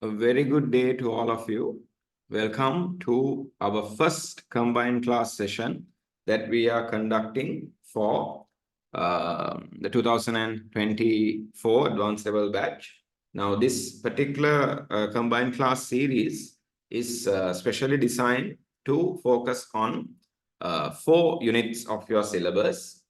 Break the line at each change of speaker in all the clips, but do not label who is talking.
A very good day to all of you. Welcome to our first combined class session that we are conducting for the 2024 advanced level batch. Now, this particular combined class series is specially designed to focus on 4 units of your syllabus,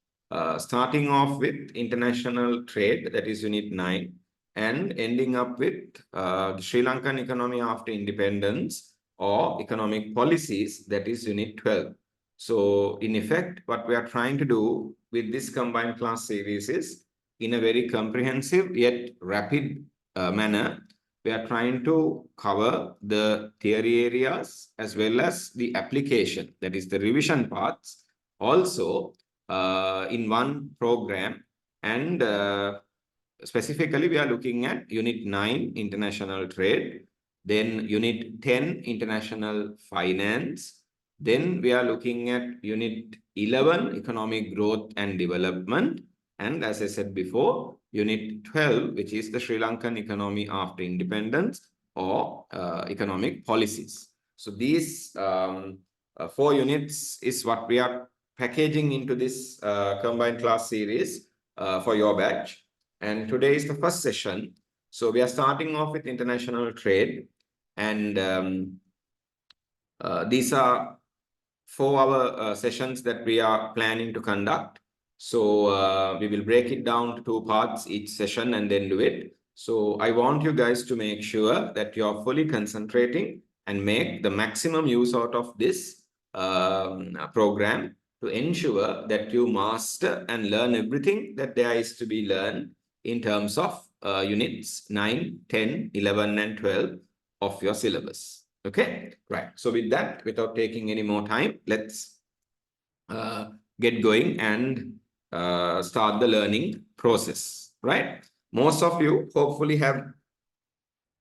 starting off with international trade, that is unit 9. And ending up with the Sri Lankan economy after independence or economic policies, that is unit 12. So in effect, what we are trying to do with this combined class series is, in a very comprehensive yet rapid manner, we are trying to cover the theory areas as well as the application, that is the revision parts, also in one program. And specifically, we are looking at Unit 9, International Trade, then Unit 10, International Finance, then we are looking at Unit 11, Economic Growth and Development, and as I said before, Unit 12, which is the Sri Lankan economy after independence or economic policies. So these 4 units is what we are packaging into this combined class series for your batch. And today is the first session. So we are starting off with international trade. And these are 4 hour sessions that we are planning to conduct. So we will break it down to 2 parts each session and then do it. So I want you guys to make sure that you are fully concentrating and make the maximum use out of this program to ensure that you master and learn everything that there is to be learned in terms of units 9, 10, 11, and 12 of your syllabus. Okay, right. So with that, without taking any more time, let's get going and start the learning process, right? Most of you hopefully have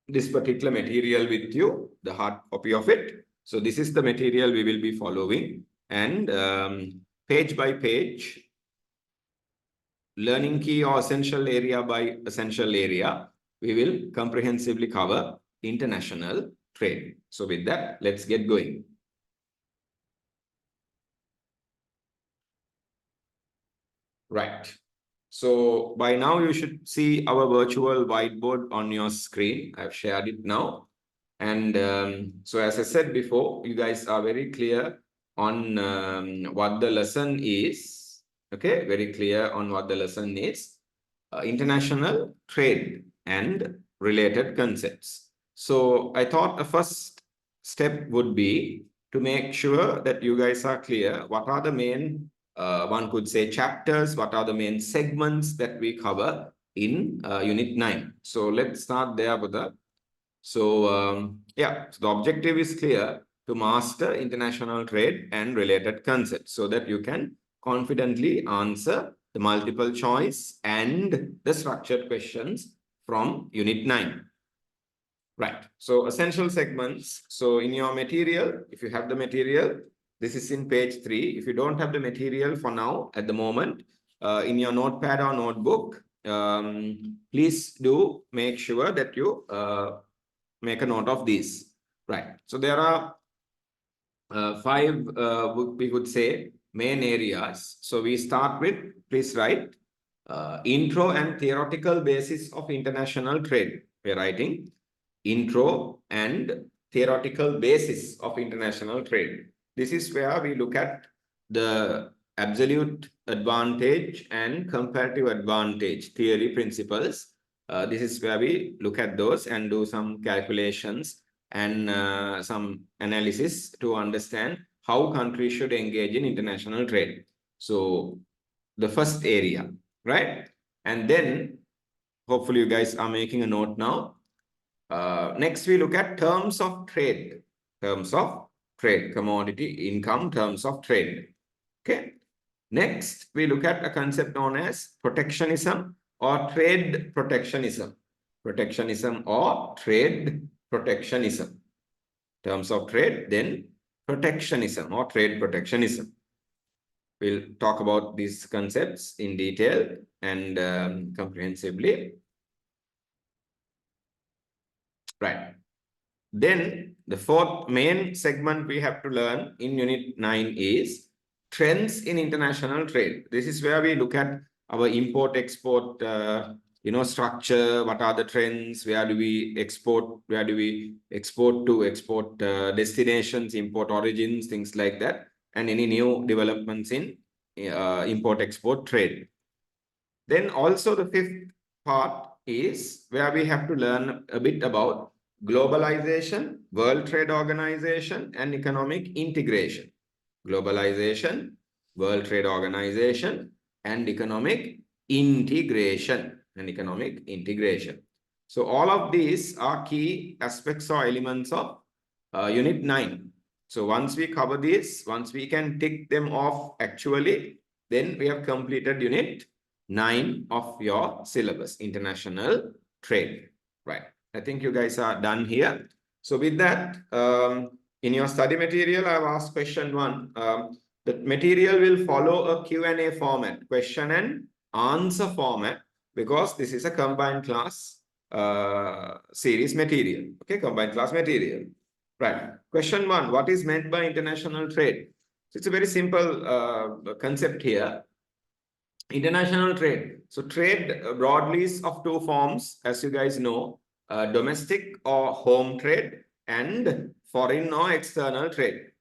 this particular material with you, the hard copy of it. So this is the material we will be following, and page by page, learning key or essential area by essential area, we will comprehensively cover international trade. So with that, let's get going. Right. So by now you should see our virtual whiteboard on your screen. I've shared it now. And so as I said before, you guys are very clear on what the lesson is. Okay, very clear on what the lesson is. International trade and related concepts. So I thought the first step would be to make sure that you guys are clear what are the main, one could say, chapters, what are the main segments that we cover in Unit 9. So let's start there with the. So yeah, so the objective is clear: to master international trade and related concepts so that you can confidently answer the multiple choice and the structured questions from Unit 9. Right. So essential segments. So in your material, if you have the material, this is in page 3. If you don't have the material for now, at the moment, in your notepad or notebook, please do make sure that you make a note of these. Right. So there are 5, we could say, main areas. So we start with, please write, intro and theoretical basis of international trade. We're writing intro and theoretical basis of international trade. This is where we look at the absolute advantage and comparative advantage theory principles. This is where we look at those and do some calculations and some analysis to understand how countries should engage in international trade. So the first area, right? And then hopefully you guys are making a note now. Next, we look at terms of trade. Terms of trade, commodity, income, terms of trade. Okay. Next, we look at a concept known as protectionism or trade protectionism. Protectionism or trade protectionism. Terms of trade, then protectionism or trade protectionism. We'll talk about these concepts in detail and comprehensively. Right. Then the fourth main segment we have to learn in Unit 9 is trends in international trade. This is where we look at our import-export structure. What are the trends? Where do we export? Where do we export to? Export destinations, import origins, things like that. And any new developments in import-export trade. Then also the fifth part is where we have to learn a bit about globalization, World Trade Organization, and economic integration. Globalization, World Trade Organization, and economic integration. So all of these are key aspects or elements of Unit 9. So once we cover this, once we can tick them off actually, then we have completed Unit 9 of your syllabus, international trade. Right. I think you guys are done here. So with that, in your study material, I've asked question 1. The material will follow a Q&A format, question and answer format, because this is a combined class series material. Okay, combined class material. Right. Question 1, what is meant by international trade? So it's a very simple concept here. International trade. So trade broadly is of two forms, as you guys know, domestic or home trade and foreign or external trade.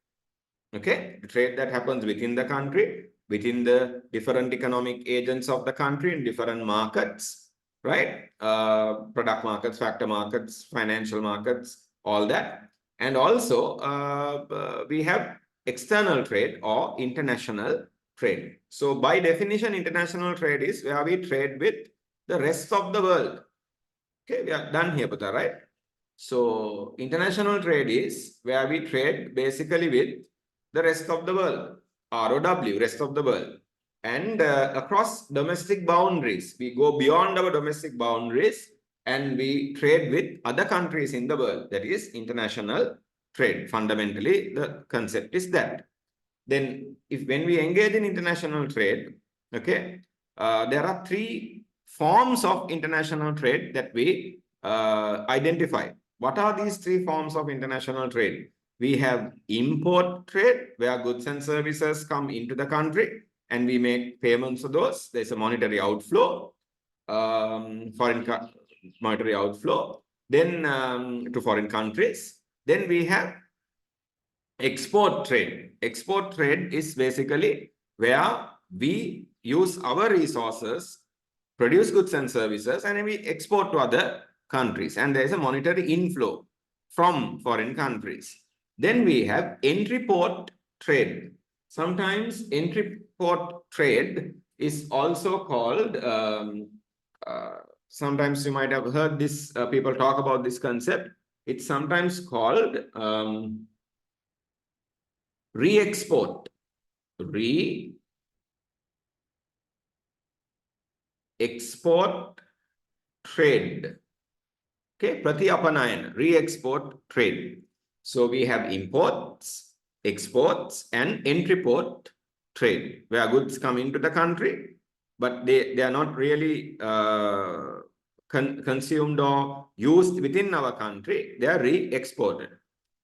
Okay, the trade that happens within the country, within the different economic agents of the country in different markets, right? Product markets, factor markets, financial markets, all that. And also we have external trade or international trade. So by definition, international trade is where we trade with the rest of the world. Okay, we are done here, Pata, right? So international trade is where we trade basically with the rest of the world, ROW, rest of the world. And across domestic boundaries, we go beyond our domestic boundaries and we trade with other countries in the world. That is international trade. Fundamentally, the concept is that. Then when we engage in international trade, okay, there are three forms of international trade that we identify. What are these three forms of international trade? We have import trade, where goods and services come into the country and we make payments for those. There's a monetary outflow, foreign monetary outflow, then to foreign countries. Then we have export trade. Export trade is basically where we use our resources, produce goods and services, and we export to other countries. And there is a monetary inflow from foreign countries. Then we have entry port trade. Sometimes entry port trade is also called, sometimes you might have heard this, people talk about this concept. It's sometimes called re-export. Re-export trade. Okay, Pratyapanayana, re-export trade. So we have imports, exports, and entry port trade, where goods come into the country, but they are not really consumed or used within our country. They are re-exported.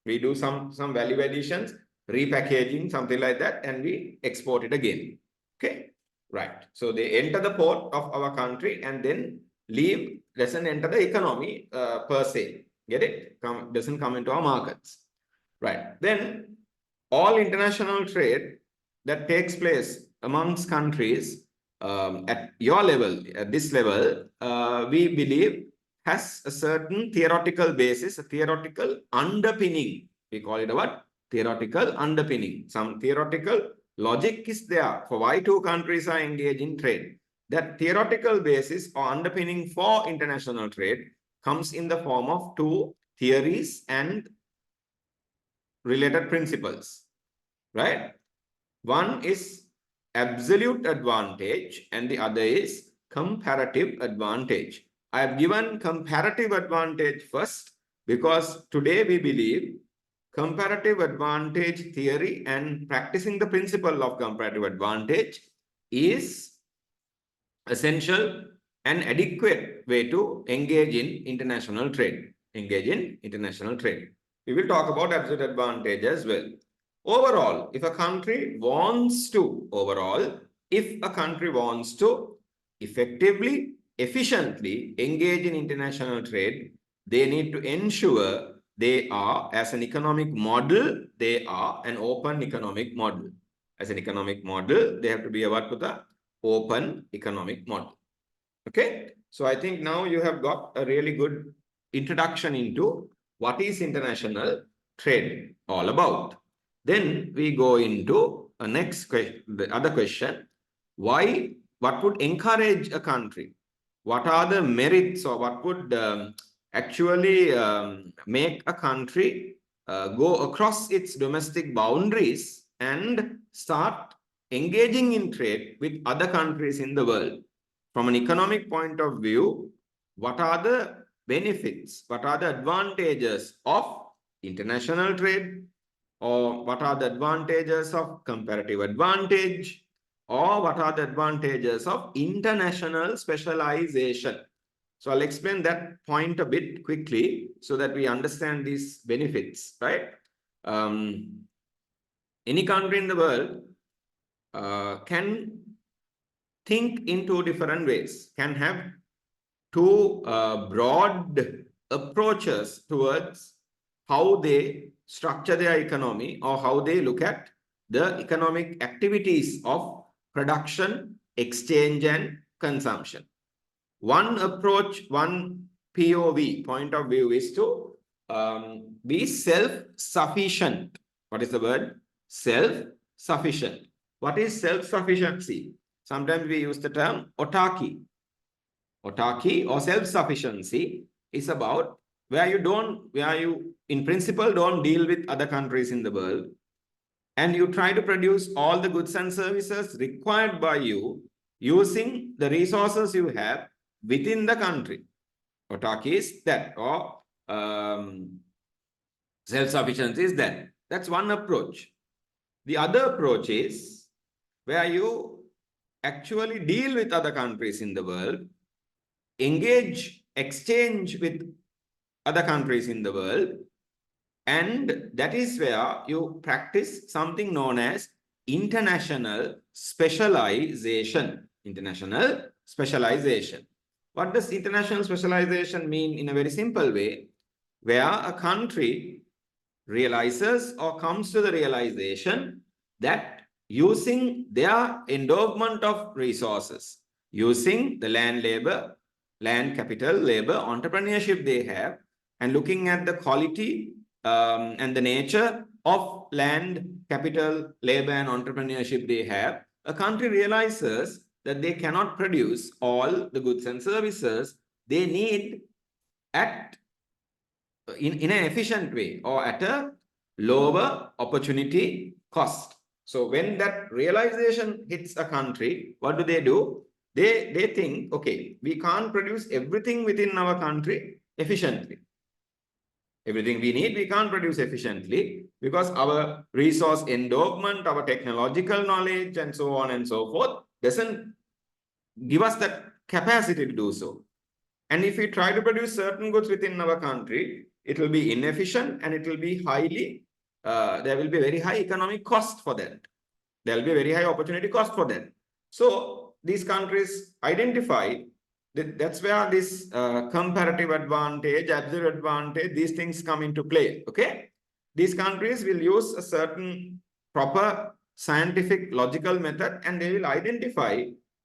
We do some value additions, repackaging, something like that, and we export it again. Okay, right. So they enter the port of our country and then leave, doesn't enter the economy per se. Get it? Doesn't come into our markets. Right. Then all international trade that takes place amongst countries at your level, at this level, we believe has a certain theoretical basis, a theoretical underpinning. We call it what? Theoretical underpinning. Some theoretical logic is there for why two countries are engaged in trade. That theoretical basis or underpinning for international trade comes in the form of two theories and related principles, right? One is absolute advantage and the other is comparative advantage. I have given comparative advantage first because today we believe comparative advantage theory and practicing the principle of comparative advantage is essential and adequate way to engage in international trade. We will talk about absolute advantage as well. Overall, if a country wants to, effectively, efficiently engage in international trade, they need to ensure they are, as an economic model, they are an open economic model. As an economic model, they have to be what with the open economic model. Okay, so I think now you have got a really good introduction into what is international trade all about. Then we go into a next question, the other question. Why, what would encourage a country? What are the merits, or what would actually make a country go across its domestic boundaries and start engaging in trade with other countries in the world? From an economic point of view, what are the benefits, what are the advantages of international trade, or what are the advantages of comparative advantage, or what are the advantages of international specialization? So I'll explain that point a bit quickly so that we understand these benefits, right? Any country in the world can think in two different ways, can have two broad approaches towards how they structure their economy, or how they look at the economic activities of production, exchange, and consumption. One approach, one POV, point of view, is to be self-sufficient. What is the word? Self-sufficient. What is self-sufficiency? Sometimes we use the term autarky. Autarky or self-sufficiency is about where you in principle don't deal with other countries in the world, and you try to produce all the goods and services required by you using the resources you have within the country. Autarky is that, or self-sufficiency is that. That's one approach. The other approach is where you actually deal with other countries in the world, engage, exchange with other countries in the world, and that is where you practice something known as international specialization. International specialization. What does international specialization mean in a very simple way? Where a country realizes or comes to the realization that using their endowment of resources, using the land, labor, land, capital, labor, entrepreneurship they have, and looking at the quality and the nature of land, capital, labor, and entrepreneurship they have, a country realizes that they cannot produce all the goods and services they need at in an efficient way, or at a lower opportunity cost. So when that realization hits a country, what do? They think, okay, we can't produce everything within our country efficiently. Everything we need, we can't produce efficiently because our resource endowment, our technological knowledge, and so on and so forth doesn't give us that capacity to do so. And if we try to produce certain goods within our country, it will be inefficient, and it will be highly, there will be very high economic cost for that. There will be very high opportunity cost for that. So these countries identify that's where this comparative advantage, absolute advantage, these things come into play. Okay, these countries will use a certain proper scientific logical method, and they will identify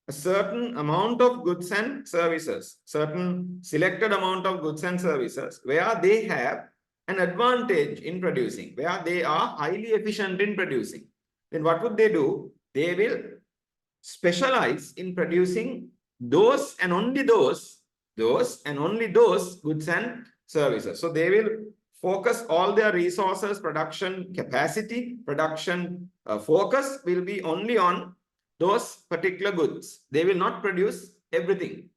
a certain amount of goods and services, certain selected amount of goods and services where they have an advantage in producing, where they are highly efficient in producing. Then what would they do? They will specialize in producing those and only those goods and services. So they will focus all their resources, production capacity, production focus will be only on those particular goods. They will not produce everything.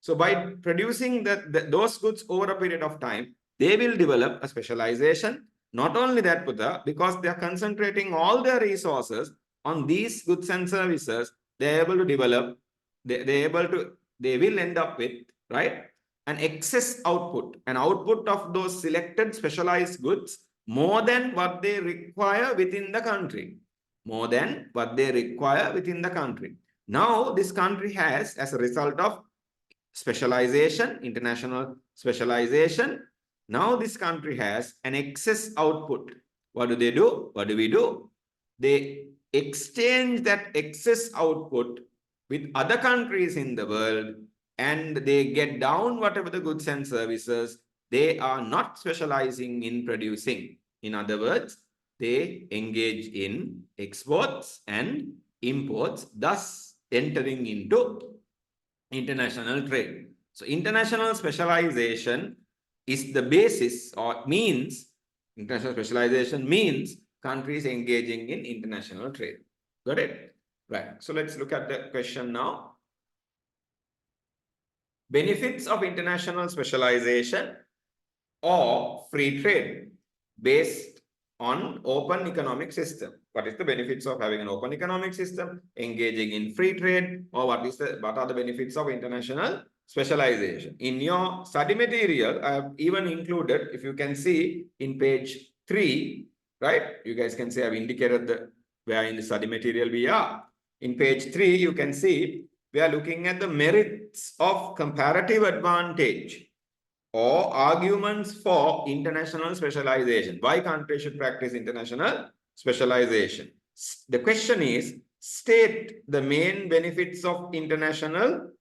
So by producing those goods over a period of time, they will develop a specialization. Not only that, Putta, because they are concentrating all their resources on these goods and services, they are able to develop, they will end up with, right, an excess output, an output of those selected specialized goods more than what they require within the country. More than what they require within the country. Now, this country has, as a result of specialization, international specialization, now this country has an excess output. What do? What do we do? They exchange that excess output with other countries in the world, and they get down whatever the goods and services they are not specializing in producing. In other words, they engage in exports and imports, thus entering into international trade. So international specialization is the basis, or means, international specialization means countries engaging in international trade. Got it? Right. So let's look at the question now. Benefits of international specialization or free trade based on open economic system. What is the benefits of having an open economic system, engaging in free trade, or what are the benefits of international specialization? In your study material, I have even included, if you can see in page 3, right? You guys can see I've indicated where in the study material we are. In page 3, you can see we are looking at the merits of comparative advantage or arguments for international specialization. Why countries should practice international specialization? The question is, state the main benefits of international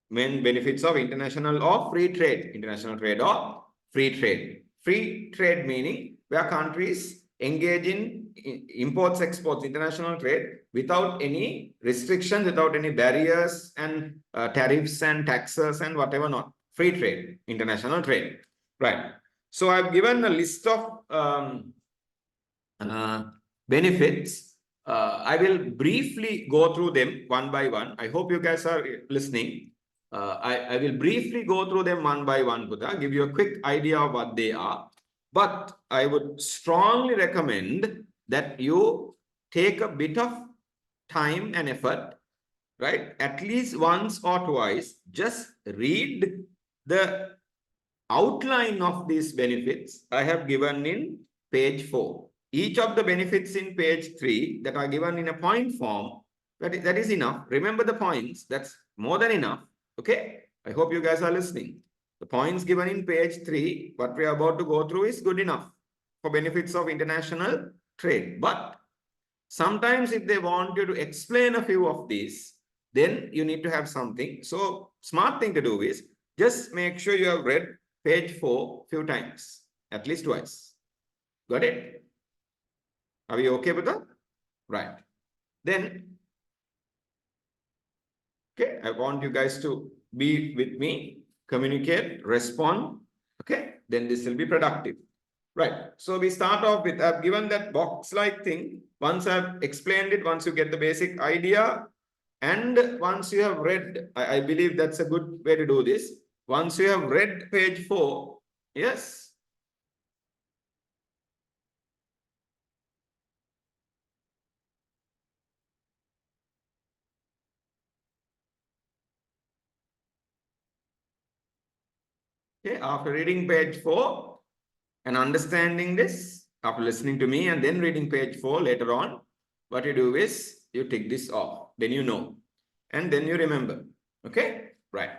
or free trade. International trade or free trade. Free trade meaning where countries engage in imports, exports, international trade without any restrictions, without any barriers and tariffs and taxes and whatever not. Free trade, international trade. Right. So I've given a list of benefits. I will briefly go through them one by one. I hope you guys are listening. I will briefly go through them one by one, Buddha, give you a quick idea of what they are. But I would strongly recommend that you take a bit of time and effort, right? At least once or twice, just read the outline of these benefits I have given in page 4. Each of the benefits in page 3 that are given in a point form, that is enough. Remember the points, that's more than enough. Okay, I hope you guys are listening. The points given in page 3, what we are about to go through is good enough for benefits of international trade. But sometimes if they want you to explain a few of these, then you need to have something. So smart thing to do is just make sure you have read page 4 few times, at least twice. Got it? Are we okay with that? Right. Then, okay, I want you guys to be with me, communicate, respond. Okay, then this will be productive. Right. So we start off with, I've given that box-like thing. Once I've explained it, once you get the basic idea, and once you have read, I believe that's a good way to do this. Once you have read page 4, yes. Okay, after reading page 4 and understanding this, after listening to me and then reading page 4 later on, what you do is you tick this off. Then you know. And then you remember. Okay? Right.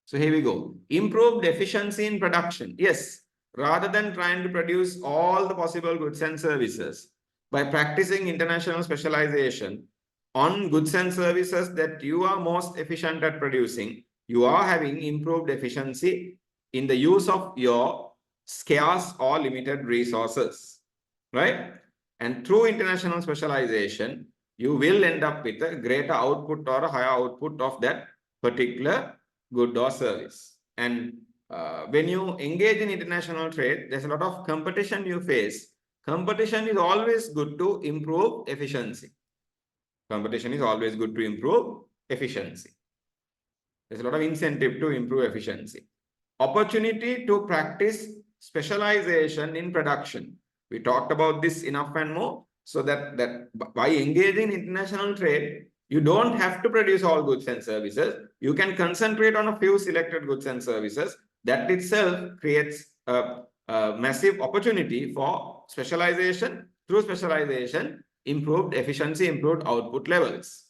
So here we go. Improved efficiency in production. Yes. Rather than trying to produce all the possible goods and services, by practicing international specialization on goods and services that you are most efficient at producing, you are having improved efficiency in the use of your scarce or limited resources, right? And through international specialization, you will end up with a greater output or a higher output of that particular good or service. And when you engage in international trade, there's a lot of competition you face. Competition is always good to improve efficiency. Competition is always good to improve efficiency. There's a lot of incentive to improve efficiency. Opportunity to practice specialization in production. We talked about this enough and more. So that by engaging in international trade, You don't have to produce all goods and services. You can concentrate on a few selected goods and services. That itself creates a massive opportunity for specialization. Through specialization, improved efficiency, improved output levels.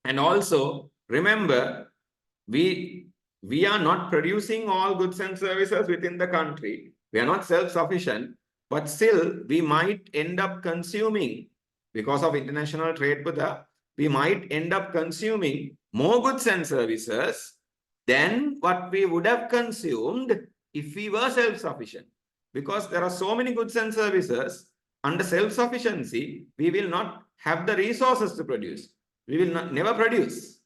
And also, remember, we are not producing all goods and services within the country. We are not self-sufficient, but still we might end up consuming, because of international trade, we might end up consuming more goods and services than what we would have consumed if we were self-sufficient. Because there are so many goods and services, under self-sufficiency, we will not have the resources to produce. We will never produce.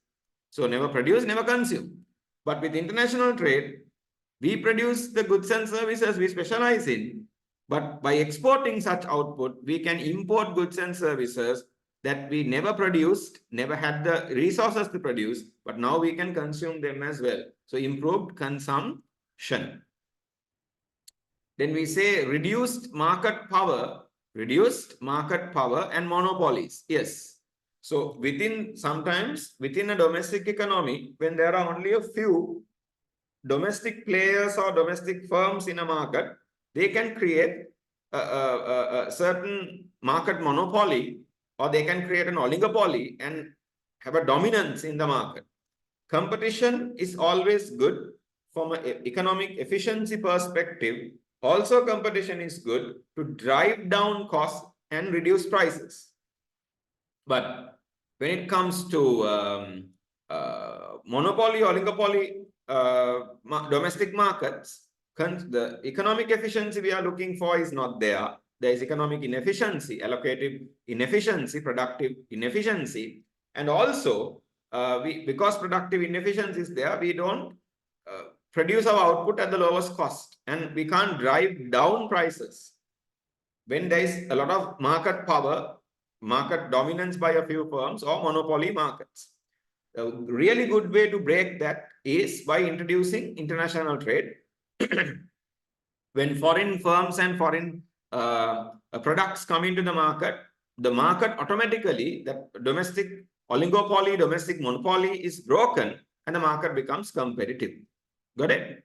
So never produce, never consume. But with international trade, we produce the goods and services we specialize in. But by exporting such output, we can import goods and services that we never produced, never had the resources to produce, but now we can consume them as well. So improved consumption. Then we say reduced market power and monopolies. Yes. So sometimes within a domestic economy, when there are only a few domestic players or domestic firms in a market, they can create a certain market monopoly, or they can create an oligopoly and have a dominance in the market. Competition is always good from an economic efficiency perspective. Also, competition is good to drive down costs and reduce prices. But when it comes to monopoly, oligopoly, domestic markets, the economic efficiency we are looking for is not there. There is economic inefficiency, allocative inefficiency, productive inefficiency. And also, because productive inefficiency is there, we don't produce our output at the lowest cost, and we can't drive down prices. When there is a lot of market power, market dominance by a few firms, or monopoly markets. A really good way to break that is by introducing international trade. When foreign firms and foreign products come into the market automatically, that domestic oligopoly, domestic monopoly is broken, and the market becomes competitive. Got it?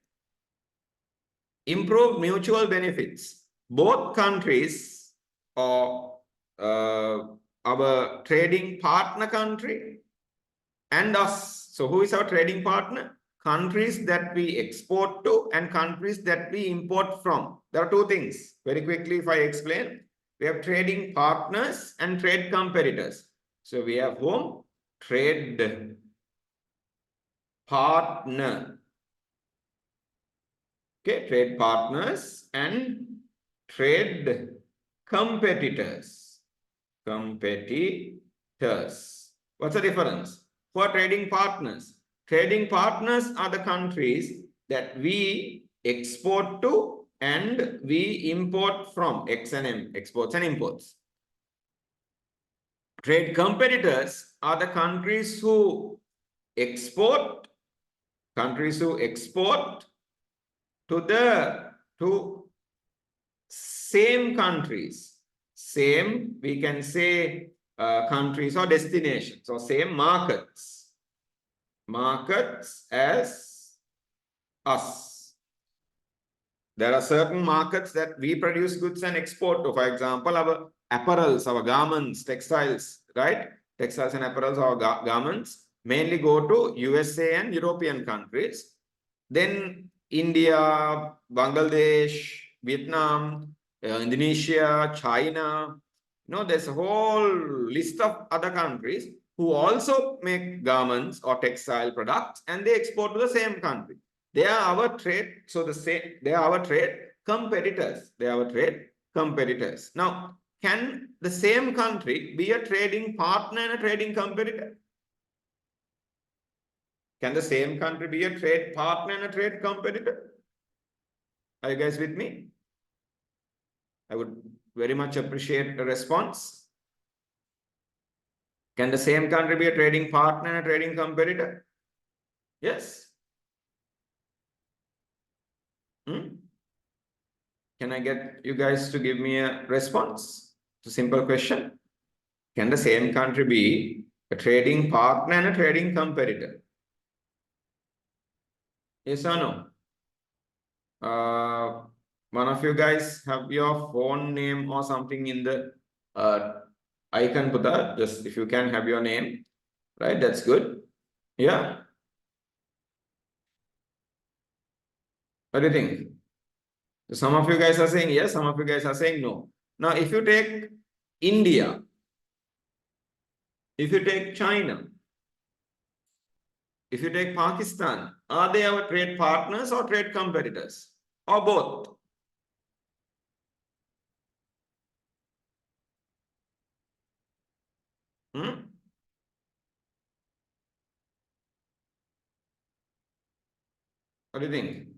Improve mutual benefits. Both countries, or our trading partner country and us. So who is our trading partner? Countries that we export to and countries that we import from. There are two things. Very quickly, if I explain, we have trading partners and trade competitors. So we have whom? Trade partner. Okay, trade partners and trade competitors. What's the difference? Who are trading partners? Trading partners are the countries that we export to and we import from. X and M, exports and imports. Trade competitors are the countries who export to same countries, we can say countries or destinations, or same markets as us. There are certain markets that we produce goods and export to. For example, our apparels, our garments, textiles, right? Textiles and apparels, our garments mainly go to USA and European countries. Then India, Bangladesh, Vietnam, Indonesia, China. There's a whole list of other countries who also make garments or textile products, and they export to the same country. They are our trade. So they are our trade competitors. Now, can the same country be a trading partner and a trading competitor? Can the same country be a trade partner and a trade competitor? Are you guys with me? I would very much appreciate a response. Can the same country be a trading partner and a trading competitor? Yes. Can I get you guys to give me a response? It's a simple question. Can the same country be A trading partner and a trading competitor. Yes or no? One of you guys have your phone name or something in the icon, Buddha. Just if you can have your name, right? That's good. Yeah. What do you think? Some of you guys are saying yes, some of you guys are saying no. Now, if you take India, if you take China, if you take Pakistan, are they our trade partners or trade competitors? Or both? Hmm? What do you think?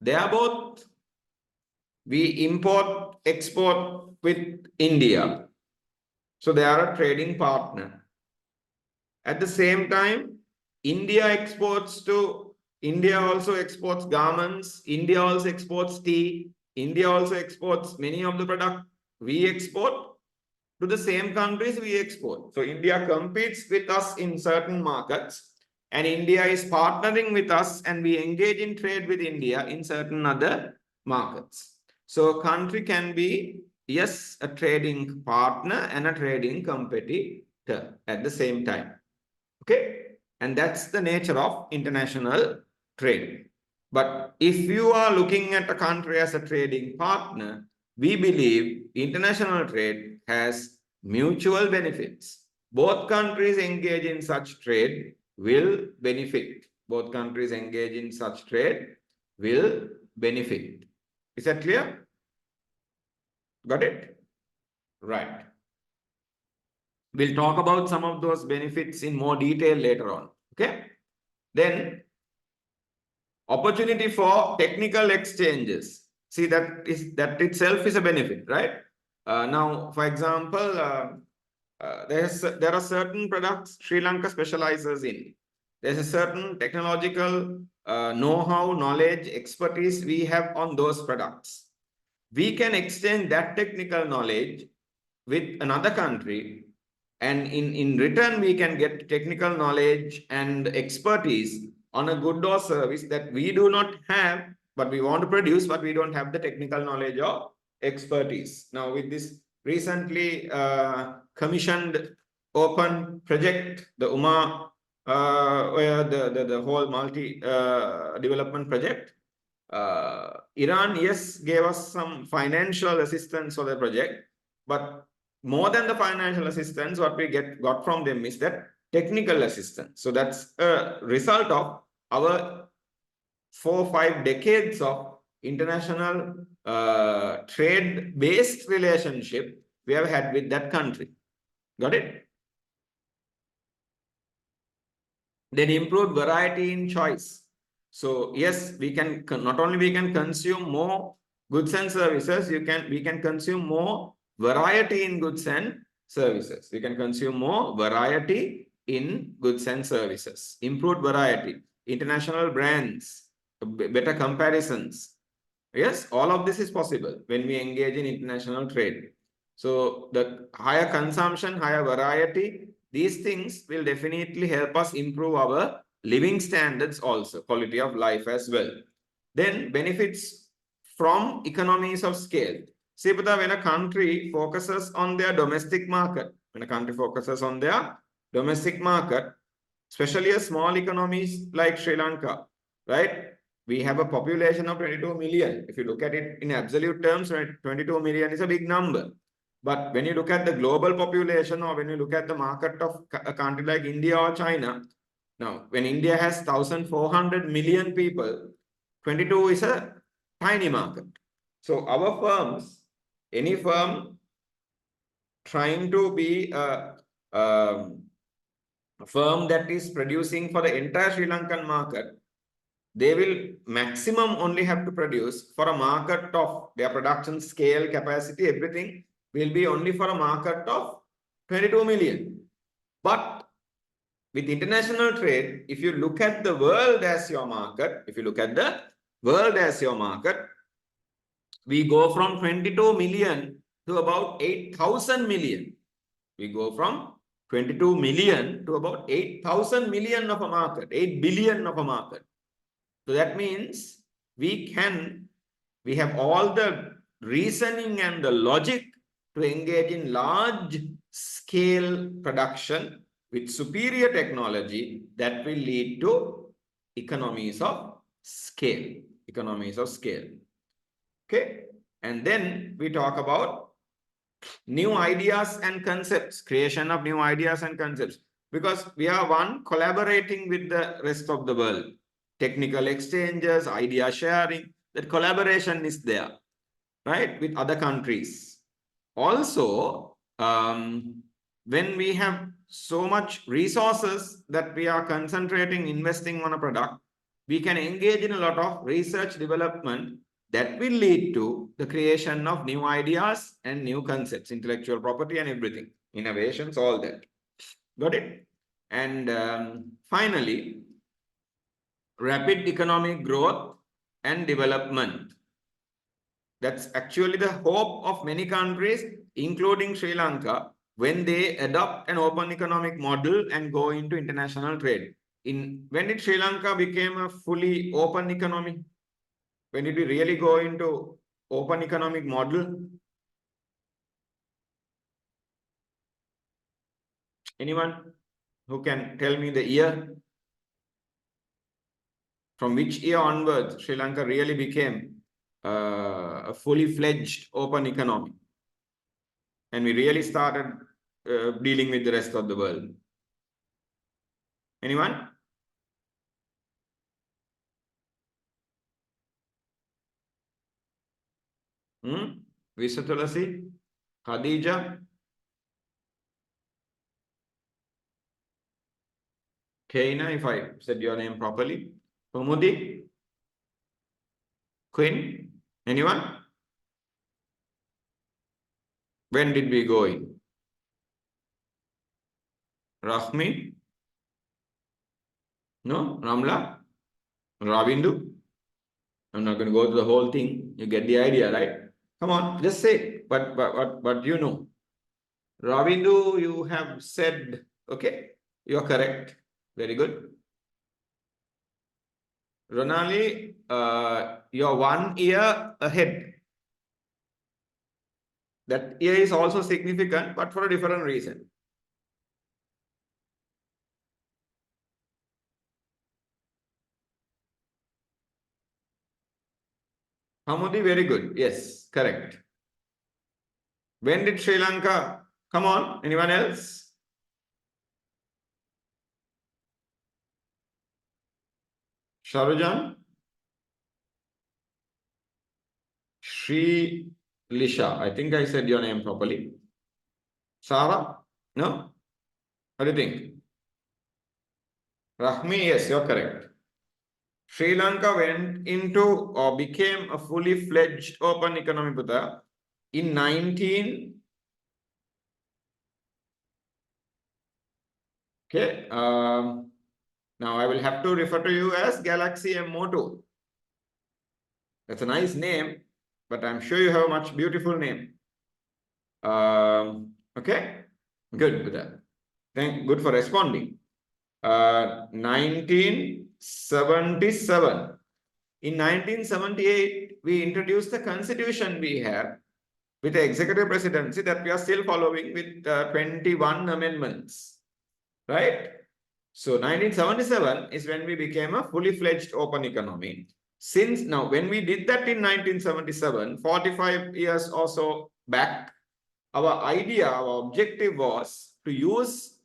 They are both. We import, export with India. So they are a trading partner. At the same time, India also exports garments, India also exports tea, India also exports many of the products we export to the same countries we export. So India competes with us in certain markets, and India is partnering with us, and we engage in trade with India in certain other markets. So a country can be, yes, a trading partner and a trading competitor at the same time. Okay. And that's the nature of international trade. But if you are looking at a country as a trading partner, we believe international trade has mutual benefits. Both countries engage in such trade will benefit. Both countries engage in such trade will benefit. Is that clear? Got it? Right. We'll talk about some of those benefits in more detail later on. Okay. Then opportunity for technical exchanges. See, that itself is a benefit, right? Now, for example, there are certain products Sri Lanka specializes in. There's a certain technological know-how, knowledge, expertise we have on those products. We can exchange that technical knowledge with another country, and in return we can get technical knowledge and expertise on a good or service that we do not have, but we want to produce, but we don't have the technical knowledge or expertise. Now, with this recently commissioned open project, the UMA, where the whole multi development project, Iran, yes, gave us some financial assistance for the project, but more than the financial assistance, what we got from them is that technical assistance. So that's a result of our 4 or 5 decades of international trade-based relationship we have had with that country. Got it? Then improved variety in choice. So yes, we can not only we can consume more goods and services, we can consume more variety in goods and services. We can consume more variety in goods and services. Improved variety, international brands, better comparisons. Yes, all of this is possible when we engage in international trade. So the higher consumption, higher variety, these things will definitely help us improve our living standards also, quality of life as well. Then benefits from economies of scale. See, when a country focuses on their domestic market, especially a small economies like Sri Lanka, right? We have a population of 22 million. If you look at it in absolute terms, 22 million is a big number. But when you look at the global population, or when you look at the market of a country like India or China, now when India has 1,400 million people, 22 is a tiny market. So our firms, any firm trying to be a firm that is producing for the entire Sri Lankan market, they will maximum only have to produce for a market of their production scale, capacity, everything will be only for a market of 22 million. But with international trade, if you look at the world as your market, we go from 22 million to about 8,000 million. We go from 22 million to about 8,000 million of a market, 8 billion of a market. So that means we have all the reasoning and the logic to engage in large scale production with superior technology that will lead to economies of scale. Economies of scale. Okay. And then we talk about new ideas and concepts, creation of new ideas and concepts, because we are collaborating with the rest of the world. Technical exchanges, idea sharing, that collaboration is there, right, with other countries. Also, when we have so much resources that we are concentrating, investing on a product, we can engage in a lot of research development that will lead to the creation of new ideas and new concepts, intellectual property and everything, innovations, all that. Got it? And finally, rapid economic growth and development. That's actually the hope of many countries, including Sri Lanka, when they adopt an open economic model and go into international trade. When did Sri Lanka become a fully open economy? When did we really go into open economic model? Anyone who can tell me the year? From which year onwards Sri Lanka really became a fully fledged open economy? And we really started dealing with the rest of the world. Anyone? Visatulasi? Khadija? Kaina, if I said your name properly. Pumudi? Quinn? Anyone? When did we go in? Rahmi? No? Ramla? Ravindu? I'm not going to go through the whole thing. You get the idea, right? Come on, just say what you know. Ravindu, you have said, okay, you're correct. Very good. Ronali, you're 1 year ahead. That year is also significant, but for a different reason. Hamudi, very good. Yes, correct. When did Sri Lanka? Come on, anyone else? Sharujan? Sri Lisha. I think I said your name properly. Sarah? No? What do you think? Rahmi, yes, you're correct. Sri Lanka went into or became a fully fledged open economy in 19. Okay. Now I will have to refer to you as Galaxy M02. That's a nice name, but I'm sure you have a much beautiful name. Okay. Good with that. Good for responding. 1977. In 1978, we introduced the constitution we had with the executive presidency that we are still following with 21 amendments, right? So 1977 is when we became a fully fledged open economy. Since now, when we did that in 1977, 45 years or so back, our idea, our objective was to use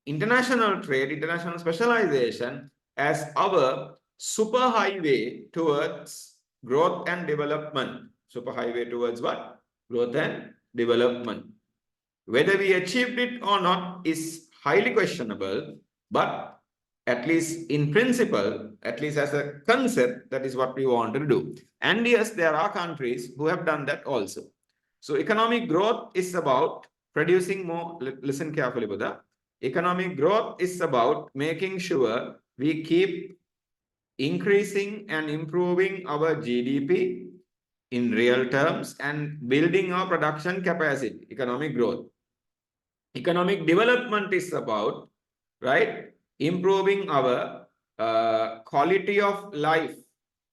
international trade, international specialization as our superhighway towards growth and development. Superhighway towards what? Growth and development. Whether we achieved it or not is highly questionable, but at least in principle, at least as a concept, that is what we wanted to do. And yes, there are countries who have done that also. So economic growth is about producing more. Listen carefully, Buddha. Economic growth is about making sure we keep increasing and improving our GDP in real terms and building our production capacity, economic growth. Economic development is about, right, improving our quality of life,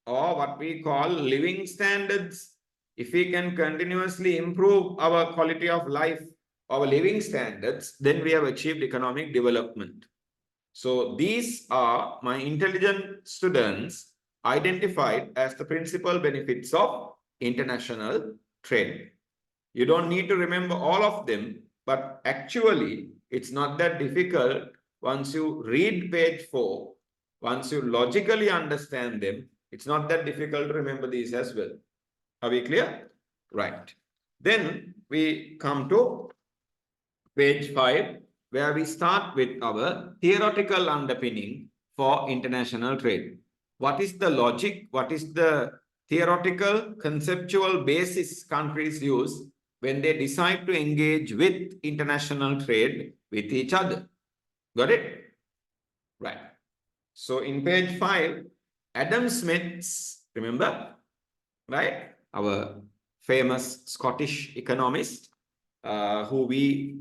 or what we call living standards. If we can continuously improve our quality of life, our living standards, then we have achieved economic development. So these are my intelligent students identified as the principal benefits of international trade. You don't need to remember all of them, but actually it's not that difficult once you read page 4. Once you logically understand them, it's not that difficult to remember these as well. Are we clear? Right. Then we come to page 5, where we start with our theoretical underpinning for international trade. What is the logic? What is the theoretical, conceptual basis countries use when they decide to engage with international trade with each other? Got it? Right. So in page 5, Adam Smith's, remember, right? Our famous Scottish economist, who we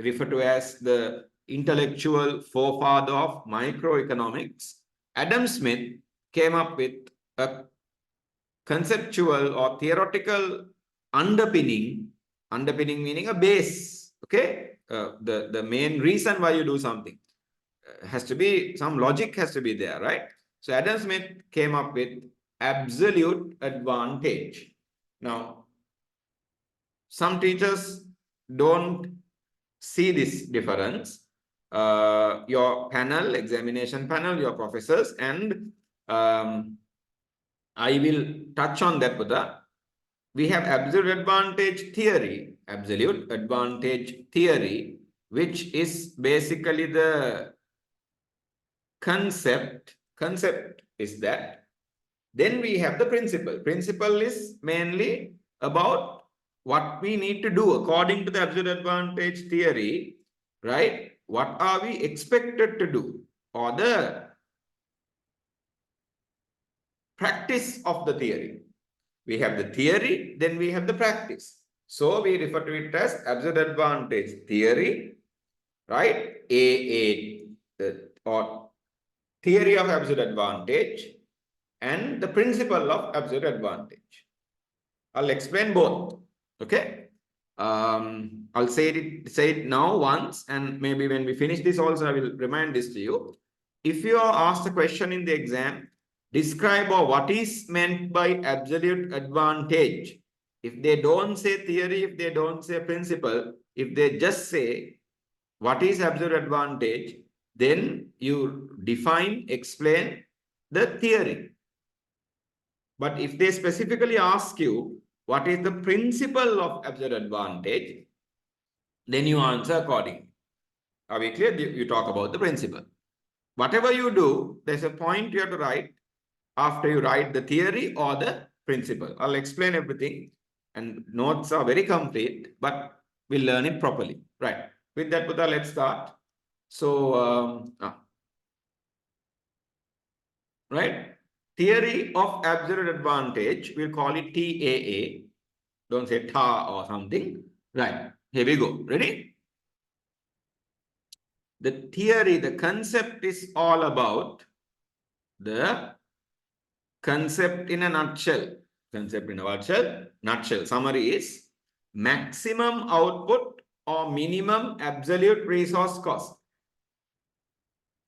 refer to as the intellectual forefather of microeconomics, Adam Smith came up with a conceptual or theoretical underpinning meaning a base, okay? The main reason why you do something has to be, some logic has to be there, right? So Adam Smith came up with absolute advantage. Now, some teachers don't see this difference. Your panel, examination panel, your professors, and I will touch on that, Buddha. We have absolute advantage theory, which is basically the concept is that. Then we have the principle. Principle is mainly about what we need to do according to the absolute advantage theory, right? What are we expected to do, or the practice of the theory. We have the theory, then we have the practice. So we refer to it as absolute advantage theory, right? Or theory of absolute advantage, and the principle of absolute advantage. I'll explain both. Okay. I'll say it now once, and maybe when we finish this also, I will remind this to you. If you are asked a question in the exam, describe or what is meant by absolute advantage. If they don't say theory, if they don't say principle, if they just say what is absolute advantage, then you define, explain the theory. But if they specifically ask you what is the principle of absolute advantage, then you answer accordingly. Are we clear? You talk about the principle. Whatever you do, there's a point you have to write after you write the theory or the principle. I'll explain everything, and notes are very complete, but we'll learn it properly. Right. With that, Buddha, let's start. So, right. Theory of absolute advantage, we'll call it TAA. Don't say ta or something. Right. Here we go. Ready? The theory, the concept is all about the concept in a nutshell. Concept in a nutshell. Summary is maximum output or minimum absolute resource cost.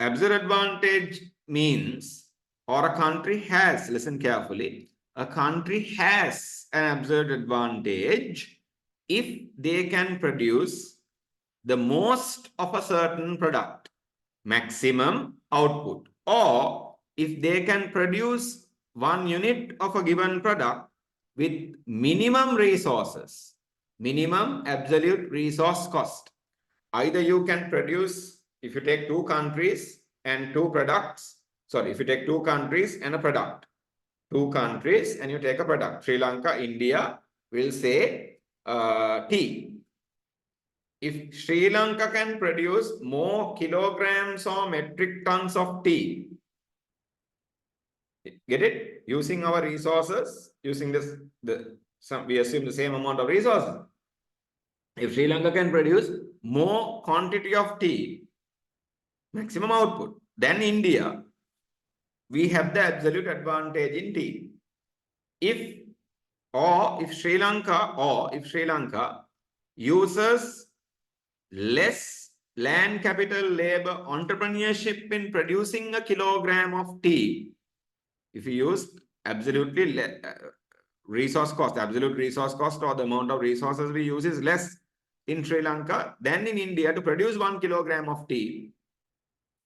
Absolute advantage means, or a country has, listen carefully, a country has an absolute advantage if they can produce the most of a certain product, maximum output, or if they can produce 1 unit of a given product with minimum resources, minimum absolute resource cost. Either you can produce, if you take 2 countries and 2 products, sorry, if you take 2 countries and a product, 2 countries and you take a product, Sri Lanka, India, will say tea. If Sri Lanka can produce more kilograms or metric tons of tea, get it? Using our resources, using this, we assume the same amount of resources. If Sri Lanka can produce more quantity of tea, maximum output, than India, we have the absolute advantage in tea. If Sri Lanka uses less land, capital, labor, entrepreneurship in producing a kilogram of tea, if you use absolutely resource cost, absolute resource cost, or the amount of resources we use is less in Sri Lanka than in India to produce 1 kilogram of tea.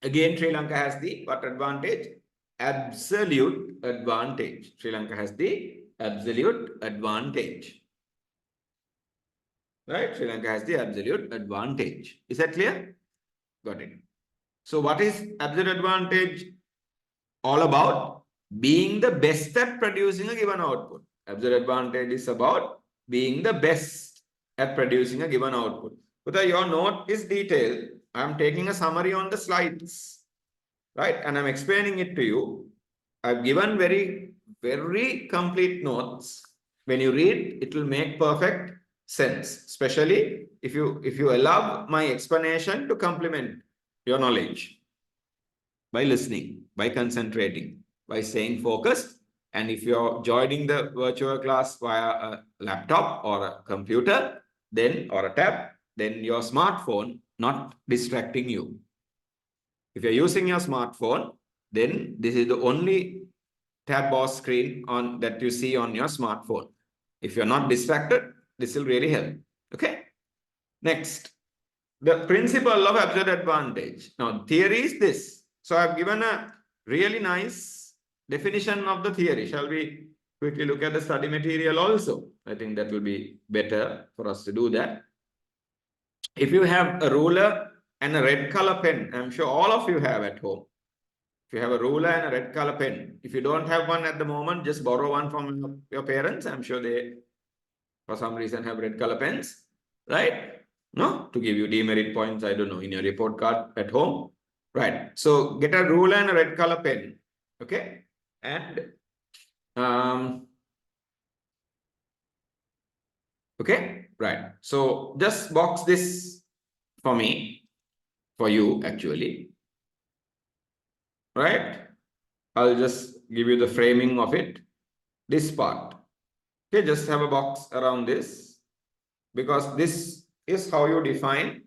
Again, Sri Lanka has the what advantage? Absolute advantage. Sri Lanka has the absolute advantage. Right? Sri Lanka has the absolute advantage. Is that clear? Got it. So what is absolute advantage all about? Being the best at producing a given output. Absolute advantage is about being the best at producing a given output. But your note is detailed. I'm taking a summary on the slides, right? And I'm explaining it to you. I've given very, very complete notes. When you read, it will make perfect sense, especially if you allow my explanation to complement your knowledge by listening, by concentrating, by staying focused. And if you're joining the virtual class via a laptop or a computer, then or a tab, then your smartphone not distracting you. If you're using your smartphone, then this is the only tab or screen on that you see on your smartphone. If you're not distracted, this will really help. Okay. Next, the principle of absolute advantage. Now, theory is this. So I've given a really nice definition of the theory. Shall we quickly look at the study material also? I think that will be better for us to do that. If you have a ruler and a red color pen, I'm sure all of you have at home. If you have a ruler and a red color pen, if you don't have one at the moment, just borrow one from your parents. I'm sure they, for some reason, have red color pens, right? No, to give you demerit points, I don't know, in your report card at home, right? So get a ruler and a red color pen, okay? And okay, right. So just box this for me, for you actually, right? I'll just give you the framing of it, this part. Okay, just have a box around this, because this is how you define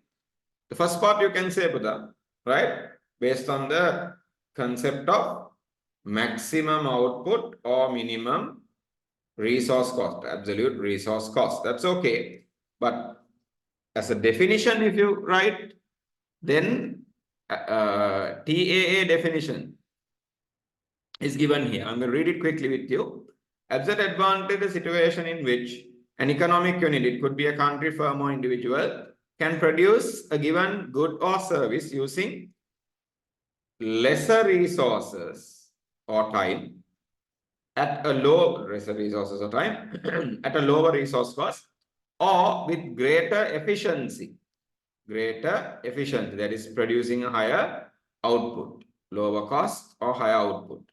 the first part. You can say, Buddha, right? Based on the concept of maximum output or minimum resource cost, absolute resource cost. That's okay. But as a definition, if you write, then TAA definition is given here. I'm going to read it quickly with you. Absolute advantage is a situation in which an economic unit, it could be a country, firm, or individual, can produce a given good or service using lesser resources or time at a low resources or time at a lower resource cost, or with greater efficiency. Greater efficiency, that is producing a higher output, lower cost or higher output,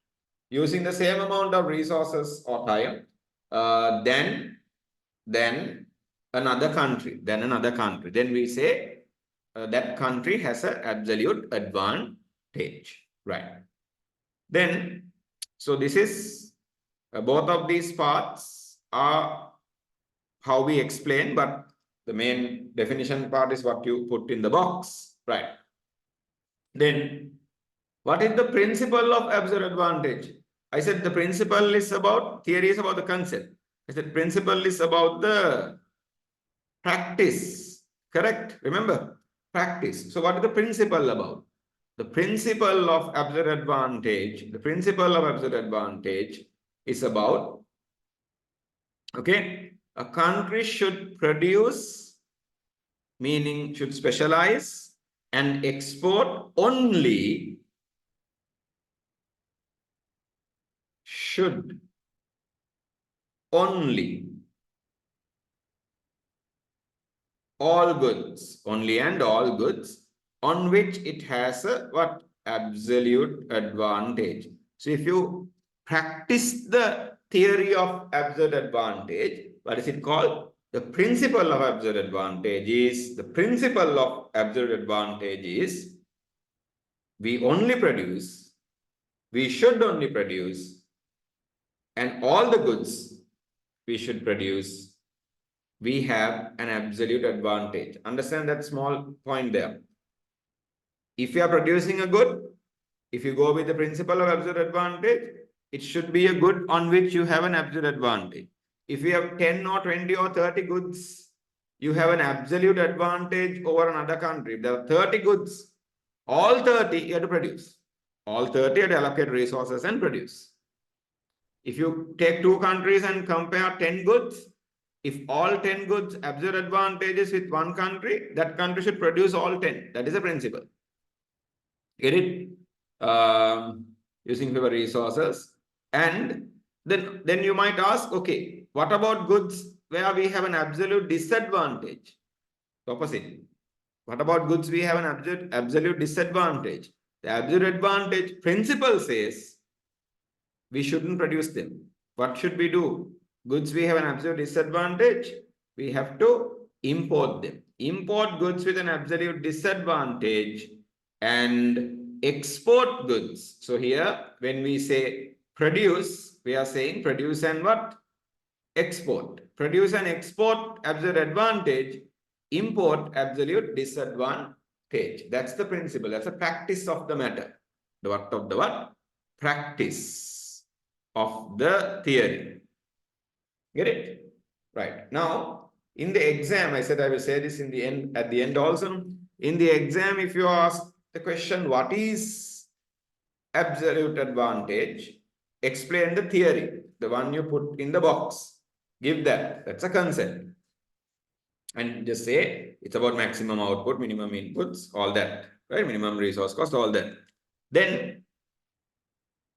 using the same amount of resources or time than another country. Then we say that country has an absolute advantage, right? Then, so this is both of these parts are how we explain, but the main definition part is what you put in the box, right? Then, what is the principle of absolute advantage? I said the principle is about, theory is about the concept. I said principle is about the practice, correct? Remember, practice. So what is the principle about? The principle of absolute advantage, is about, okay, a country should produce, meaning should specialize and export only, should only, all goods, only and all goods on which it has a what? Absolute advantage. So if you practice the theory of absolute advantage, what is it called? The principle of absolute advantage is, we only produce, we should only produce, and all the goods we should produce, we have an absolute advantage. Understand that small point there. If you are producing a good, if you go with the principle of absolute advantage, it should be a good on which you have an absolute advantage. If you have 10 or 20 or 30 goods, you have an absolute advantage over another country. If there are 30 goods, all 30 you have to produce. All 30 you have to allocate resources and produce. If you take two countries and compare 10 goods, if all 10 goods absolute advantages with one country, that country should produce all 10. That is a principle. Get it? Using fewer resources. And then you might ask, okay, what about goods where we have an absolute disadvantage? Opposite. What about goods we have an absolute disadvantage? The absolute advantage principle says we shouldn't produce them. What should we do? Goods we have an absolute disadvantage, we have to import them. Import goods with an absolute disadvantage and export goods. So here, when we say produce, we are saying produce and what? Export. Produce and export absolute advantage, import absolute disadvantage. That's the principle. That's a practice of the matter. The what of the what? Practice of the theory. Get it? Right. Now, in the exam, I said I will say this in the end, at the end also. In the exam, if you ask the question, what is absolute advantage? Explain the theory, the one you put in the box. Give that. That's a concept. And just say it's about maximum output, minimum inputs, all that, right? Minimum resource cost, all that. Then,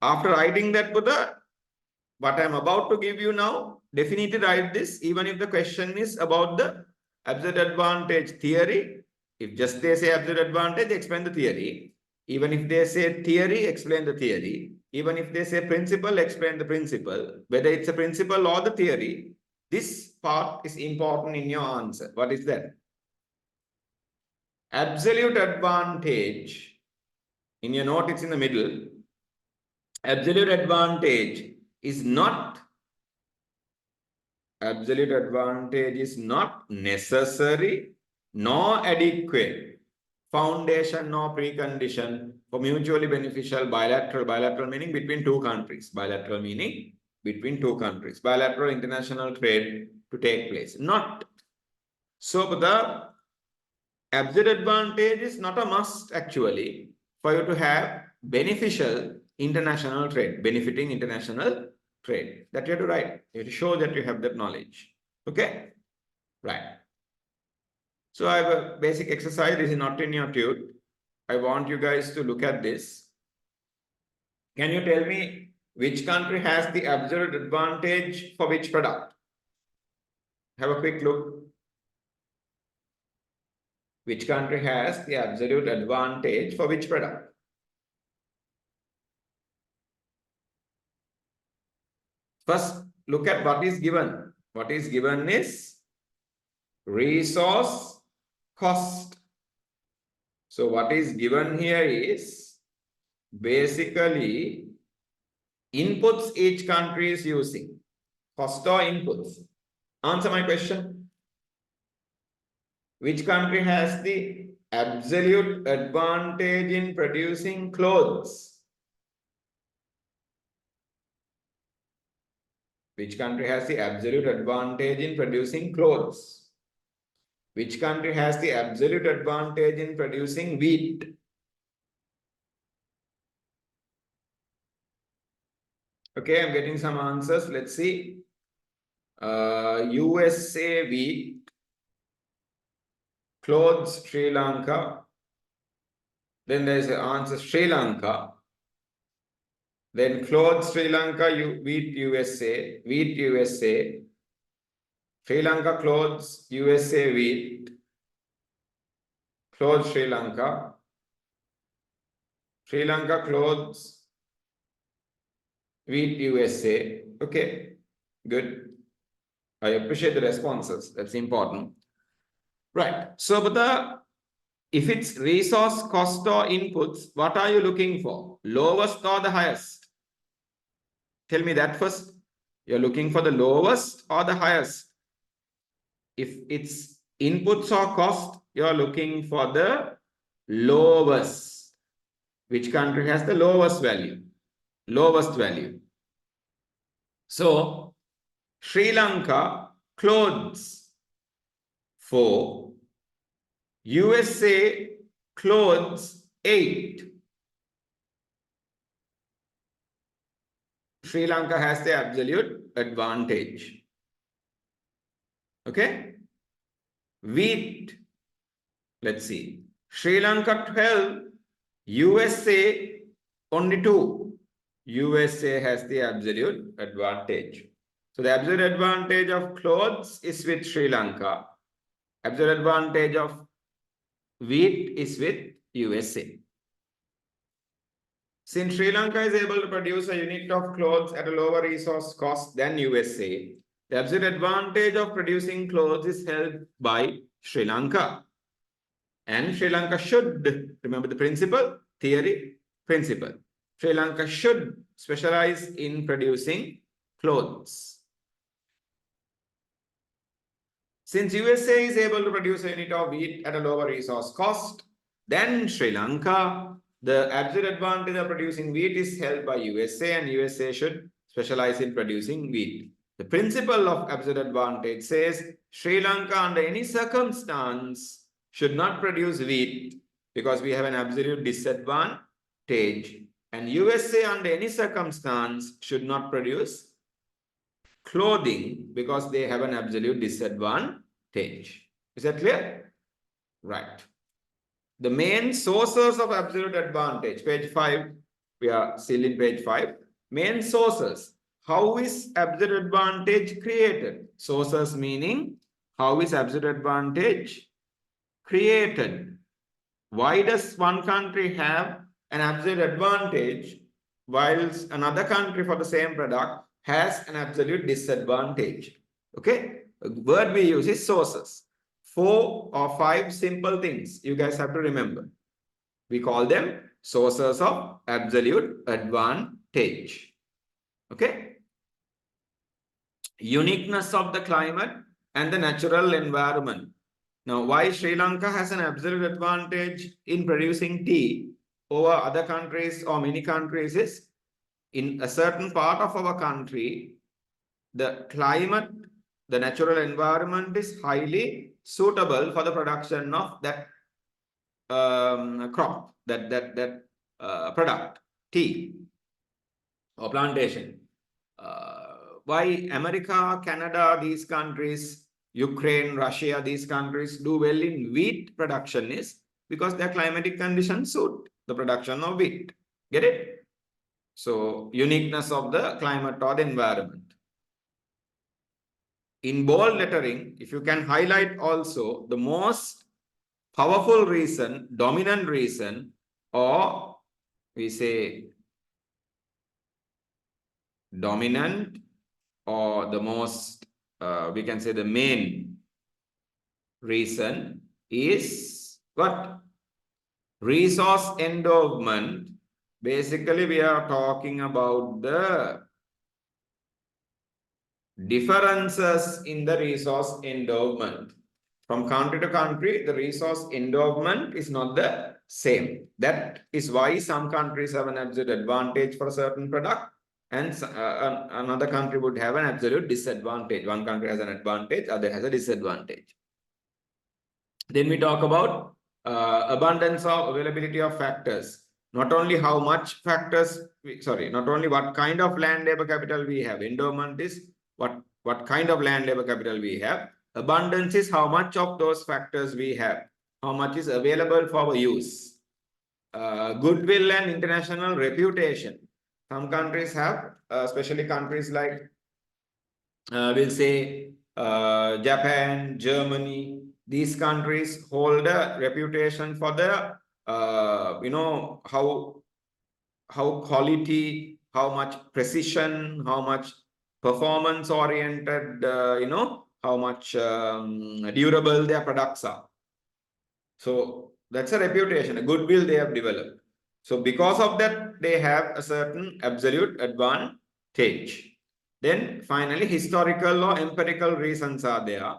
after writing that, what I'm about to give you now, definitely write this, even if the question is about the absolute advantage theory. If just they say absolute advantage, explain the theory. Even if they say theory, explain the theory. Even if they say principle, explain the principle. Whether it's a principle or the theory, this part is important in your answer. What is that? Absolute advantage. In your note, it's in the middle. Absolute advantage is not necessary nor adequate foundation nor precondition for mutually beneficial bilateral meaning between two countries, bilateral international trade to take place. Not. So the absolute advantage is not a must actually for you to have beneficial international trade, benefiting international trade. That you have to write. You have to show that you have that knowledge. Okay? Right. So I have a basic exercise. This is not in your tute. I want you guys to look at this. Can you tell me which country has the absolute advantage for which product? Have a quick look. Which country has the absolute advantage for which product? First, look at what is given. What is given is resource cost. So what is given here is basically inputs each country is using. Cost or inputs? Answer my question. Which country has the absolute advantage in producing clothes? Which country has the absolute advantage in producing clothes? Which country has the absolute advantage in producing wheat? Okay, I'm getting some answers. Let's see. USA wheat, clothes Sri Lanka. Then there's the answer Sri Lanka. Then clothes Sri Lanka, wheat USA, Sri Lanka clothes, USA wheat, clothes Sri Lanka, Sri Lanka clothes, wheat USA. Okay, good. I appreciate the responses. That's important. Right. So, but if it's resource cost or inputs, what are you looking for? Lowest or the highest? Tell me that first. You're looking for the lowest or the highest? If it's inputs or cost, you're looking for the lowest. Which country has the lowest value? Lowest value. So, Sri Lanka, clothes 4. USA, clothes 8. Sri Lanka has the absolute advantage. Okay? Wheat, let's see. Sri Lanka 12, USA only 2. USA has the absolute advantage. So the absolute advantage of clothes is with Sri Lanka. Absolute advantage of wheat is with USA. Since Sri Lanka is able to produce a unit of clothes at a lower resource cost than USA, the absolute advantage of producing clothes is held by Sri Lanka. And Sri Lanka should, remember the principle, theory, principle. Sri Lanka should specialize in producing clothes. Since USA is able to produce a unit of wheat at a lower resource cost than Sri Lanka, the absolute advantage of producing wheat is held by USA, and USA should specialize in producing wheat. The principle of absolute advantage says Sri Lanka under any circumstance should not produce wheat because we have an absolute disadvantage, and USA under any circumstance should not produce clothing because they have an absolute disadvantage. Is that clear? Right. The main sources of absolute advantage, page 5, we are still in page 5. Main sources. How is absolute advantage created? Sources meaning, how is absolute advantage created? Why does one country have an absolute advantage whilst another country for the same product has an absolute disadvantage? Okay, the word we use is sources. 4 or 5 simple things you guys have to remember. We call them sources of absolute advantage. Okay. Uniqueness of the climate and the natural environment. Now, why Sri Lanka has an absolute advantage in producing tea over other countries or many countries is in a certain part of our country, the climate, the natural environment is highly suitable for the production of that crop, that product, tea or plantation. Why America, Canada, these countries, Ukraine, Russia, these countries do well in wheat production is because their climatic conditions suit the production of wheat. Get it? So, uniqueness of the climate or the environment. In bold lettering, if you can highlight also the most powerful reason, dominant reason, or we say dominant or the most, we can say the main reason is what? Resource endowment. Basically, we are talking about the differences in the resource endowment. From country to country, the resource endowment is not the same. That is why some countries have an absolute advantage for a certain product and another country would have an absolute disadvantage. One country has an advantage, other has a disadvantage. Then we talk about abundance of availability of factors. Not only how much factors, not only what kind of land labor capital we have. Endowment is what kind of land labor capital we have. Abundance is how much of those factors we have. How much is available for our use. Goodwill and international reputation. Some countries have, especially countries like, we'll say, Japan, Germany, these countries hold a reputation for the, how quality, how much precision, how much performance oriented, how much durable their products are. So that's a reputation, a goodwill they have developed. So because of that, they have a certain absolute advantage. Then finally, historical or empirical reasons are there.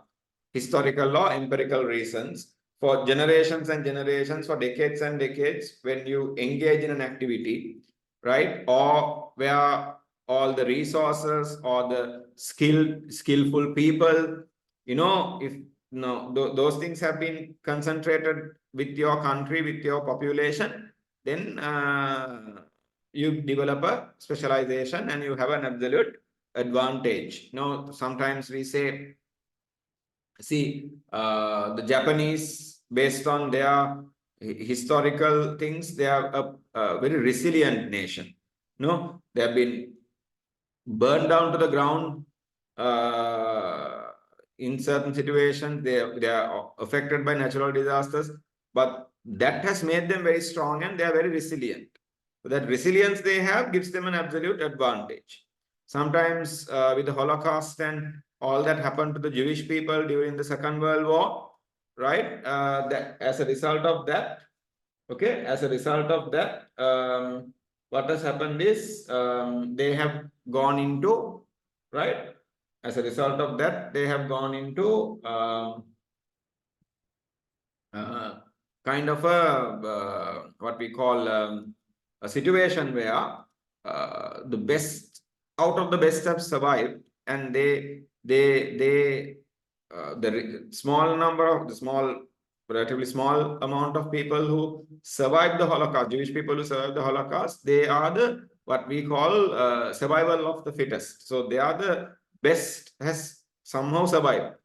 Historical or empirical reasons for generations and generations, for decades and decades, when you engage in an activity, right? Or where all the resources or the skillful people, if no, those things have been concentrated with your country, with your population, then you develop a specialization and you have an absolute advantage. Sometimes we say, see, the Japanese, based on their historical things, they are a very resilient nation. No, they have been burned down to the ground. In certain situations, they are affected by natural disasters, but that has made them very strong and they are very resilient. So that resilience they have gives them an absolute advantage. Sometimes with the Holocaust and all that happened to the Jewish people during the Second World War, right? That as a result of that, okay, as a result of that, what has happened is they have gone into, right? As a result of that, they have gone into kind of a what we call a situation where the best out of the best have survived, and the relatively small amount of people who survived the Holocaust, Jewish people who survived the Holocaust, they are the what we call survival of the fittest. So they are the best has somehow survived.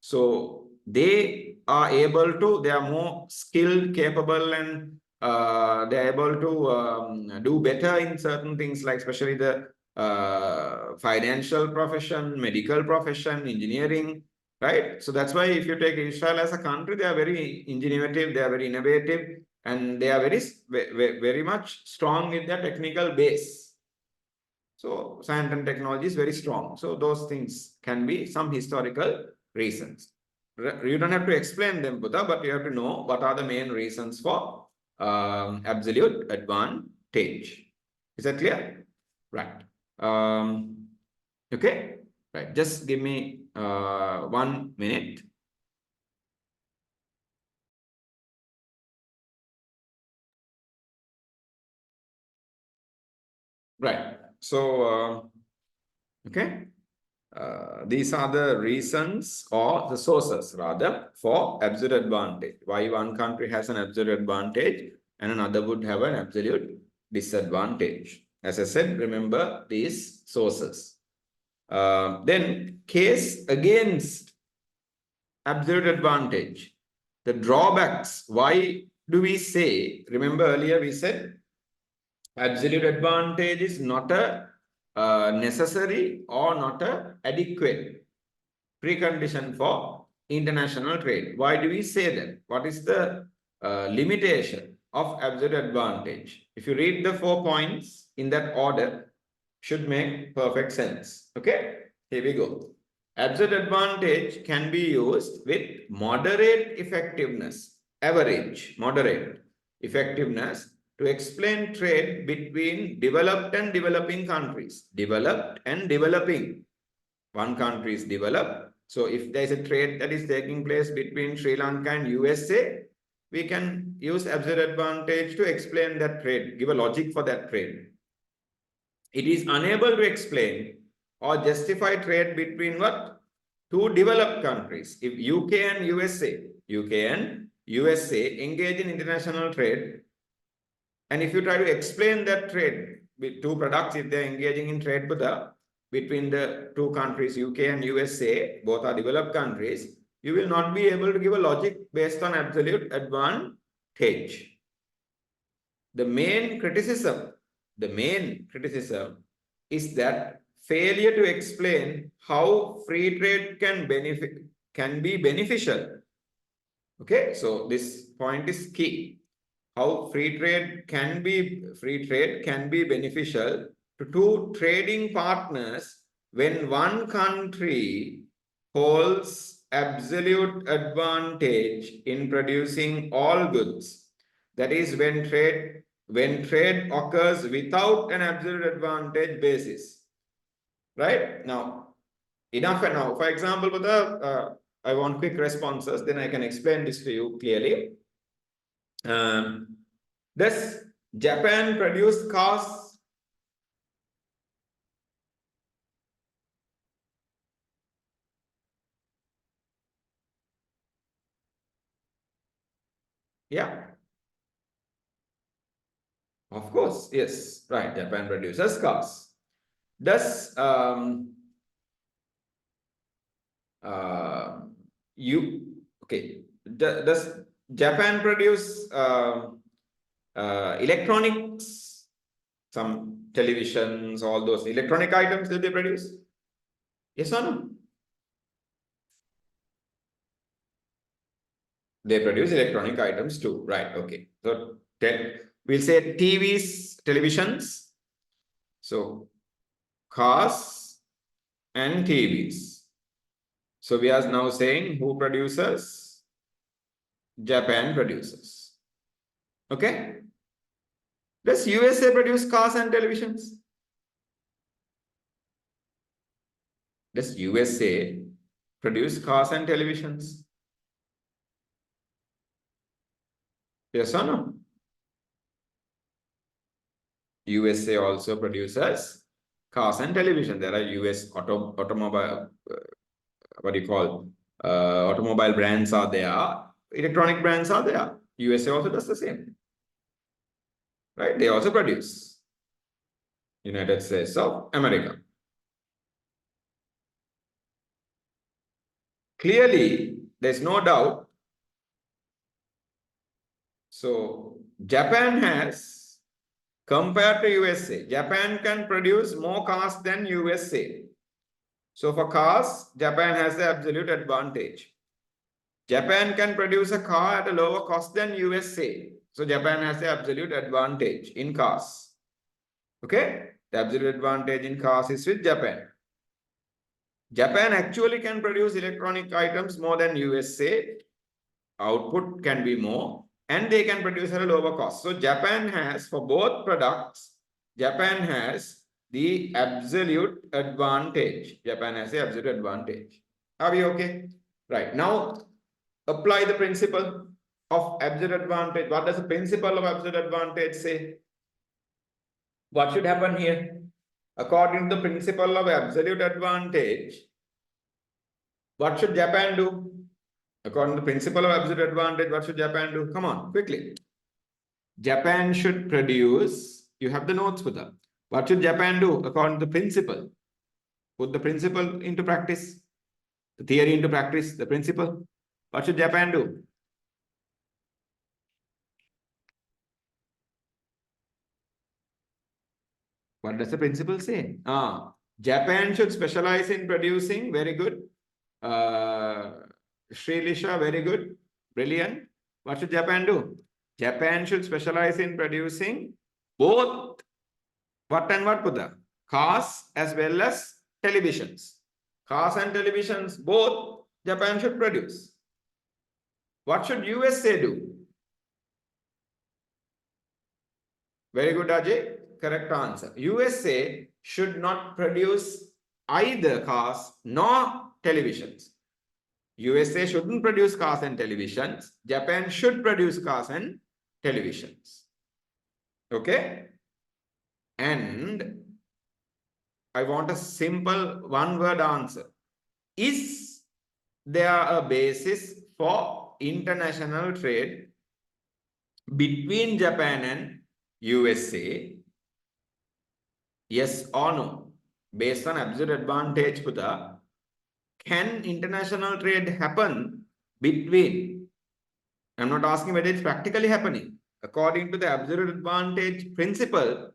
So they are able to, they are more skilled, capable, and they are able to do better in certain things, like especially the financial profession, medical profession, engineering, right? So that's why if you take Israel as a country, they are very ingenuitive, they are very innovative, and they are very much strong in their technical base. So science and technology is very strong. So those things can be some historical reasons. You don't have to explain them, Buddha, but you have to know what are the main reasons for absolute advantage. Is that clear? Right. Okay. Right. Just give me 1 minute. Right. So, okay. These are the reasons or the sources rather for absolute advantage. Why one country has an absolute advantage and another would have an absolute disadvantage. As I said, remember these sources. Then case against absolute advantage. The drawbacks. Why do we say, remember earlier we said absolute advantage is not a necessary or not a adequate precondition for international trade. Why do we say that? What is the limitation of absolute advantage? If you read the 4 points in that order, should make perfect sense. Okay, here we go. Absolute advantage can be used with moderate effectiveness, average, moderate effectiveness to explain trade between developed and developing countries. Developed and developing. One country is developed. So if there is a trade that is taking place between Sri Lanka and USA, we can use absolute advantage to explain that trade, give a logic for that trade. It is unable to explain or justify trade between what? Two developed countries. If UK and USA engage in international trade, and if you try to explain that trade with two products, if they're engaging in trade between the two countries, UK and USA, both are developed countries, you will not be able to give a logic based on absolute advantage. The main criticism is that failure to explain how free trade can be beneficial. Okay, so this point is key. How free trade can be beneficial to two trading partners when one country holds absolute advantage in producing all goods, that is when trade occurs without an absolute advantage basis. Right? Now, enough and now. For example, I want quick responses, then I can explain this to you clearly. Does Japan produce cars? Yeah, of course. Yes, right. Japan produces cars. Does okay? Does Japan produce electronics? Some televisions, all those electronic items that they produce? Yes or no? They produce electronic items too, right? Okay. So we'll say TVs, televisions. So cars and TVs. So we are now saying who produces? Japan produces. Okay. Does USA produce cars and televisions? Does USA produce cars and televisions? Yes or no? USA also produces cars and television. There are US automobile, what do you call, automobile brands are there, electronic brands are there. USA also does the same, right? They also produce. United States of America. Clearly, there's no doubt. So, Japan has, compared to USA, Japan can produce more cars than USA. So, for cars, Japan has the absolute advantage. Japan can produce a car at a lower cost than USA. So, Japan has the absolute advantage in cars. Okay? The absolute advantage in cars is with Japan. Japan actually can produce electronic items more than USA. Output can be more and they can produce at a lower cost. So Japan has, for both products, Japan has the absolute advantage. Japan has the absolute advantage. Are we okay? Right. Now, apply the principle of absolute advantage. What does the principle of absolute advantage say? What should happen here? According to the principle of absolute advantage, what should Japan do? According to the principle of absolute advantage, what should Japan do? Come on, quickly. Japan should produce, you have the notes for that. What should Japan do according to the principle? Put the principle into practice, the theory into practice, the principle. What should Japan do? What does the principle say? Japan should specialize in producing, very good. Sri Lisha, very good, brilliant. What should Japan do? Japan should specialize in producing both what and what, Buddha? Cars as well as televisions. Cars and televisions, both Japan should produce. What should USA do? Very good, Ajay. Correct answer. USA should not produce either cars nor televisions. USA shouldn't produce cars and televisions. Japan should produce cars and televisions. Okay? And I want a simple one-word answer. Is there a basis for international trade between Japan and USA? Yes or no? Based on absolute advantage, Buddha, can international trade happen between? I'm not asking whether it's practically happening. According to the absolute advantage principle,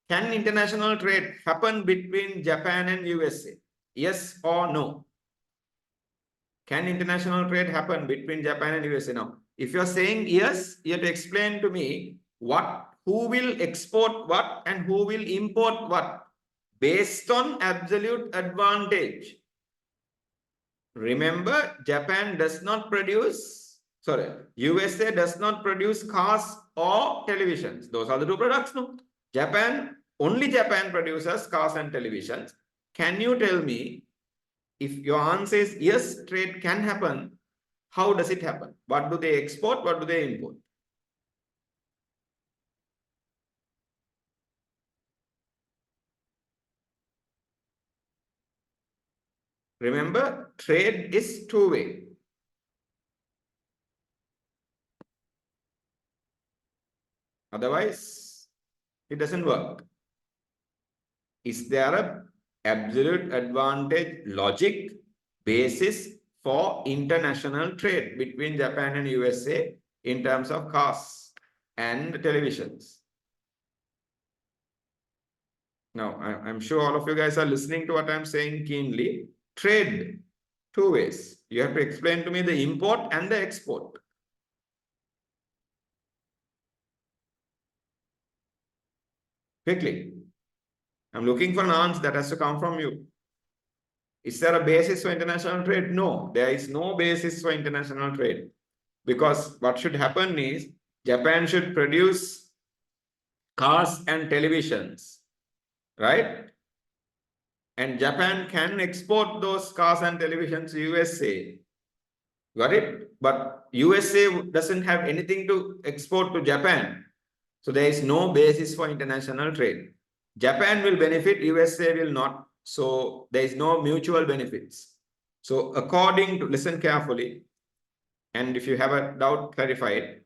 can international trade happen between Japan and USA? Yes or no? Can international trade happen between Japan and USA? Now, if you're saying yes, you have to explain to me who will export what and who will import what. based on absolute advantage. Remember, Japan does not produce, sorry, USA does not produce cars or televisions. Those are the two products, no? Only Japan produces cars and televisions. Can you tell me, if your answer is yes, trade can happen, how does it happen? What do they export? What do they import? Remember, trade is two-way. Otherwise, it doesn't work. Is there a absolute advantage logic basis for international trade between Japan and USA in terms of cars and televisions? Now, I'm sure all of you guys are listening to what I'm saying keenly. Trade, two ways. You have to explain to me the import and the export. Quickly. I'm looking for an answer that has to come from you. Is there a basis for international trade? No, there is no basis for international trade. Because what should happen is Japan should produce cars and televisions, right? And Japan can export those cars and televisions to USA. Got it? But USA doesn't have anything to export to Japan. So there is no basis for international trade. Japan will benefit, USA will not. So there is no mutual benefits. So according to, listen carefully, and if you have a doubt, clarify it.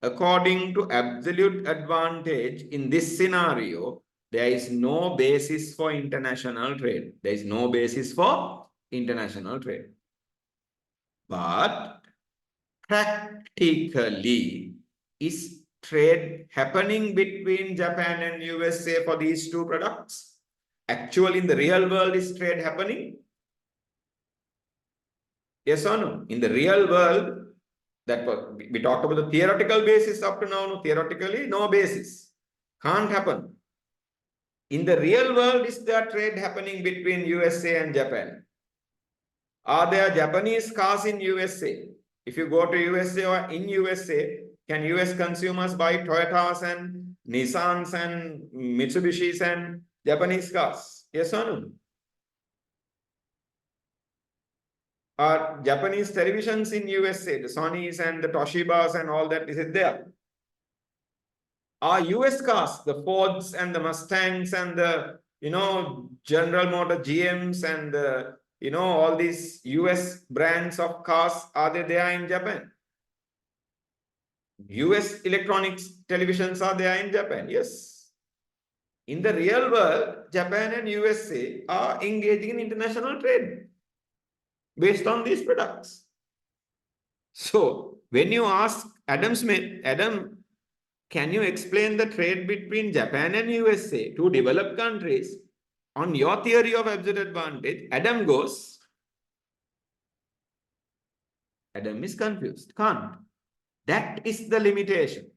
According to absolute advantage in this scenario, there is no basis for international trade. There is no basis for international trade. But practically, is trade happening between Japan and USA for these two products? Actually, in the real world, is trade happening? Yes or no? In the real world, that we talked about the theoretical basis up to now. No, theoretically, no basis. Can't happen. In the real world, is there trade happening between USA and Japan? Are there Japanese cars in USA? If you go to USA or in USA, can US consumers buy Toyotas and Nissans and Mitsubishis and Japanese cars? Yes or no? Are Japanese televisions in USA, the Sonys and the Toshibas and all that, is it there? Are US cars, the Fords and the Mustangs and the, General Motor GMs and the, all these US brands of cars, are they there in Japan? US electronics televisions are there in Japan, yes. In the real world, Japan and USA are engaging in international trade based on these products. So, when you ask Adam Smith, Adam, can you explain the trade between Japan and USA, two developed countries, on your theory of absolute advantage? Adam goes, Adam is confused, can't. That is the limitation.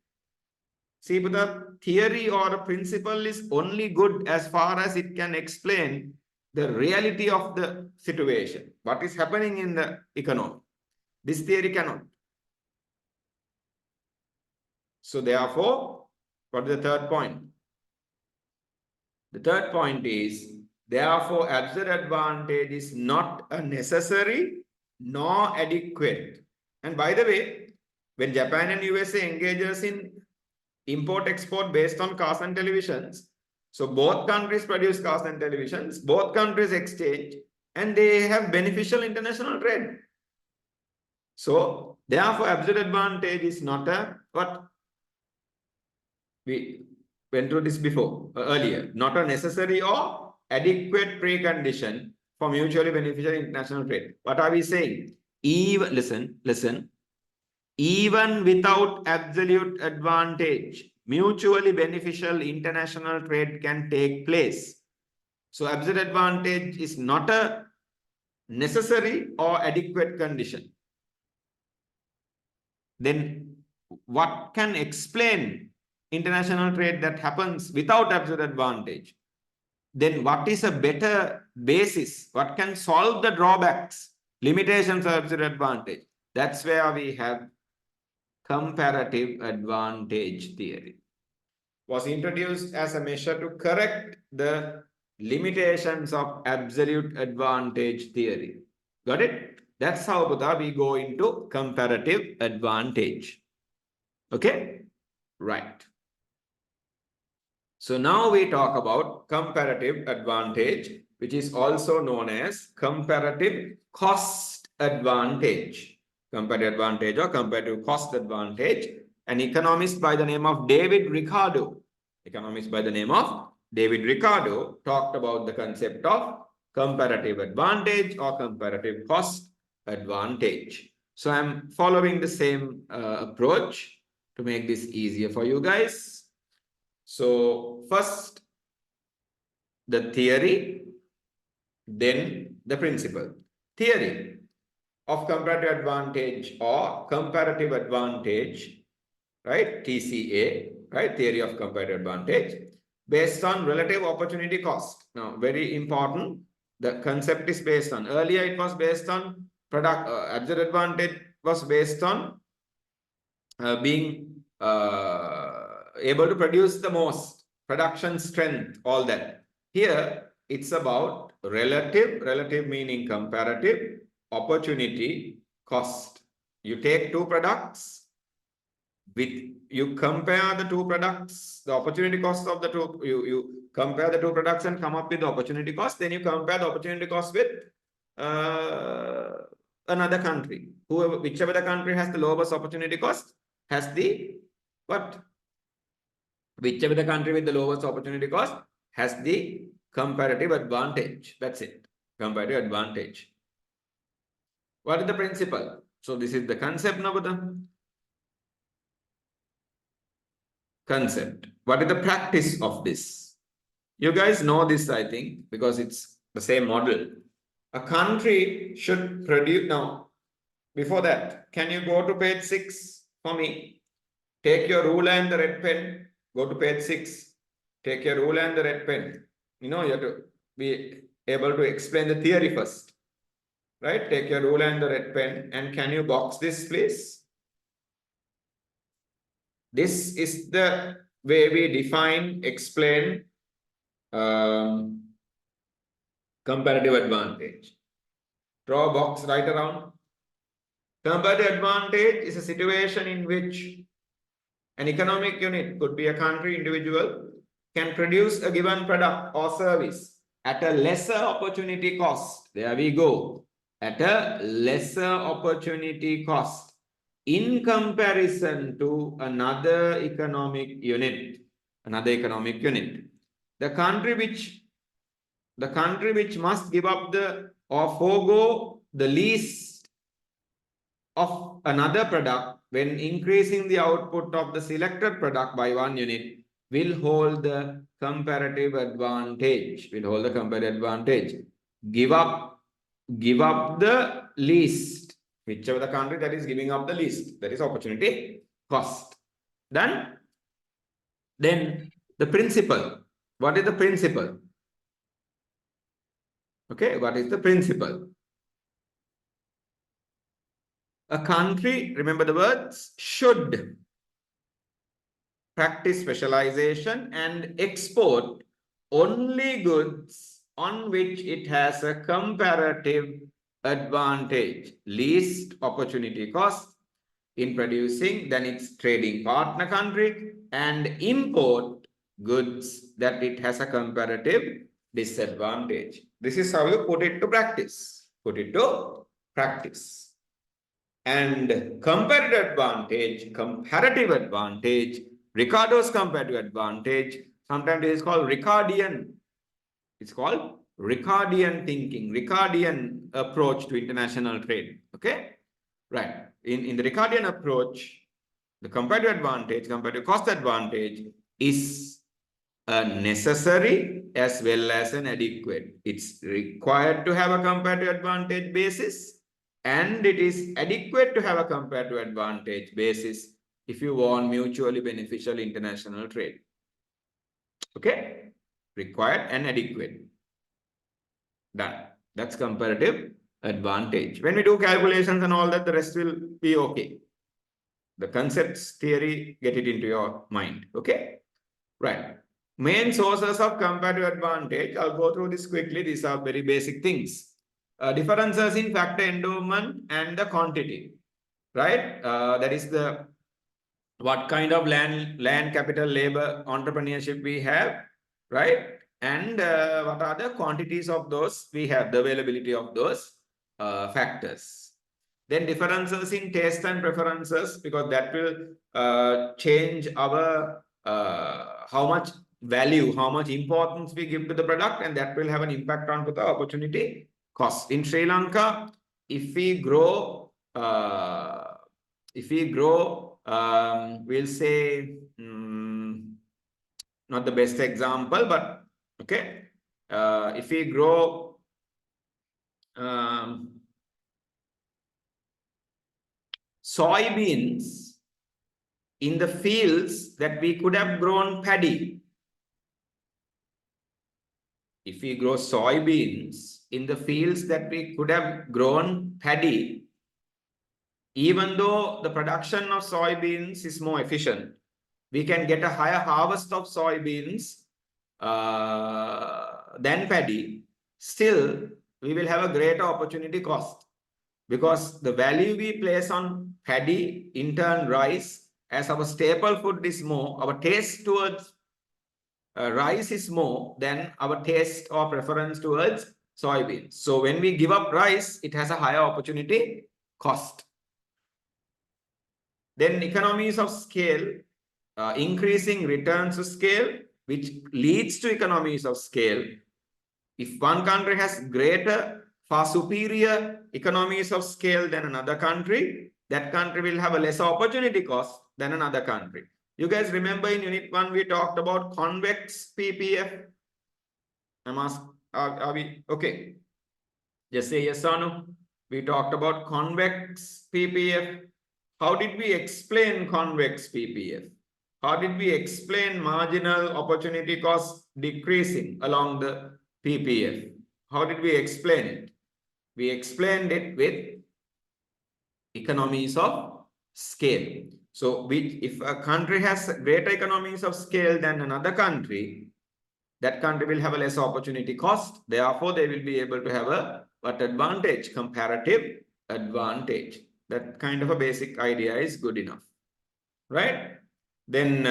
See, but the theory or a principle is only good as far as it can explain the reality of the situation, what is happening in the economy. This theory cannot. So therefore, what is the third point? The third point is, therefore, absolute advantage is not a necessary nor adequate. And by the way, when Japan and USA engages in import-export based on cars and televisions, so both countries produce cars and televisions, both countries exchange, and they have beneficial international trade. So, therefore, absolute advantage is not a, what? We went through this before, earlier, not a necessary or adequate precondition for mutually beneficial international trade. What are we saying? Even, listen, even without absolute advantage, mutually beneficial international trade can take place. So absolute advantage is not a necessary or adequate condition. Then what can explain international trade that happens without absolute advantage? then what is a better basis? What can solve the drawbacks, limitations of absolute advantage? That's where we have comparative advantage theory. Was introduced as a measure to correct the limitations of absolute advantage theory. Got it? That's how, Buddha, we go into comparative advantage. Okay? Right. So now we talk about comparative advantage, which is also known as comparative cost advantage. Comparative advantage or comparative cost advantage. An economist by the name of David Ricardo, talked about the concept of comparative advantage or comparative cost advantage. So I'm following the same approach to make this easier for you guys. So first the theory, then the principle. Theory of comparative advantage or comparative advantage, right? TCA, right? Theory of comparative advantage based on relative opportunity cost. Now, very important. The concept is based on, earlier it was based on product, absolute advantage was based on being able to produce the most, production strength, all that. Here, it's about relative meaning comparative, opportunity, cost. You take two products, you compare the two products, the opportunity cost of the two, you compare the two products and come up with the opportunity cost, then you compare the opportunity cost with another country. Whichever the country has the lowest opportunity cost has the what? Whichever the country with the lowest opportunity cost has the comparative advantage. That's it. Comparative advantage. What is the principle? So this is the concept now. Concept. What is the practice of this? You guys know this, I think, because it's the same model. A country should produce. Now, before that, can you go to page 6 for me? Take your ruler and the red pen. Go to page 6. Take your ruler and the red pen. You have to be able to explain the theory first. Right? Take your ruler and the red pen. And can you box this, please? This is the way we define, explain comparative advantage. Draw a box right around. Comparative advantage is a situation in which an economic unit, could be a country, individual, can produce a given product or service at a lesser opportunity cost. There we go. At a lesser opportunity cost in comparison to another economic unit. The country which must give up or forego the least of another product when increasing the output of the selected product by 1 unit will hold the comparative advantage. Give up the least. Whichever the country that is giving up the least, that is opportunity cost. Then the principle. What is the principle? Okay, what is the principle? A country, remember the words, should practice specialization and export only goods on which it has a comparative advantage, least opportunity cost in producing than its trading partner country, and import goods that it has a comparative disadvantage. This is how you put it to practice. And comparative advantage, Ricardo's comparative advantage, sometimes it is called Ricardian. It's called Ricardian thinking, Ricardian approach to international trade. Okay? Right. In the Ricardian approach, the comparative advantage, comparative cost advantage is a necessary as well as an adequate. It's required to have a comparative advantage basis, and it is adequate to have a comparative advantage basis if you want mutually beneficial international trade. Okay? required and adequate. Done. That's comparative advantage. When we do calculations and all that, the rest will be okay. The concepts, theory, get it into your mind. Okay? Right. Main sources of comparative advantage. I'll go through this quickly. These are very basic things. Differences in factor endowment and the quantity. Right? That is the what kind of land capital, labor, entrepreneurship we have, right? And what are the quantities of those we have, the availability of those factors. Then differences in taste and preferences, because that will change our how much value, how much importance we give to the product, and that will have an impact on the opportunity cost. In Sri Lanka, if we grow we'll say not the best example, but okay, if we grow soybeans in the fields that we could have grown paddy. If we grow soybeans in the fields that we could have grown paddy, even though the production of soybeans is more efficient, we can get a higher harvest of soybeans than paddy. Still, we will have a greater opportunity cost, because the value we place on paddy, in turn rice, as our staple food is more, our taste towards rice is more than our taste or preference towards soybeans. So when we give up rice, it has a higher opportunity cost. Then economies of scale, increasing returns to scale, which leads to economies of scale. If one country has greater, far superior economies of scale than another country, that country will have a lesser opportunity cost than another country. You guys remember in Unit 1, we talked about convex PPF? I'm asking, are we okay? Just say yes or no. We talked about convex PPF. How did we explain convex PPF? How did we explain marginal opportunity cost decreasing along the PPF? How did we explain it? We explained it with economies of scale. So if a country has greater economies of scale than another country, that country will have a less opportunity cost. Therefore, they will be able to have a what advantage? Comparative advantage. That kind of a basic idea is good enough, right? Then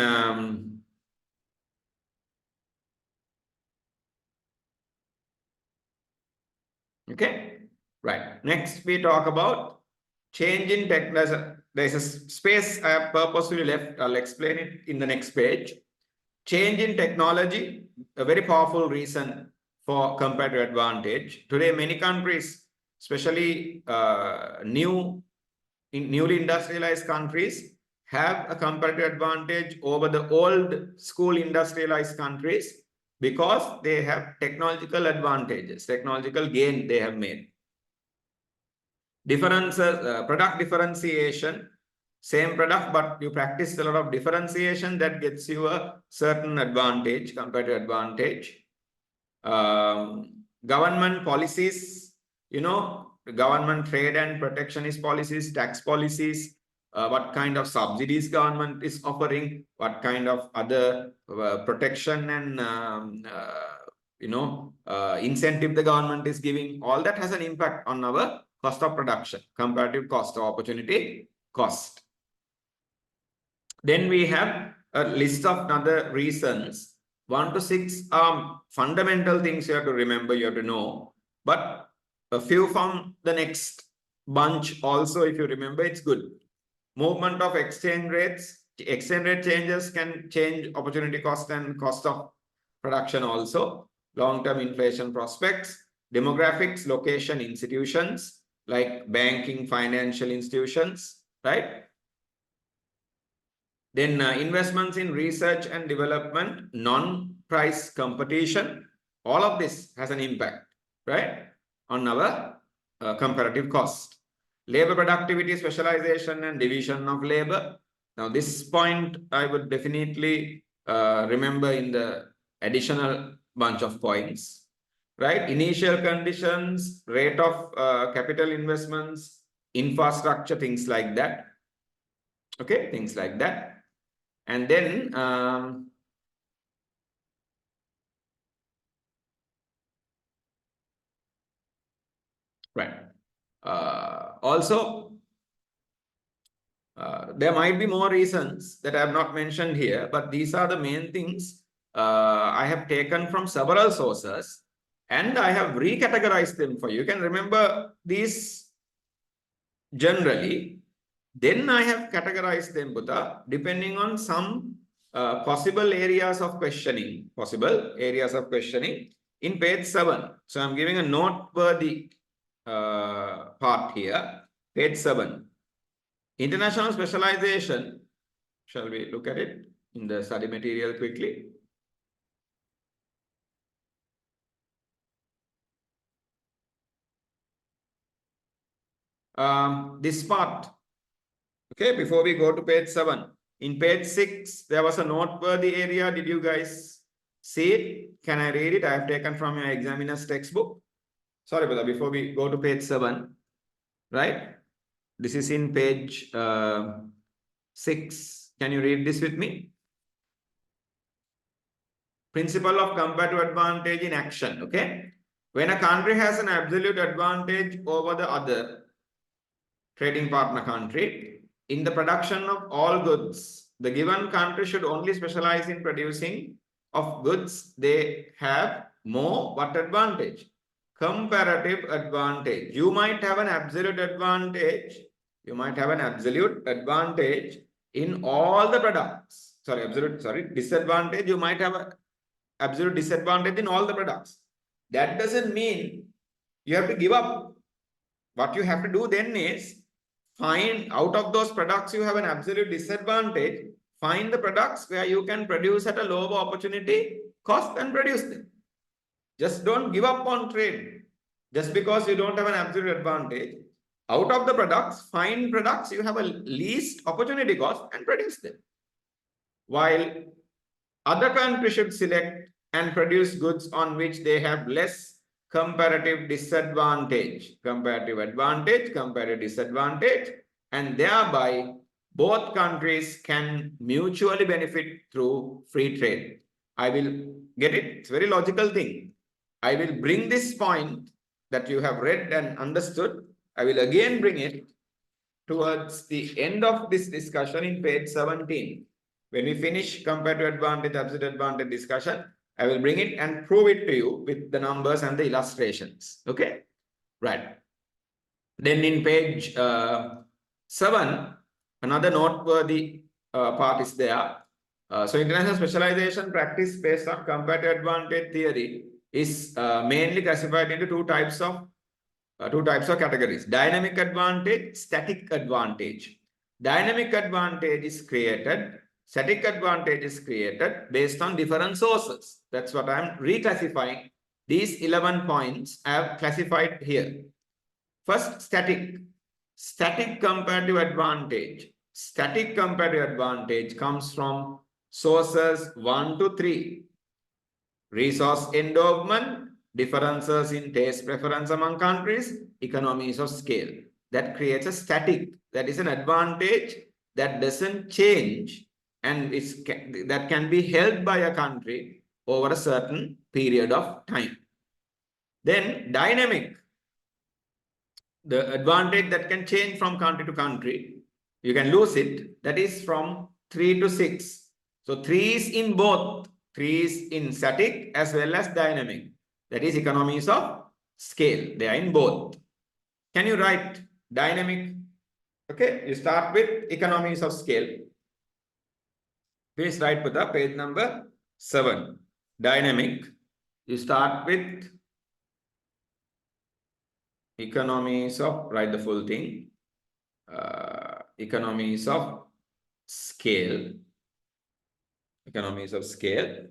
okay, right. Next, we talk about change in tech. There's a space I have purposely left. I'll explain it in the next page. Change in technology, a very powerful reason for comparative advantage. Today, many countries, especially newly industrialized countries, have a comparative advantage over the old school industrialized countries, because they have technological advantages, technological gain they have made. Differences, product differentiation, same product, but you practice a lot of differentiation, that gets you a certain advantage, comparative advantage. Government policies, you know, government trade and protectionist policies, tax policies, what kind of subsidies government is offering, what kind of other protection and incentive the government is giving, all that has an impact on our cost of production, comparative cost or opportunity cost. Then we have a list of other reasons. 1 to 6 are fundamental things you have to remember, you have to know. But a few from the next bunch also, if you remember, it's good. Movement of exchange rates. Exchange rate changes can change opportunity cost and cost of production also. Long-term inflation prospects. Demographics, location, institutions like banking, financial institutions, right? Then investments in research and development, non-price competition, all of this has an impact, right, on our comparative cost. Labor productivity, specialization and division of labor. Now this point I would definitely remember in the additional bunch of points, right? Initial conditions, rate of capital investments, infrastructure, things like that. Okay, things like that. And then right. Also, there might be more reasons that I have not mentioned here, but these are the main things I have taken from several sources and I have recategorized them for you. You can remember these generally. Then I have categorized them, Buddha, depending on some possible areas of questioning, in page 7. So I'm giving a noteworthy part here, page 7. International specialization, shall we look at it in the study material quickly? This part, okay, before we go to page 7. In page 6, there was a noteworthy area. Did you guys see it? Can I read it? I have taken from your examiner's textbook. Sorry, brother, before we go to page 7, right? This is in page 6. Can you read this with me? Principle of comparative advantage in action, okay? When a country has an absolute advantage over the other trading partner country in the production of all goods, the given country should only specialize in producing of goods they have more what advantage? Comparative advantage. You might have an absolute advantage. You might have an absolute advantage in all the products. Disadvantage. You might have an absolute disadvantage in all the products. That doesn't mean you have to give up. What you have to do then is find out of those products you have an absolute disadvantage, find the products where you can produce at a lower opportunity cost and produce them. Just don't give up on trade. Just because you don't have an absolute advantage, out of the products, find products you have a least opportunity cost and produce them. While other countries should select and produce goods on which they have less comparative disadvantage, comparative disadvantage, and thereby both countries can mutually benefit through free trade. I will get it. It's a very logical thing. I will bring this point that you have read and understood. I will again bring it towards the end of this discussion in page 17. When we finish comparative advantage, absolute advantage discussion, I will bring it and prove it to you with the numbers and the illustrations. Okay, right. Then in page 7, another noteworthy part is there. So international specialization practice based on comparative advantage theory is mainly classified into two types of categories: dynamic advantage, static advantage. Dynamic advantage is created, static advantage is created based on different sources. That's what I'm reclassifying. These 11 points I have classified here. First, static. Static comparative advantage. Static comparative advantage comes from sources 1 to 3. Resource endowment, differences in taste preference among countries, economies of scale. That creates a static. That is an advantage that doesn't change and that can be held by a country over a certain period of time. Then dynamic, the advantage that can change from country to country, you can lose it. That is from 3 to 6. So 3 is in both. 3 is in static as well as dynamic. That is economies of scale. They are in both. Can you write dynamic? Okay, you start with economies of scale. Please write with the page number 7. Dynamic. You start with economies of, write the full thing. Economies of scale. Economies of scale.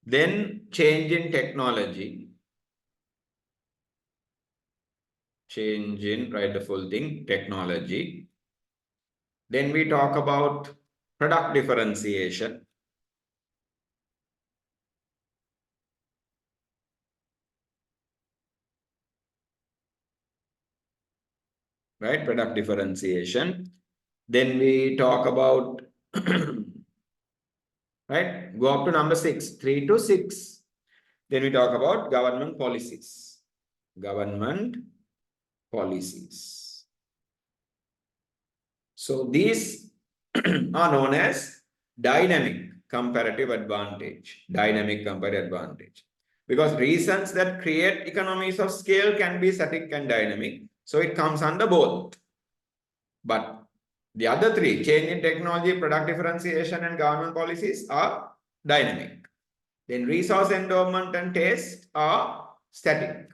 Then change in technology. Change in, write the full thing, technology. Then we talk about product differentiation. right? Product differentiation. Then we talk about, right? Go up to number 6, 3 to 6. Then we talk about government policies. Government policies. So these are known as dynamic comparative advantage. Dynamic comparative advantage. Because reasons that create economies of scale can be static and dynamic. So it comes under both. But the other three, change in technology, product differentiation, and government policies are dynamic. Then resource endowment and taste are static.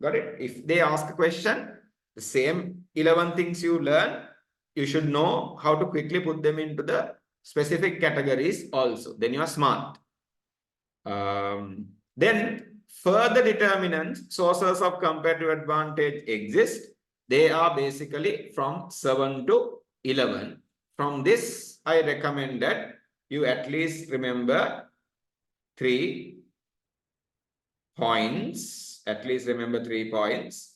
Got it? If they ask a question, the same 11 things you learn, you should know how to quickly put them into the specific categories also. Then you are smart. Then further determinants, sources of comparative advantage exist. They are basically from 7 to 11. From this, I recommend that you at least remember 3 points. At least remember 3 points.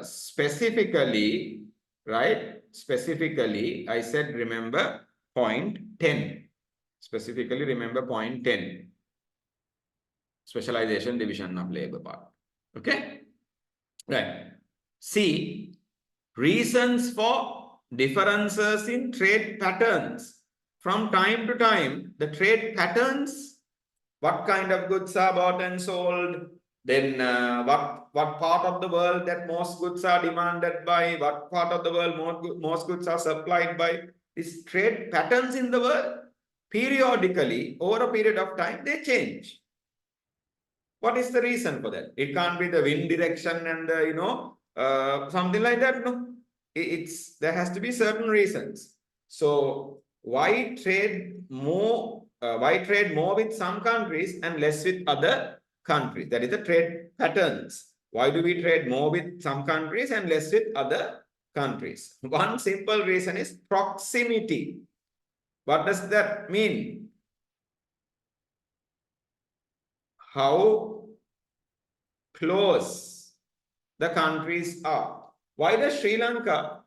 Specifically, right? Specifically, I said remember point 10. Specifically, remember point 10. Specialization division of labor part. Okay? Right. C. Reasons for differences in trade patterns. From time to time, the trade patterns, what kind of goods are bought and sold, then what part of the world that most goods are demanded by, what part of the world most goods are supplied by. These trade patterns in the world, periodically, over a period of time, they change. What is the reason for that? It can't be the wind direction and something like that. No, there has to be certain reasons. So why trade more? Why trade more with some countries and less with other countries? That is the trade patterns. Why do we trade more with some countries and less with other countries? One simple reason is proximity. What does that mean? How close the countries are. Why does Sri Lanka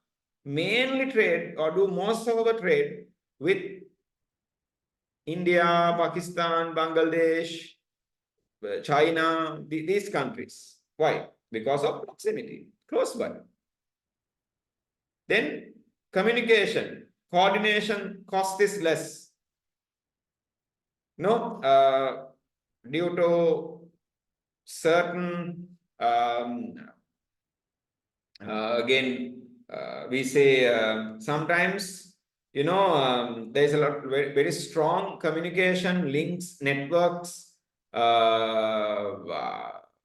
mainly trade or do most of the trade with India, Pakistan, Bangladesh, China, these countries? Why? Because of proximity, close by. Then communication, coordination cost is less. No, due to certain again we say sometimes there's a lot very strong communication links networks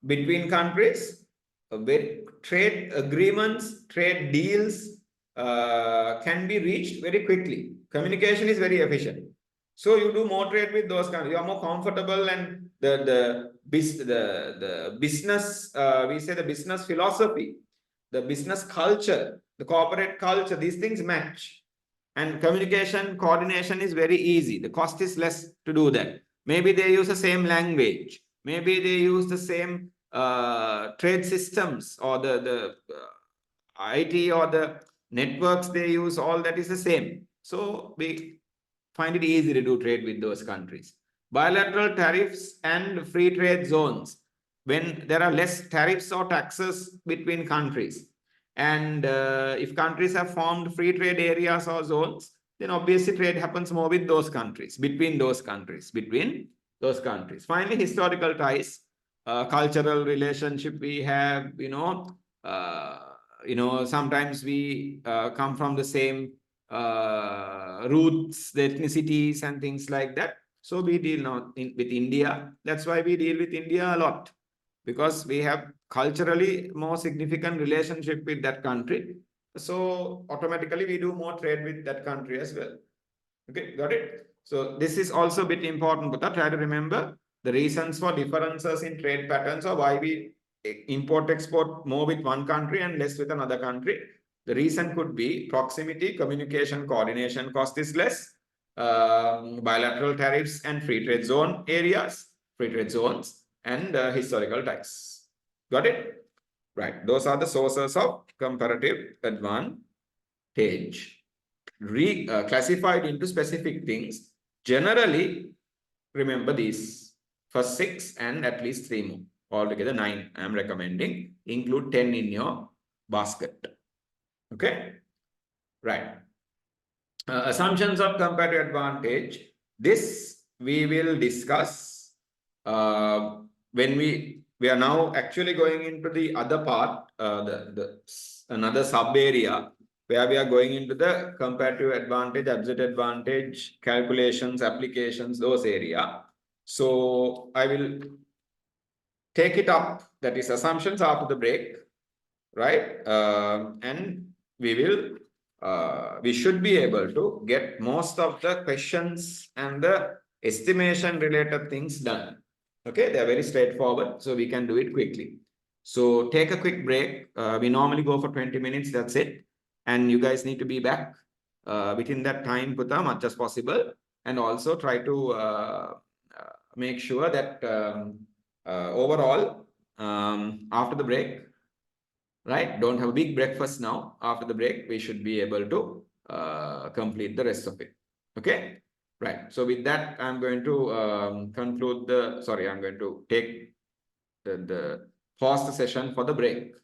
between countries, with trade agreements, trade deals can be reached very quickly. Communication is very efficient. So you do more trade with those countries. You are more comfortable, and the business, we say the business philosophy, the business culture, the corporate culture, these things match. And communication, coordination is very easy. The cost is less to do that. Maybe they use the same language. Maybe they use the same trade systems, or the IT or the networks they use, all that is the same. So we find it easy to do trade with those countries. Bilateral tariffs and free trade zones, when there are less tariffs or taxes between countries. And if countries have formed free trade areas or zones, then obviously trade happens more with those countries, between those countries. Finally, historical ties, cultural relationship we have, sometimes we come from the same roots, the ethnicities and things like that. So we deal now with India. That's why we deal with India a lot, because we have culturally more significant relationship with that country. So automatically we do more trade with that country as well. Okay, got it? So this is also a bit important, but try to remember the reasons for differences in trade patterns, or why we import export more with one country and less with another country. The reason could be proximity, communication, coordination cost is less, bilateral tariffs and free trade zone areas, free trade zones, and historical ties. Got it? Right. Those are the sources of comparative advantage. Classified into specific things. Generally, remember these first 6 and at least 3 more. Altogether 9 I am recommending. Include 10 in your basket. Okay. Right. Assumptions of comparative advantage. This we will discuss when we are now actually going into the other part, another sub area where we are going into the comparative advantage, absolute advantage, calculations, applications, those area. So I will take it up, that is assumptions, after the break, right? And we should be able to get most of the questions and the estimation related things done. Okay, they are very straightforward, so we can do it quickly. So take a quick break. We normally go for 20 minutes, that's it. And you guys need to be back within that time, Putha, much as possible. And also try to make sure that overall, after the break, right, don't have a big breakfast now. After the break, we should be able to complete the rest of it. Okay, right. So with that, I'm going to conclude the, sorry, I'm going to take the pause the session for the break.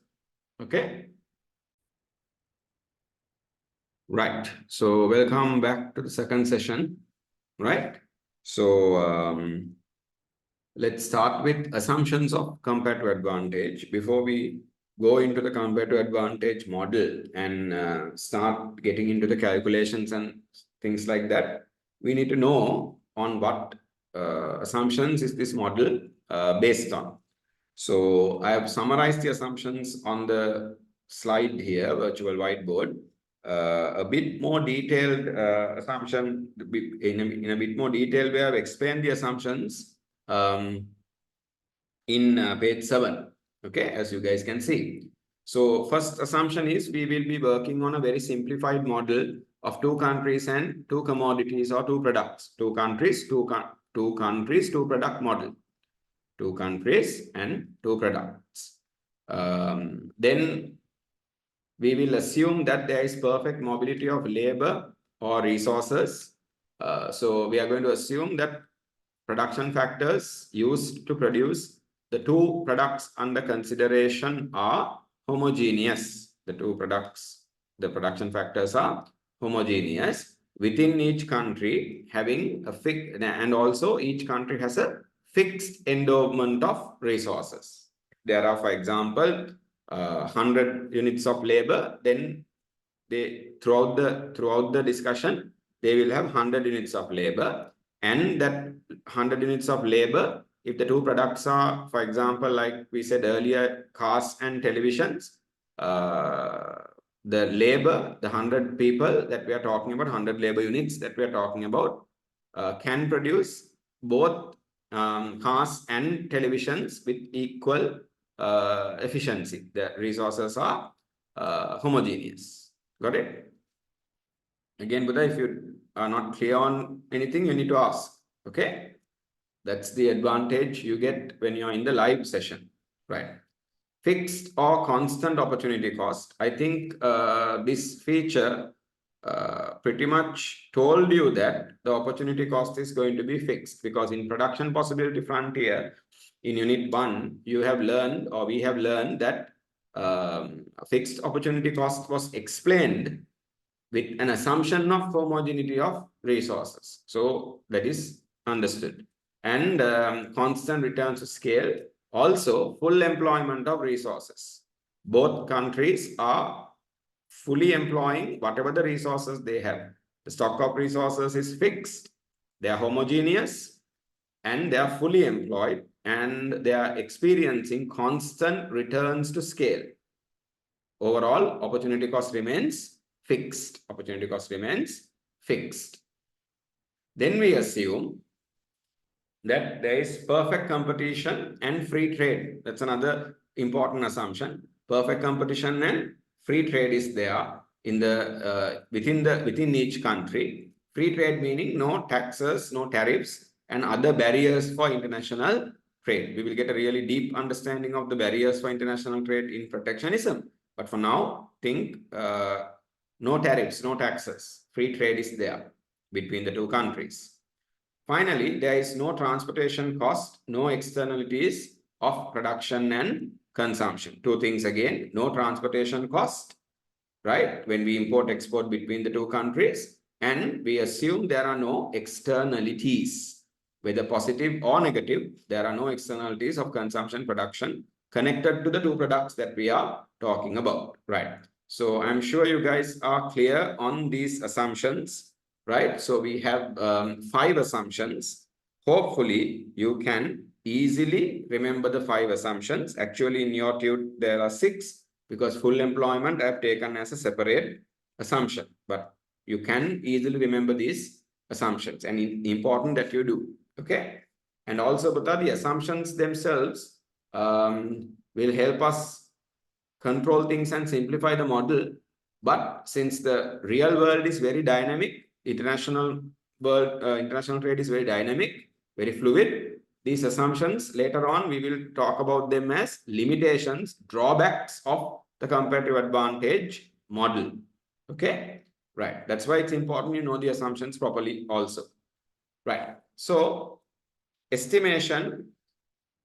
Okay. Right. So welcome back to the second session. Right. So let's start with assumptions of comparative advantage. Before we go into the comparative advantage model and start getting into the calculations and things like that, we need to know on what assumptions is this model based on. So I have summarized the assumptions on the slide here, virtual whiteboard. A bit more detailed assumption, in a bit more detail, we have explained the assumptions in page 7. Okay, as you guys can see. So first assumption is we will be working on a very simplified model of 2 countries and 2 commodities or 2 products. 2 countries, 2 countries, 2 product model. 2 countries and 2 products. Then we will assume that there is perfect mobility of labor or resources. So we are going to assume that production factors used to produce the 2 products under consideration are homogeneous. The 2 products, the production factors are homogeneous within each country, having a fixed, and also each country has a fixed endowment of resources. There are, for example, 100 units of labor. Then they throughout the discussion, they will have 100 units of labor, and that 100 units of labor, if the 2 products are, for example, like we said earlier, cars and televisions, the labor, the 100 people that we are talking about, 100 labor units that we are talking about, can produce both cars and televisions with equal efficiency. The resources are homogeneous. Got it? Again, Buddha, if you are not clear on anything, you need to ask. Okay? That's the advantage you get when you're in the live session, right? Fixed or constant opportunity cost. I think this feature pretty much told you that the opportunity cost is going to be fixed, because in production possibility frontier, in unit 1, you have learned, or we have learned, that fixed opportunity cost was explained with an assumption of homogeneity of resources. So that is understood. And constant returns to scale, also full employment of resources. Both countries are fully employing whatever the resources they have. The stock of resources is fixed, they are homogeneous, and they are fully employed, and they are experiencing constant returns to scale. Overall, opportunity cost remains fixed. Opportunity cost remains fixed. Then we assume that there is perfect competition and free trade. That's another important assumption. Perfect competition and free trade is there in the within each country. Free trade meaning no taxes, no tariffs, and other barriers for international trade. We will get a really deep understanding of the barriers for international trade in protectionism. But for now, think no tariffs, no taxes. Free trade is there between the two countries. Finally, there is no transportation cost, no externalities of production and consumption. Two things again, no transportation cost, right? When we import export between the two countries, and we assume there are no externalities, whether positive or negative, there are no externalities of consumption production connected to the two products that we are talking about, right? So I'm sure you guys are clear on these assumptions, right? So we have 5 assumptions. Hopefully you can easily remember the 5 assumptions. Actually in your tute there are 6, because full employment I have taken as a separate assumption, but you can easily remember these assumptions, and important that you do, okay? And also, but the assumptions themselves will help us control things and simplify the model. But since the real world is very dynamic, international trade is very dynamic, very fluid, these assumptions later on we will talk about them as limitations, drawbacks of the comparative advantage model. Okay, right. That's why it's important you know the assumptions properly also. Right. So estimating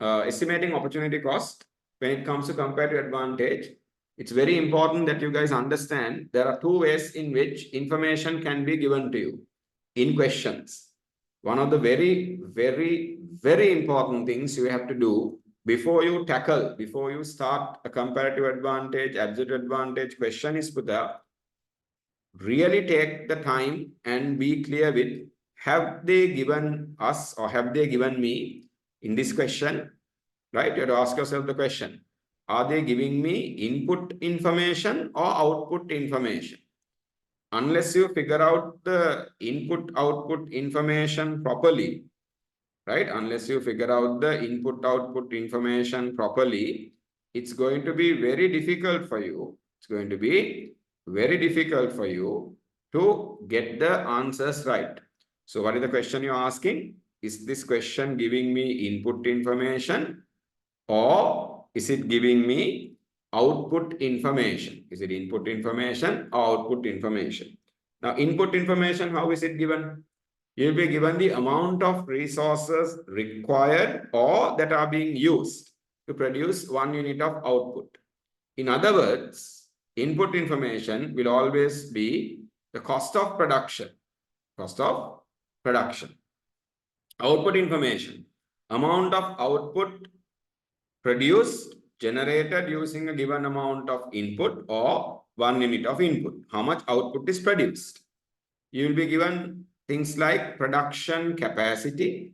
opportunity cost when it comes to comparative advantage, it's very important that you guys understand there are 2 ways in which information can be given to you in questions. One of the very, very, very important things you have to do before you start a comparative advantage, absolute advantage question is put up, really take the time and be clear with, have they given us or have they given me in this question, right? You have to ask yourself the question, are they giving me input information or output information? Unless you figure out the input-output information properly, right? Unless you figure out the input-output information properly, it's going to be very difficult for you. It's going to be very difficult for you to get the answers right. So what is the question you're asking? Is this question giving me input information or is it giving me output information? Is it input information or output information? Now, input information, how is it given? You'll be given the amount of resources required or that are being used to produce 1 unit of output. In other words, input information will always be the cost of production. Cost of production. Output information, amount of output produced, generated using a given amount of input or 1 unit of input. How much output is produced? You will be given things like production capacity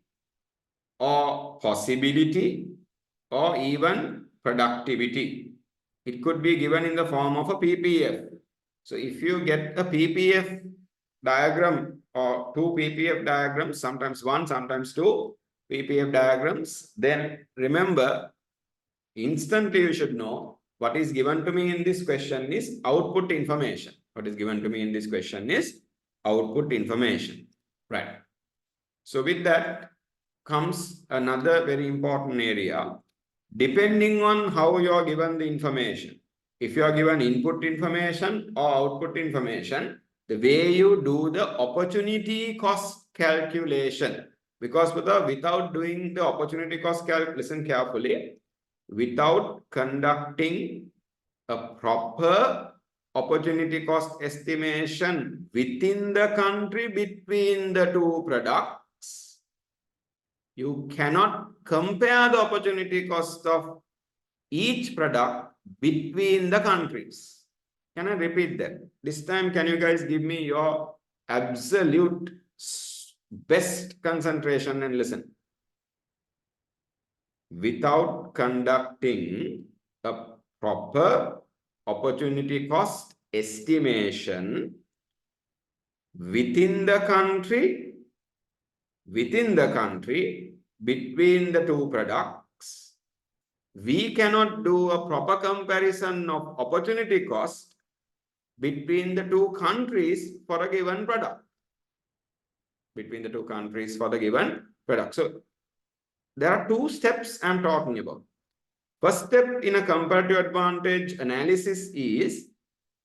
or possibility or even productivity. It could be given in the form of a PPF. So if you get a PPF diagram or 2 PPF diagrams, sometimes 1, sometimes 2 PPF diagrams, then remember, instantly you should know what is given to me in this question is output information. What is given to me in this question is output information, right? So with that comes another very important area. Depending on how you are given the information, if you are given input information or output information, the way you do the opportunity cost calculation, because without doing the opportunity cost calculation, listen carefully, without conducting a proper opportunity cost estimation within the country between the two products, you cannot compare the opportunity cost of each product between the countries. Can I repeat that? This time, can you guys give me your absolute best concentration and listen? Without conducting a proper opportunity cost estimation within the country, between the two products, we cannot do a proper comparison of opportunity cost between the two countries for a given product. Between the two countries for the given product. So there are two steps I'm talking about. First step in a comparative advantage analysis is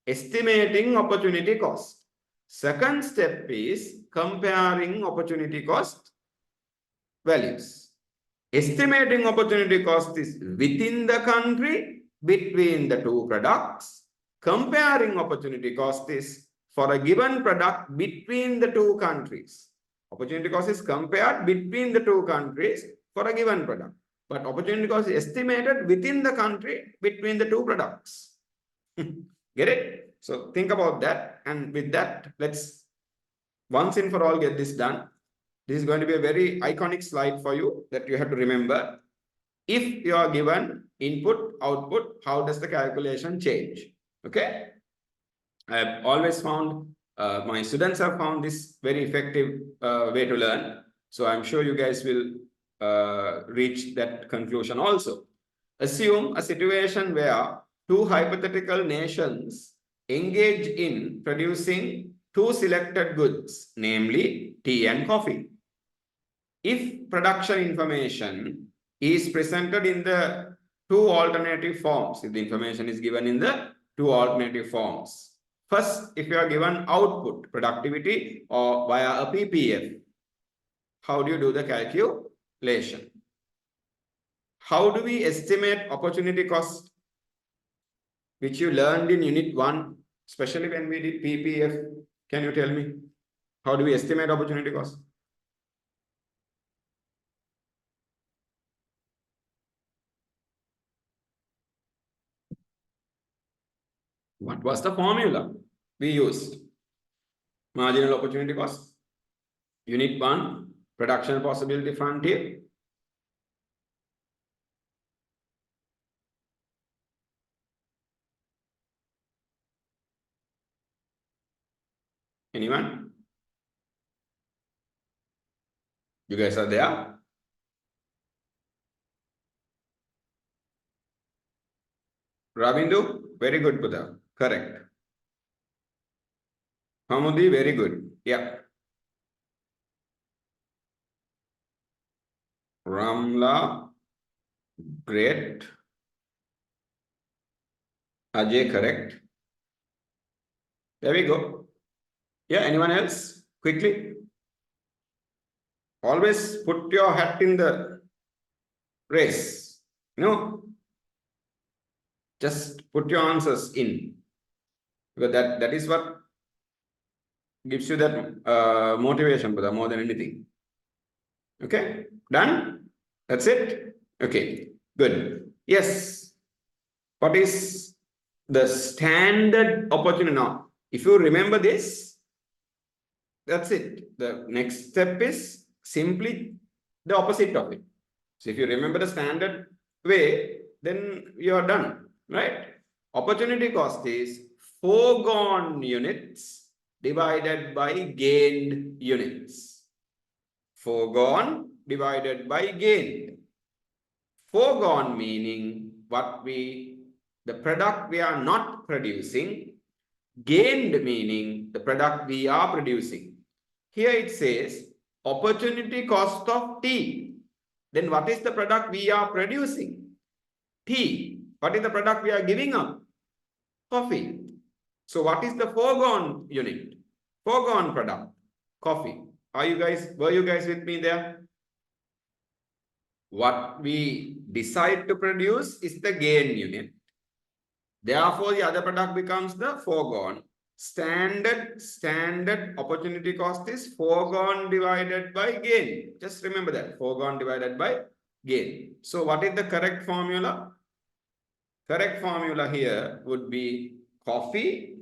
estimating opportunity cost. Second step is comparing opportunity cost values. Estimating opportunity cost is within the country, between the two products. Comparing opportunity cost is for a given product between the two countries. Opportunity cost is compared between the two countries for a given product. But opportunity cost is estimated within the country between the two products. Get it? So think about that. And with that, let's once and for all get this done. This is going to be a very iconic slide for you that you have to remember. If you are given input, output, how does the calculation change? Okay. I have always found, my students have found this very effective way to learn. So I'm sure you guys will reach that conclusion also. Assume a situation where two hypothetical nations engage in producing two selected goods, namely tea and coffee. If production information is presented in the two alternative forms, if the information is given in the two alternative forms. First, if you are given output, productivity, or via a PPF, how do you do the calculation? How do we estimate opportunity cost, which you learned in Unit 1, especially when we did PPF? Can you tell me? How do we estimate opportunity cost? What was the formula we used? Marginal opportunity cost. Unit 1, production possibility frontier. Anyone? You guys are there? Ravindu, very good, Buddha. Correct. Hamudi, very good. Yeah. Ramla, great. Ajay, correct. There we go. Yeah, anyone else? Quickly. Always put your hat in the race. No. Just put your answers in. Because that is what gives you that motivation, Buddha, more than anything. Okay, done? That's it? Okay, good. Yes. What is the standard opportunity now? If you remember this, that's it. The next step is simply the opposite of it. So if you remember the standard way, then you are done, right? Opportunity cost is foregone units divided by gained units. Foregone divided by gained. Foregone meaning the product we are not producing. Gained meaning the product we are producing. Here it says opportunity cost of tea. Then what is the product we are producing? Tea. What is the product we are giving up? Coffee. So what is the foregone unit? Foregone product? Coffee. Were you guys with me there? What we decide to produce is the gain unit. Therefore, the other product becomes the foregone. Standard opportunity cost is foregone divided by gain. Just remember that. Foregone divided by gain. So what is the correct formula? Correct formula here would be coffee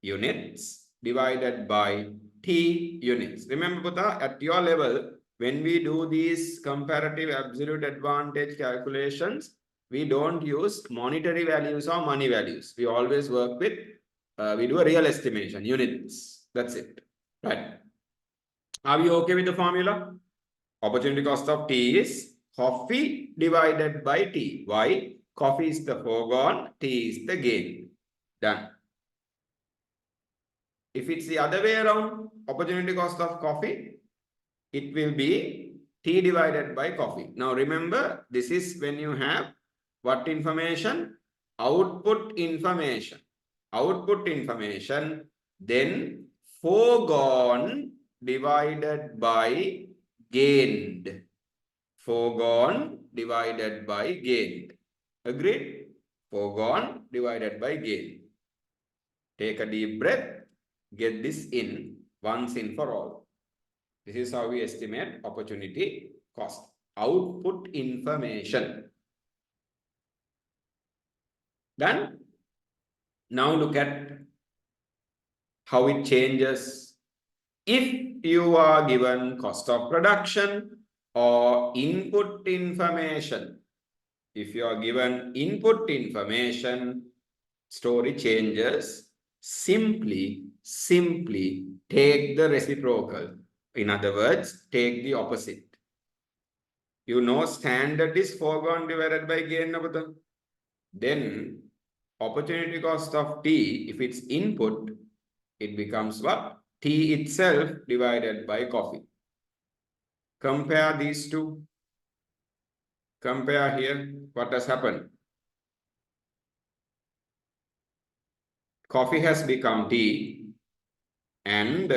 units divided by tea units. Remember, Buddha, at your level, when we do these comparative absolute advantage calculations, we don't use monetary values or money values. We always work with, we do a real estimation, units. That's it, right? Are we okay with the formula? Opportunity cost of tea is coffee divided by tea. Why? Coffee is the foregone, tea is the gain. Done. If it's the other way around, opportunity cost of coffee, it will be tea divided by coffee. Now remember, this is when you have what information? Output information. Output information, then foregone divided by gained. Foregone divided by gained. Agreed? Foregone divided by gained. Take a deep breath. Get this in once and for all. This is how we estimate opportunity cost. Output information. Done? Now look at how it changes if you are given cost of production or input information. If you are given input information, story changes. Simply take the reciprocal. In other words, take the opposite. You know standard is foregone divided by gain. Then opportunity cost of T, if it's input, it becomes what? T itself divided by coffee. Compare these two. Compare here. What has happened? Coffee has become tea and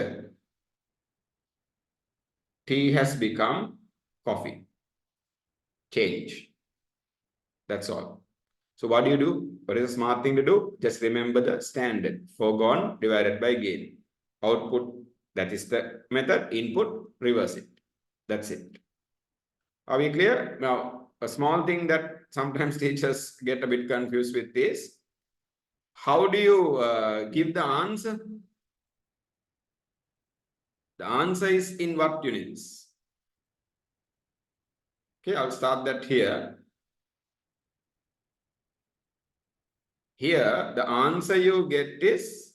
tea has become coffee. Change. That's all. So what do? What is a smart thing to do? Just remember the standard. Foregone divided by gain. Output, that is the method. Input, reverse it. That's it. Are we clear? Now, a small thing that sometimes teachers get a bit confused with is, how do you give the answer? The answer is in what units? Okay, I'll start that here. Here, the answer you get is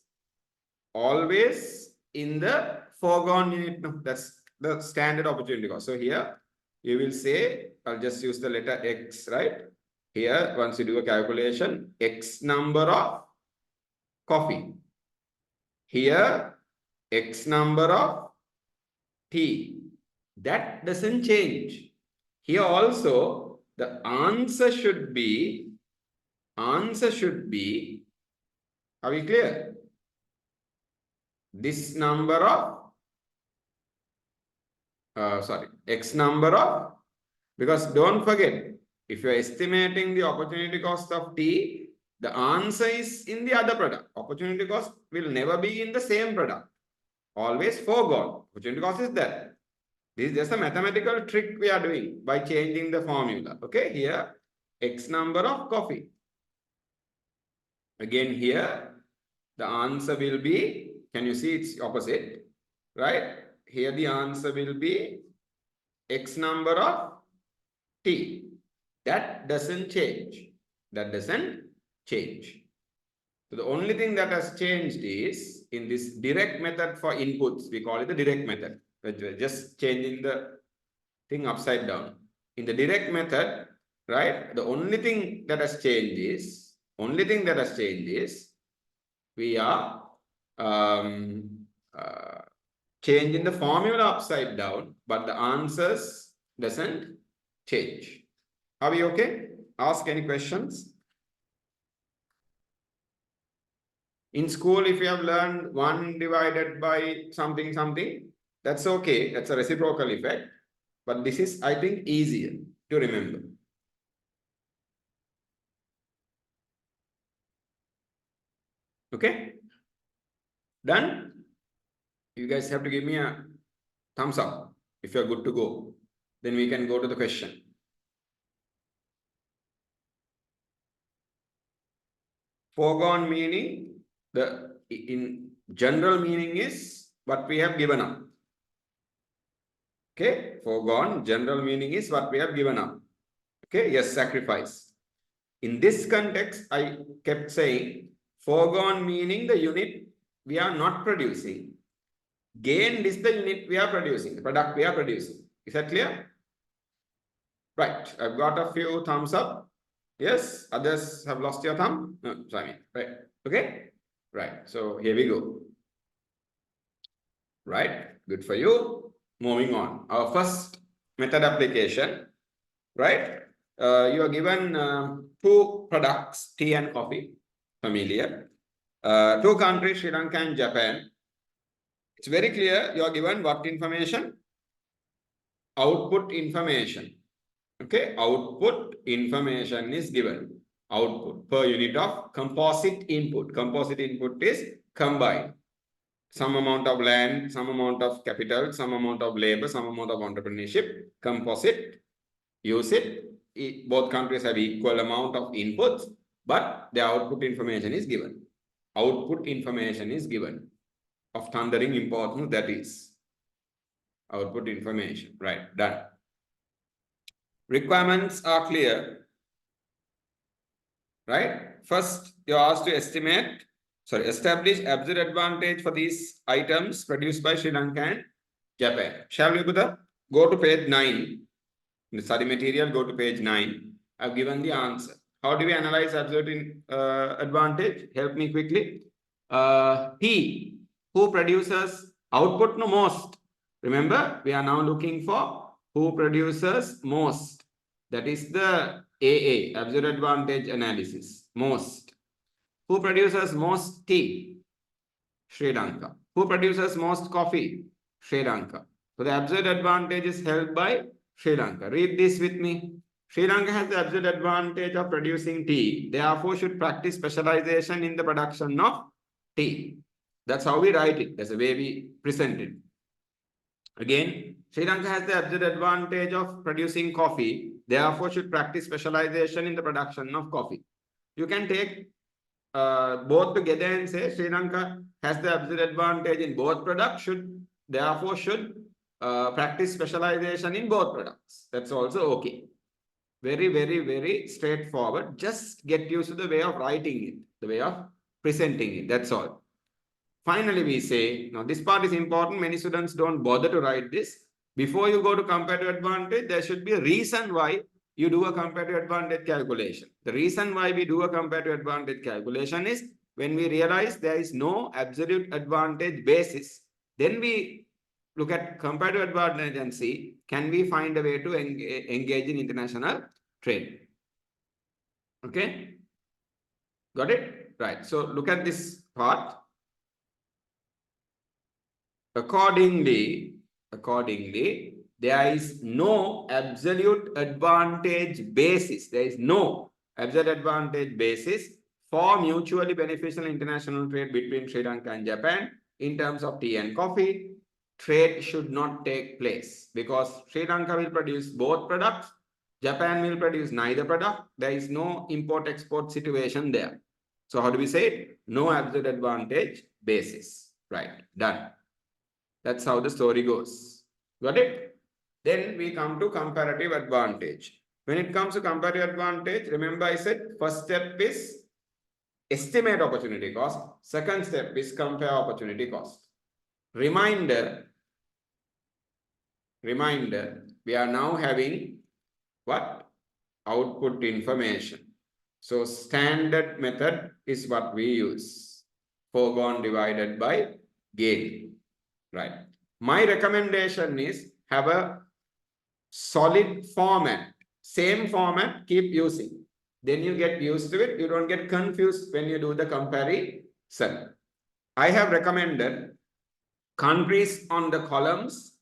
always in the foregone unit. No, that's the standard opportunity cost. So here, you will say, I'll just use the letter X, right? Here, once you do a calculation, X number of coffee. Here, X number of tea. That doesn't change. Here also, the answer should be, are we clear? This number of, X number of, because don't forget, if you're estimating the opportunity cost of T, the answer is in the other product. Opportunity cost will never be in the same product. Always foregone. Opportunity cost is that. This is just a mathematical trick we are doing by changing the formula. Okay, here, X number of coffee. Again, here, the answer will be, can you see it's opposite, right? Here, the answer will be X number of T. That doesn't change. That doesn't change. So the only thing that has changed is in this direct method for inputs, we call it the direct method. We're just changing the thing upside down. In the direct method, right, the only thing that has changed is, we are changing the formula upside down, but the answers doesn't change. Are we okay? Ask any questions. In school, if you have learned 1 divided by something, that's okay. That's a reciprocal effect. But this is, I think, easier to remember. Okay? Done? You guys have to give me a thumbs up if you're good to go. Then we can go to the question. Foregone meaning, in general meaning is what we have given up. Okay, foregone, general meaning is what we have given up. Okay, yes, sacrifice. In this context, I kept saying foregone meaning the unit we are not producing. Gained is the unit we are producing, the product we are producing. Is that clear? Right, I've got a few thumbs up. Yes, others have lost your thumb. No, sorry, right. Okay, right. So here we go. Right, good for you. Moving on. Our first method application, right? You are given two products, tea and coffee, familiar. Two countries, Sri Lanka and Japan. It's very clear. You are given what information? Output information. Okay, output information is given. Output per unit of composite input. Composite input is combined. Some amount of land, some amount of capital, some amount of labor, some amount of entrepreneurship. Composite, use it. Both countries have equal amount of inputs, but the output information is given. Output information is given. Of thundering importance, that is. Output information. Right, done. Requirements are clear. Right? First, you're asked to establish absolute advantage for these items produced by Sri Lanka and Japan. Shall we go to page 9. In the study material, go to page 9. I've given the answer. How do we analyze absolute advantage? Help me quickly. P, who produces output no most? Remember, we are now looking for who produces most. That is the AA, absolute advantage analysis. Most. Who produces most tea? Sri Lanka. Who produces most coffee? Sri Lanka. So the absolute advantage is held by Sri Lanka. Read this with me. Sri Lanka has the absolute advantage of producing tea. Therefore, should practice specialization in the production of tea. That's how we write it. That's the way we present it. Again, Sri Lanka has the absolute advantage of producing coffee. Therefore, should practice specialization in the production of coffee. You can take both together and say Sri Lanka has the absolute advantage in both products, therefore should practice specialization in both products. That's also okay. Very, very, very straightforward. Just get used to the way of writing it, the way of presenting it. That's all. Finally, we say, now this part is important. Many students don't bother to write this. Before you go to comparative advantage, there should be a reason why you do a comparative advantage calculation. The reason why we do a comparative advantage calculation is when we realize there is no absolute advantage basis, then we look at comparative advantage and see, can we find a way to engage in international trade? Okay? Got it? Right. So look at this part. Accordingly, there is no absolute advantage basis. There is no absolute advantage basis for mutually beneficial international trade between Sri Lanka and Japan in terms of tea and coffee. Trade should not take place because Sri Lanka will produce both products. Japan will produce neither product. There is no import-export situation there. So how do we say it? No absolute advantage basis. Right, done. That's how the story goes. Got it? Then we come to comparative advantage. When it comes to comparative advantage, remember I said first step is estimate opportunity cost. Second step is compare opportunity cost. Reminder, we are now having what? Output information. So standard method is what we use. Foregone divided by gain. Right. My recommendation is have a solid format. Same format, keep using. Then you get used to it. You don't get confused when you do the comparison. I have recommended countries on the columns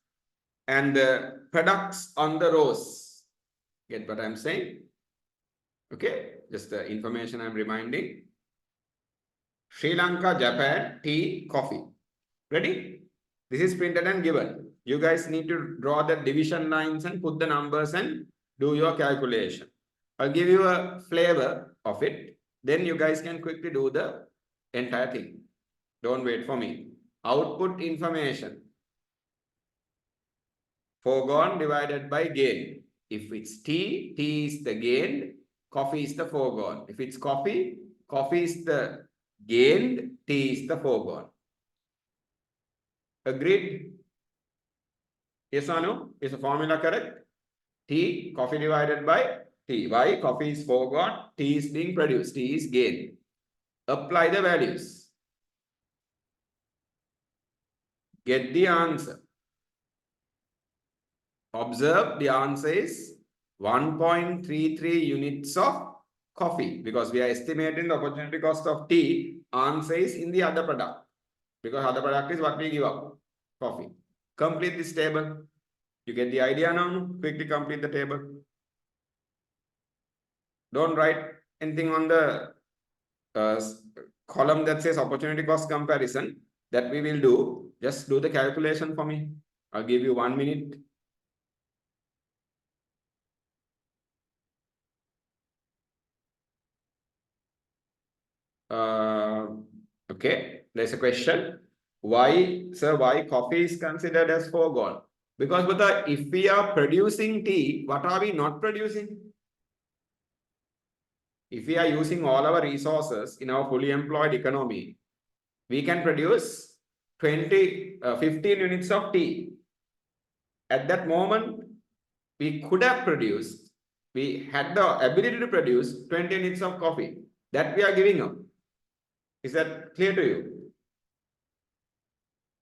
and the products on the rows. Get what I'm saying? Okay, just the information I'm reminding. Sri Lanka, Japan, tea, coffee. Ready? This is printed and given. You guys need to draw the division lines and put the numbers and do your calculation. I'll give you a flavor of it. Then you guys can quickly do the entire thing. Don't wait for me. Output information. Foregone divided by gain. If it's tea, tea is the gained, coffee is the foregone. If it's coffee, coffee is the gained, tea is the foregone. Agreed? Yes or no? Is the formula correct? T, coffee divided by T. Why? Coffee is foregone, T is being produced, T is gained. Apply the values. Get the answer. Observe the answer is 1.33 units of coffee because we are estimating the opportunity cost of tea. Answer is in the other product because other product is what we give up, coffee. Complete this table. You get the idea now? Quickly complete the table. Don't write anything on the column that says opportunity cost comparison. That we will do. Just do the calculation for me. I'll give you 1 minute. Okay, there's a question. Why, sir, why coffee is considered as foregone? Because if we are producing tea, what are we not producing? If we are using all our resources in our fully employed economy, we can produce 15 units of tea. At that moment, we could have produced, we had the ability to produce 20 units of coffee. That we are giving up. Is that clear to you?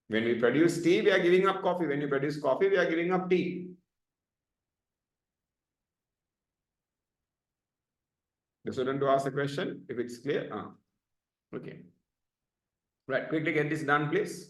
When we produce tea, we are giving up coffee. When we produce coffee, we are giving up tea. The student to ask the question, if it's clear. Okay. Right, quickly get this done, please.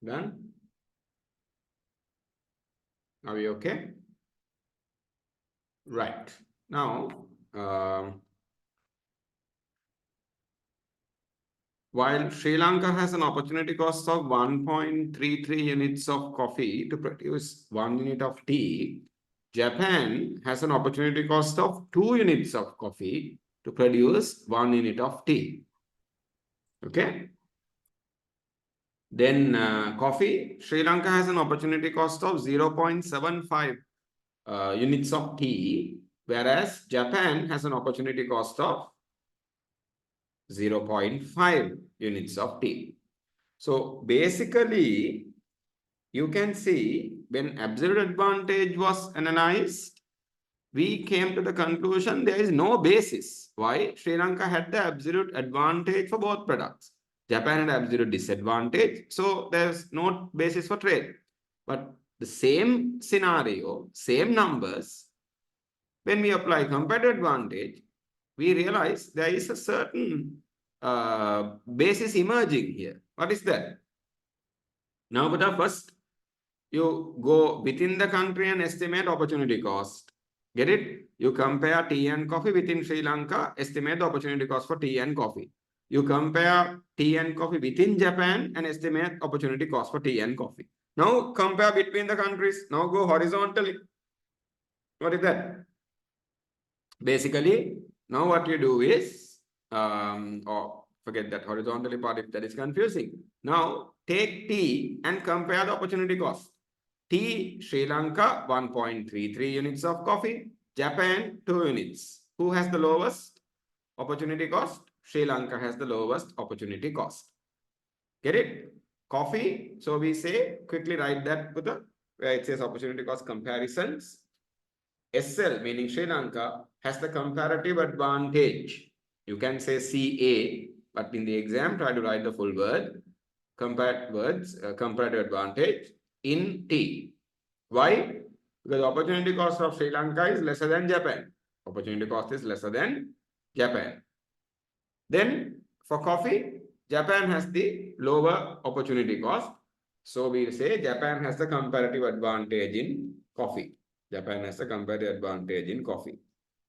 Done? Are we okay? Right. Now, while Sri Lanka has an opportunity cost of 1.33 units of coffee to produce 1 unit of tea, Japan has an opportunity cost of 2 units of coffee to produce 1 unit of tea. Okay. Then coffee, Sri Lanka has an opportunity cost of 0.75 units of tea, whereas Japan has an opportunity cost of 0.5 units of tea. So basically, you can see when absolute advantage was analyzed, we came to the conclusion there is no basis why Sri Lanka had the absolute advantage for both products. Japan had absolute disadvantage, so there's no basis for trade. But the same scenario, same numbers, when we apply comparative advantage, we realize there is a certain basis emerging here. What is that? Now, but first, you go within the country and estimate opportunity cost. Get it? You compare tea and coffee within Sri Lanka, estimate the opportunity cost for tea and coffee. You compare tea and coffee within Japan and estimate opportunity cost for tea and coffee. Now compare between the countries. Now go horizontally. What is that? Basically, now what you do is, or forget that horizontally part if that is confusing. Now take tea and compare the opportunity cost. Tea, Sri Lanka, 1.33 units of coffee. Japan, 2 units. Who has the lowest opportunity cost? Sri Lanka has the lowest opportunity cost. Get it? Coffee. So we say, quickly write that with the, where it says opportunity cost comparisons. SL, meaning Sri Lanka, has the comparative advantage. You can say CA, but in the exam, try to write the full word. Comparative advantage in T. Why? Because opportunity cost of Sri Lanka is lesser than Japan. Opportunity cost is lesser than Japan. Then for coffee, Japan has the lower opportunity cost. So we say Japan has the comparative advantage in coffee. Japan has a comparative advantage in coffee.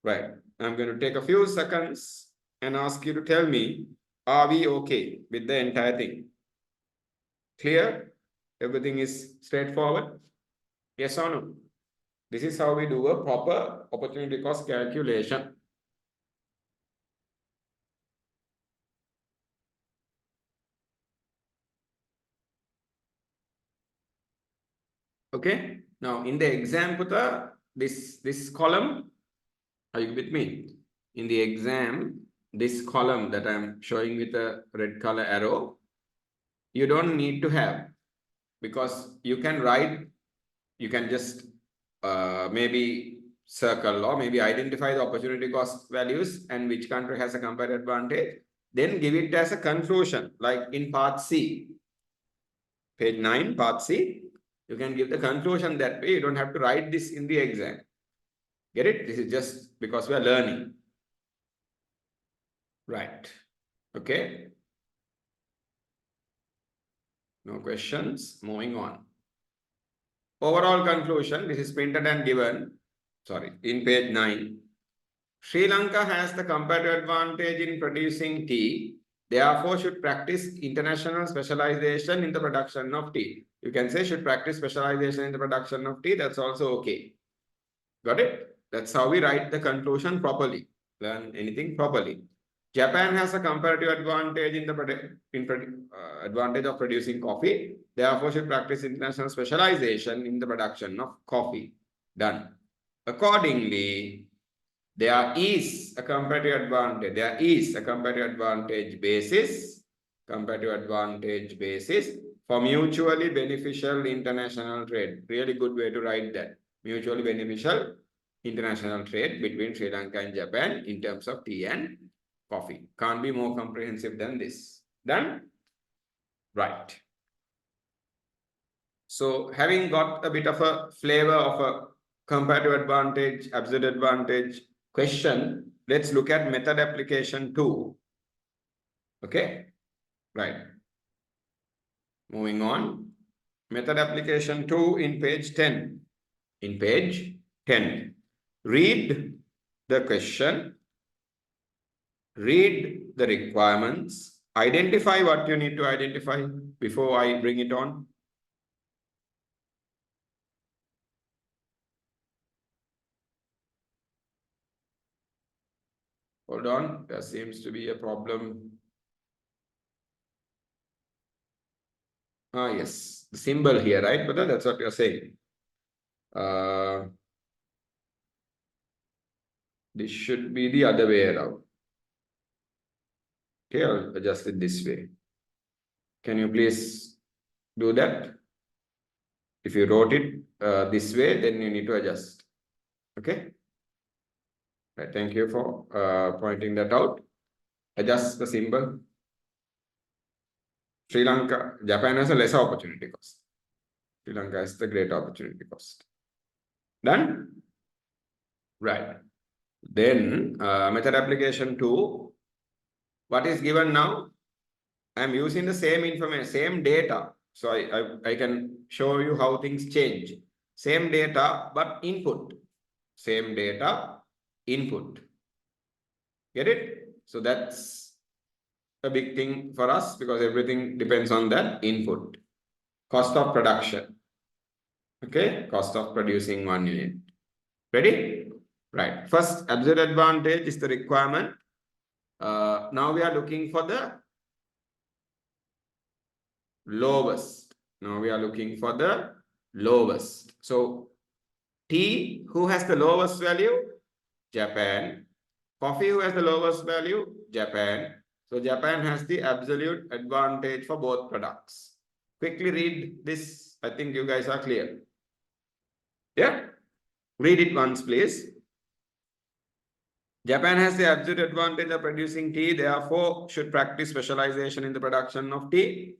Right. I'm going to take a few seconds and ask you to tell me, are we okay with the entire thing? Clear? Everything is straightforward? Yes or no? This is how we do a proper opportunity cost calculation. Okay. Now in the exam, Puta, this column, are you with me? In the exam, this column that I'm showing with a red color arrow, you don't need to have, because you can write, you can just maybe circle or maybe identify the opportunity cost values and which country has a comparative advantage, then give it as a conclusion, like in part C, page 9, part C, you can give the conclusion that way. You don't have to write this in the exam. Get it? This is just because we are learning. Right. Okay. No questions. Moving on. Overall conclusion, this is printed and given, sorry, in page 9. Sri Lanka has the comparative advantage in producing tea, therefore should practice international specialization in the production of tea. You can say should practice specialization in the production of tea, that's also okay. Got it? That's how we write the conclusion properly. Learn anything properly. Japan has a comparative advantage in the advantage of producing coffee. Therefore, should practice international specialization in the production of coffee. Done. Accordingly, there is a comparative advantage. There is a comparative advantage basis. Comparative advantage basis for mutually beneficial international trade. Really good way to write that. Mutually beneficial international trade between Sri Lanka and Japan in terms of tea and coffee. Can't be more comprehensive than this. Done? Right. So having got a bit of a flavor of a comparative advantage, absolute advantage question, let's look at method application 2. Okay? Right. Moving on. Method application 2 in page 10. In page 10. Read the question. Read the requirements. Identify what you need to identify before I bring it on. Hold on, there seems to be a problem. Yes, the symbol here, right? But that's what you're saying. This should be the other way around. Okay, I'll adjust it this way. Can you please do that? If you wrote it this way, then you need to adjust. Okay. Right, thank you for pointing that out. Adjust the symbol. Sri Lanka, Japan has a lesser opportunity cost. Sri Lanka has the great opportunity cost. Done? Right. Then method application 2. What is given now? I am using the same information, same data. So I can show you how things change. Same data, but input. Same data, input. Get it? So that's a big thing for us because everything depends on that input. Cost of production. Okay, cost of producing 1 unit. Ready? Right. First, absolute advantage is the requirement. Now we are looking for the lowest. Now we are looking for the lowest. So tea, who has the lowest value? Japan. Coffee, who has the lowest value? Japan. So Japan has the absolute advantage for both products. Quickly read this. I think you guys are clear. Yeah? Read it once, please. Japan has the absolute advantage of producing tea, therefore should practice specialization in the production of tea.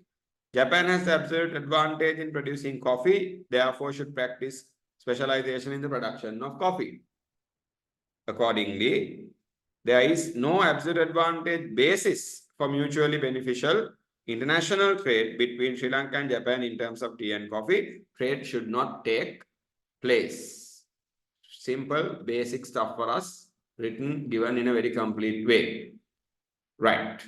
Japan has the absolute advantage in producing coffee, therefore should practice specialization in the production of coffee. Accordingly, there is no absolute advantage basis for mutually beneficial international trade between Sri Lanka and Japan in terms of tea and coffee. Trade should not take place. Simple, basic stuff for us, written, given in a very complete way. Right.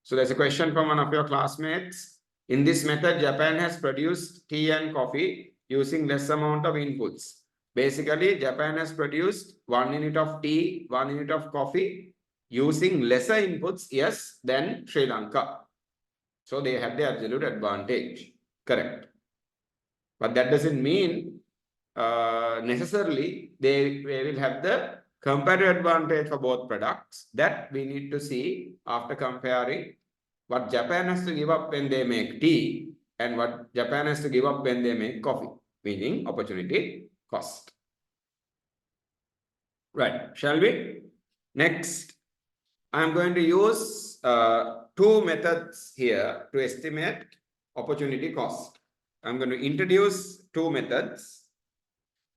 So there's a question from one of your classmates. In this method, Japan has produced tea and coffee using less amount of inputs. Basically, Japan has produced 1 unit of tea, 1 unit of coffee using lesser inputs, yes, than Sri Lanka. So they have the absolute advantage. Correct. But that doesn't mean necessarily they will have the comparative advantage for both products. That we need to see after comparing what Japan has to give up when they make tea and what Japan has to give up when they make coffee, meaning opportunity cost. Right, shall we? Next, I'm going to use 2 methods here to estimate opportunity cost. I'm going to introduce 2 methods.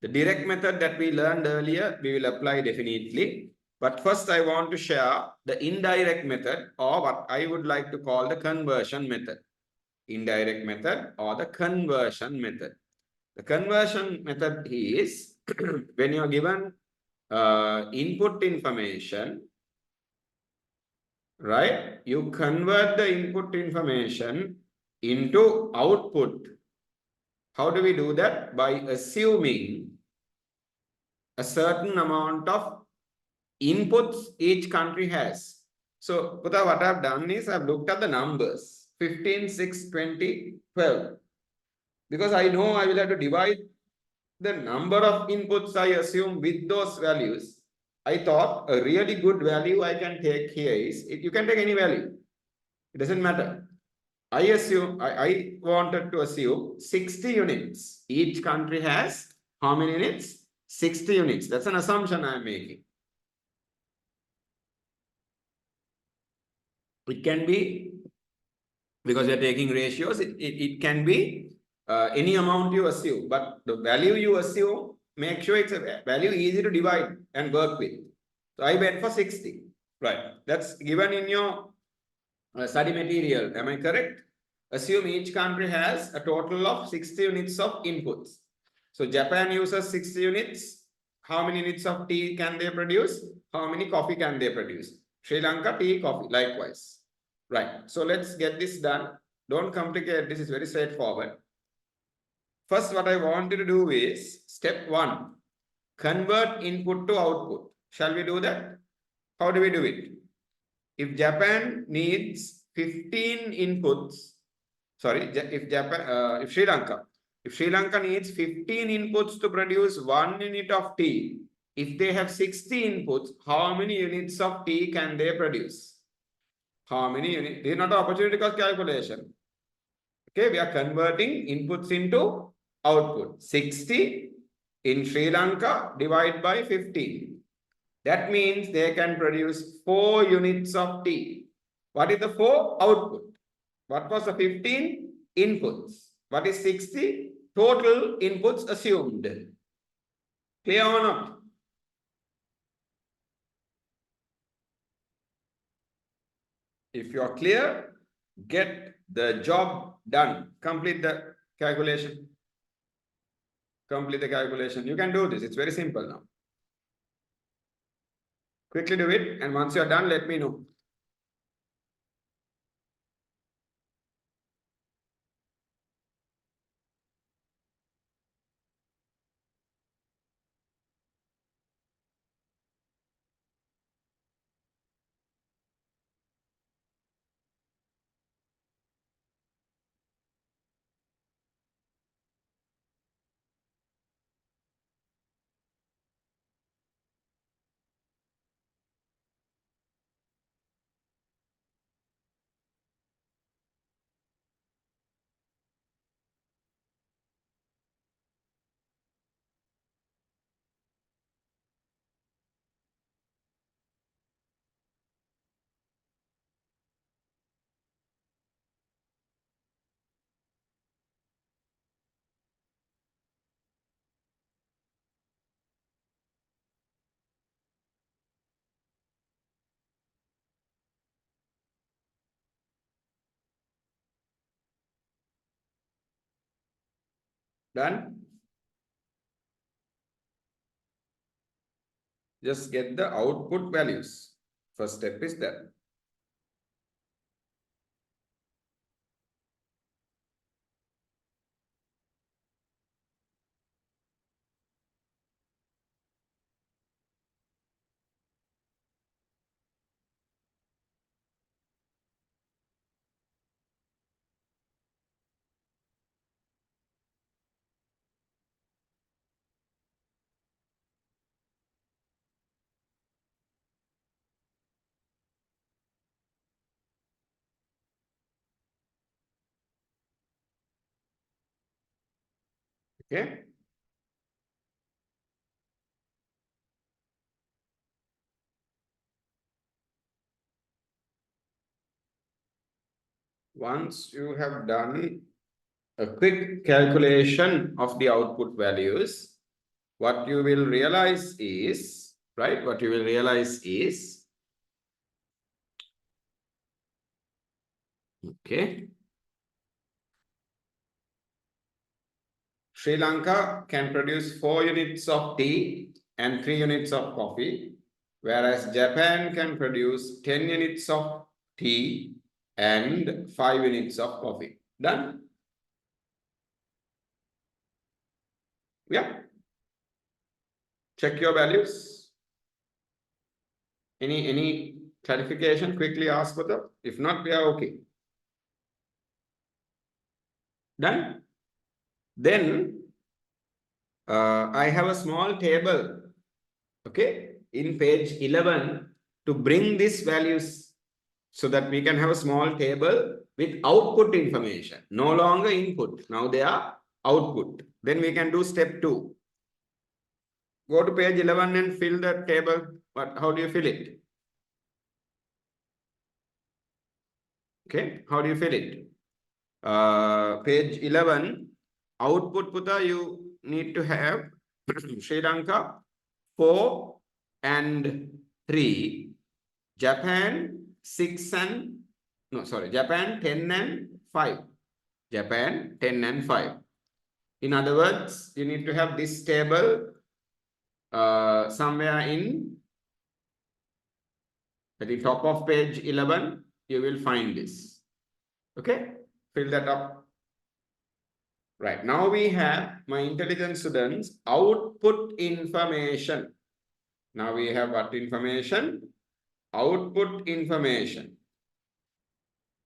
The direct method that we learned earlier, we will apply definitely. But first, I want to share the indirect method, or what I would like to call the conversion method. Indirect method or the conversion method. The conversion method is when you are given input information, right? You convert the input information into output. How do we do that? By assuming a certain amount of inputs each country has. So, what I've done is I've looked at the numbers 15, 6, 20, 12. Because I know I will have to divide the number of inputs I assume with those values. I thought a really good value I can take here is, you can take any value. It doesn't matter. I wanted to assume 60 units. Each country has how many units? 60 units. That's an assumption I'm making. It can be, because you're taking ratios, it can be any amount you assume, but the value you assume make sure it's a value easy to divide and work with. So I went for 60. Right. That's given in your study material. Am I correct? Assume each country has a total of 60 units of inputs. So Japan uses 60 units. How many units of tea can they produce? How many coffee can they produce? Sri Lanka, tea, coffee, likewise. Right. So let's get this done. Don't complicate. This is very straightforward. First, what I want you to do is step 1. Convert input to output. Shall we do that? How do we do it? If Japan needs 15 inputs, sorry, if Sri Lanka needs 15 inputs to produce 1 unit of tea, if they have 60 inputs, how many units of tea can they produce? How many units? This is not an opportunity cost calculation. Okay, we are converting inputs into output. 60 in Sri Lanka divided by 15. That means they can produce 4 units of tea. What is the 4? Output. What was the 15? Inputs. What is 60? Total inputs assumed. Clear or not? If you are clear, get the job done. Complete the calculation. Complete the calculation. You can do this. It's very simple now. Quickly do it. And once you're done, let me know. Done? Just get the output values. First step is that. Okay. Once you have done a quick calculation of the output values, what you will realize is, right? What you will realize is, okay, Sri Lanka can produce 4 units of tea and 3 units of coffee, whereas Japan can produce 10 units of tea and 5 units of coffee. Done? Yeah. Check your values. Any clarification? Quickly ask for them. If not, we are okay. Done? Then I have a small table, okay, in page 11 to bring these values so that we can have a small table with output information, no longer input. Now they are output. Then we can do step 2. Go to page 11 and fill the table. How do you fill it? Okay, how do you fill it? Page 11, output, Puta, you need to have Sri Lanka 4 and 3. Japan 6 and no, sorry, Japan 10 and 5. Japan 10 and 5. In other words, you need to have this table somewhere in at the top of page 11. You will find this. Okay, fill that up. Right, now we have my intelligent students output information. Now we have what information? Output information.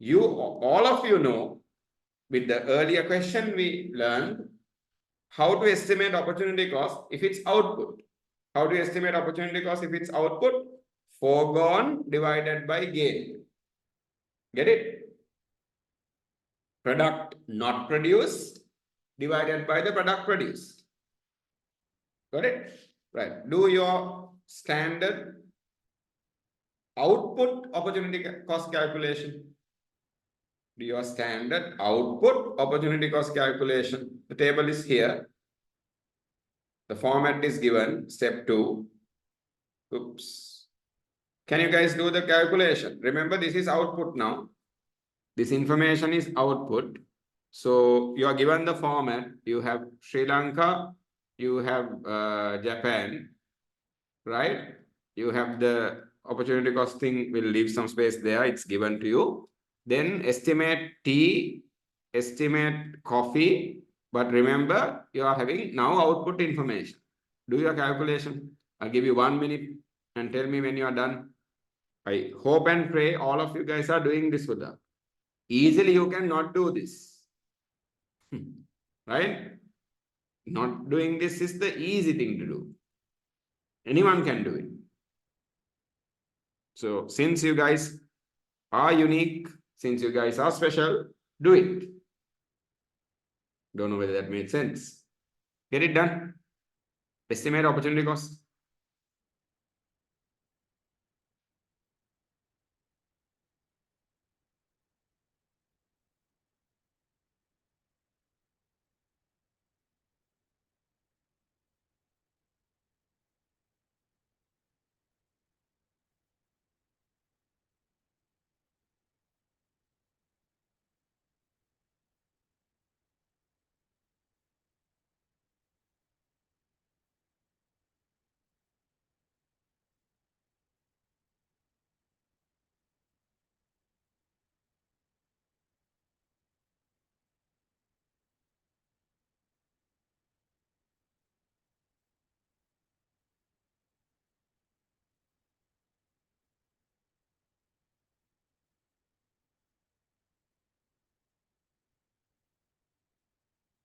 You, all of you know, with the earlier question we learned how to estimate opportunity cost if it's output. How to estimate opportunity cost if it's output? Foregone divided by gain. Get it? Product not produced divided by the product produced. Got it? Right. Do your standard output opportunity cost calculation. Do your standard output opportunity cost calculation. The table is here. The format is given. Step 2. Oops. Can you guys do the calculation? Remember, this is output now. This information is output. So you are given the format. You have Sri Lanka, you have Japan, right? You have the opportunity costing, will leave some space there. It's given to you. Then estimate tea, estimate coffee. But remember, you are having now output information. Do your calculation. I'll give you 1 minute and tell me when you are done. I hope and pray all of you guys are doing this with us. Easily you cannot do this. Right? Not doing this is the easy thing to do. Anyone can do it. So since you guys are unique, since you guys are special, do it. Don't know whether that made sense. Get it done. Estimate opportunity cost.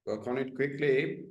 Work on it quickly.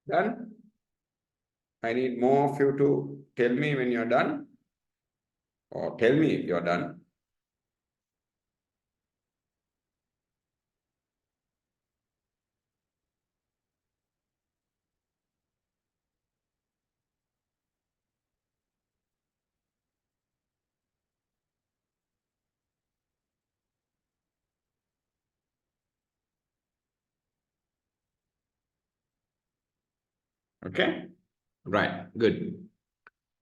Done? I need more of you to tell me when you're done, or tell me if you're done. Okay, right, good.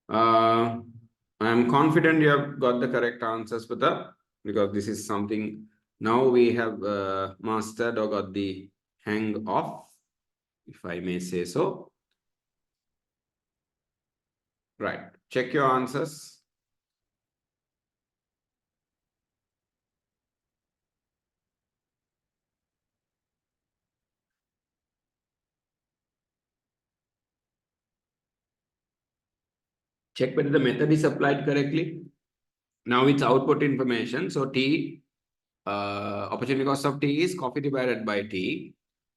I'm confident you have got the correct answers for that, because this is something now we have mastered or got the hang of, if I may say so. Right, check your answers. Check whether the method is applied correctly. Now it's output information. So T, opportunity cost of T is coffee divided by T.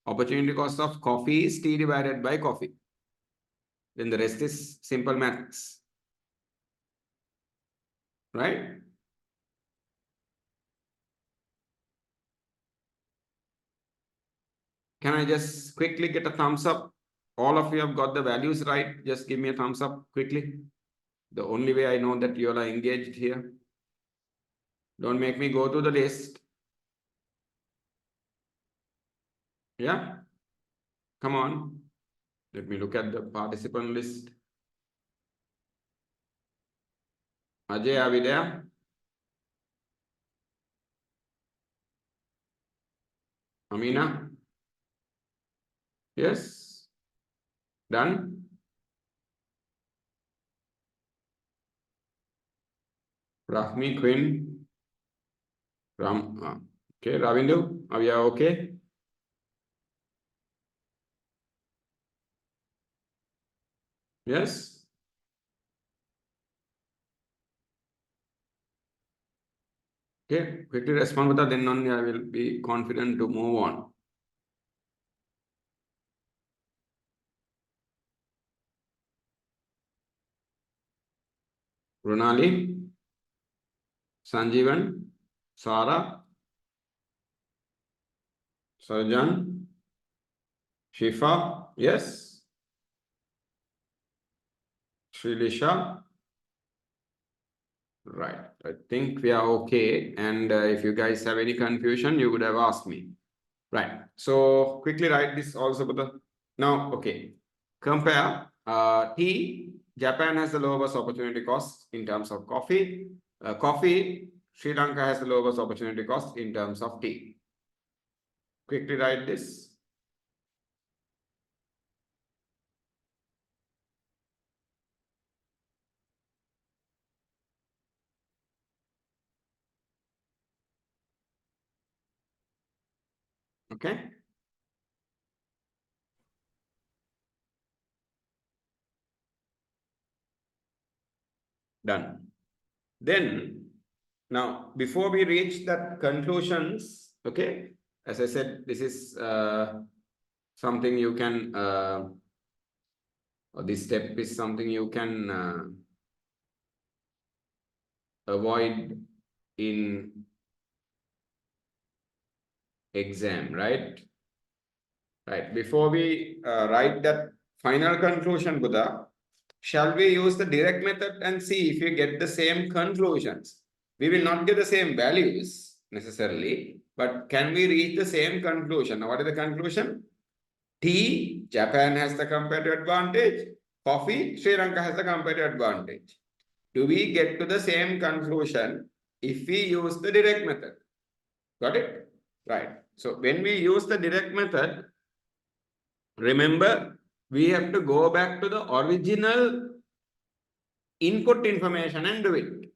Opportunity cost of coffee is T divided by coffee. Then the rest is simple maths. Right? Can I just quickly get a thumbs up? All of you have got the values right. Just give me a thumbs up quickly. The only way I know that you all are engaged here. Don't make me go to the list. Yeah? Come on. Let me look at the participant list. Ajay, are we there? Amina? Yes? Done? Rahmi, Quinn? Okay, Ravindu, are we okay? Yes? Okay, quickly respond with that, then only I will be confident to move on. Runali, Sanjeevan, Sara, Sarjan, Shifa, yes? Shrilisha, right. I think we are okay. And if you guys have any confusion, you would have asked me. Right. So quickly write this also. Now, okay. Compare tea. Japan has the lowest opportunity cost in terms of coffee. Coffee, Sri Lanka has the lowest opportunity cost in terms of tea. Quickly write this. Okay. Done. Then, now, before we reach that conclusions, okay, as I said, this is something you can, or this step is something you can avoid in exam, right? Right. Before we write that final conclusion, Buddha, shall we use the direct method and see if you get the same conclusions? We will not get the same values necessarily, but can we reach the same conclusion? Now, what is the conclusion? Tea, Japan has the comparative advantage. Coffee, Sri Lanka has the comparative advantage. Do we get to the same conclusion if we use the direct method? Got it? Right. So when we use the direct method, remember, we have to go back to the original input information and do it.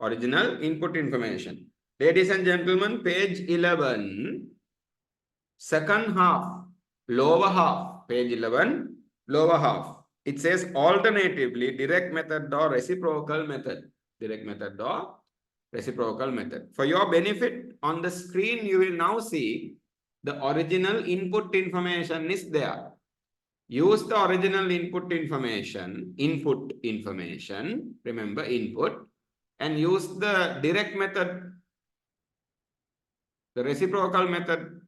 Original input information. Ladies and gentlemen, page 11, second half, lower half, page 11, lower half. It says alternatively, direct method or reciprocal method. Direct method or reciprocal method. For your benefit, on the screen, you will now see the original input information is there. use the original input information, remember input, and use the direct method, the reciprocal method,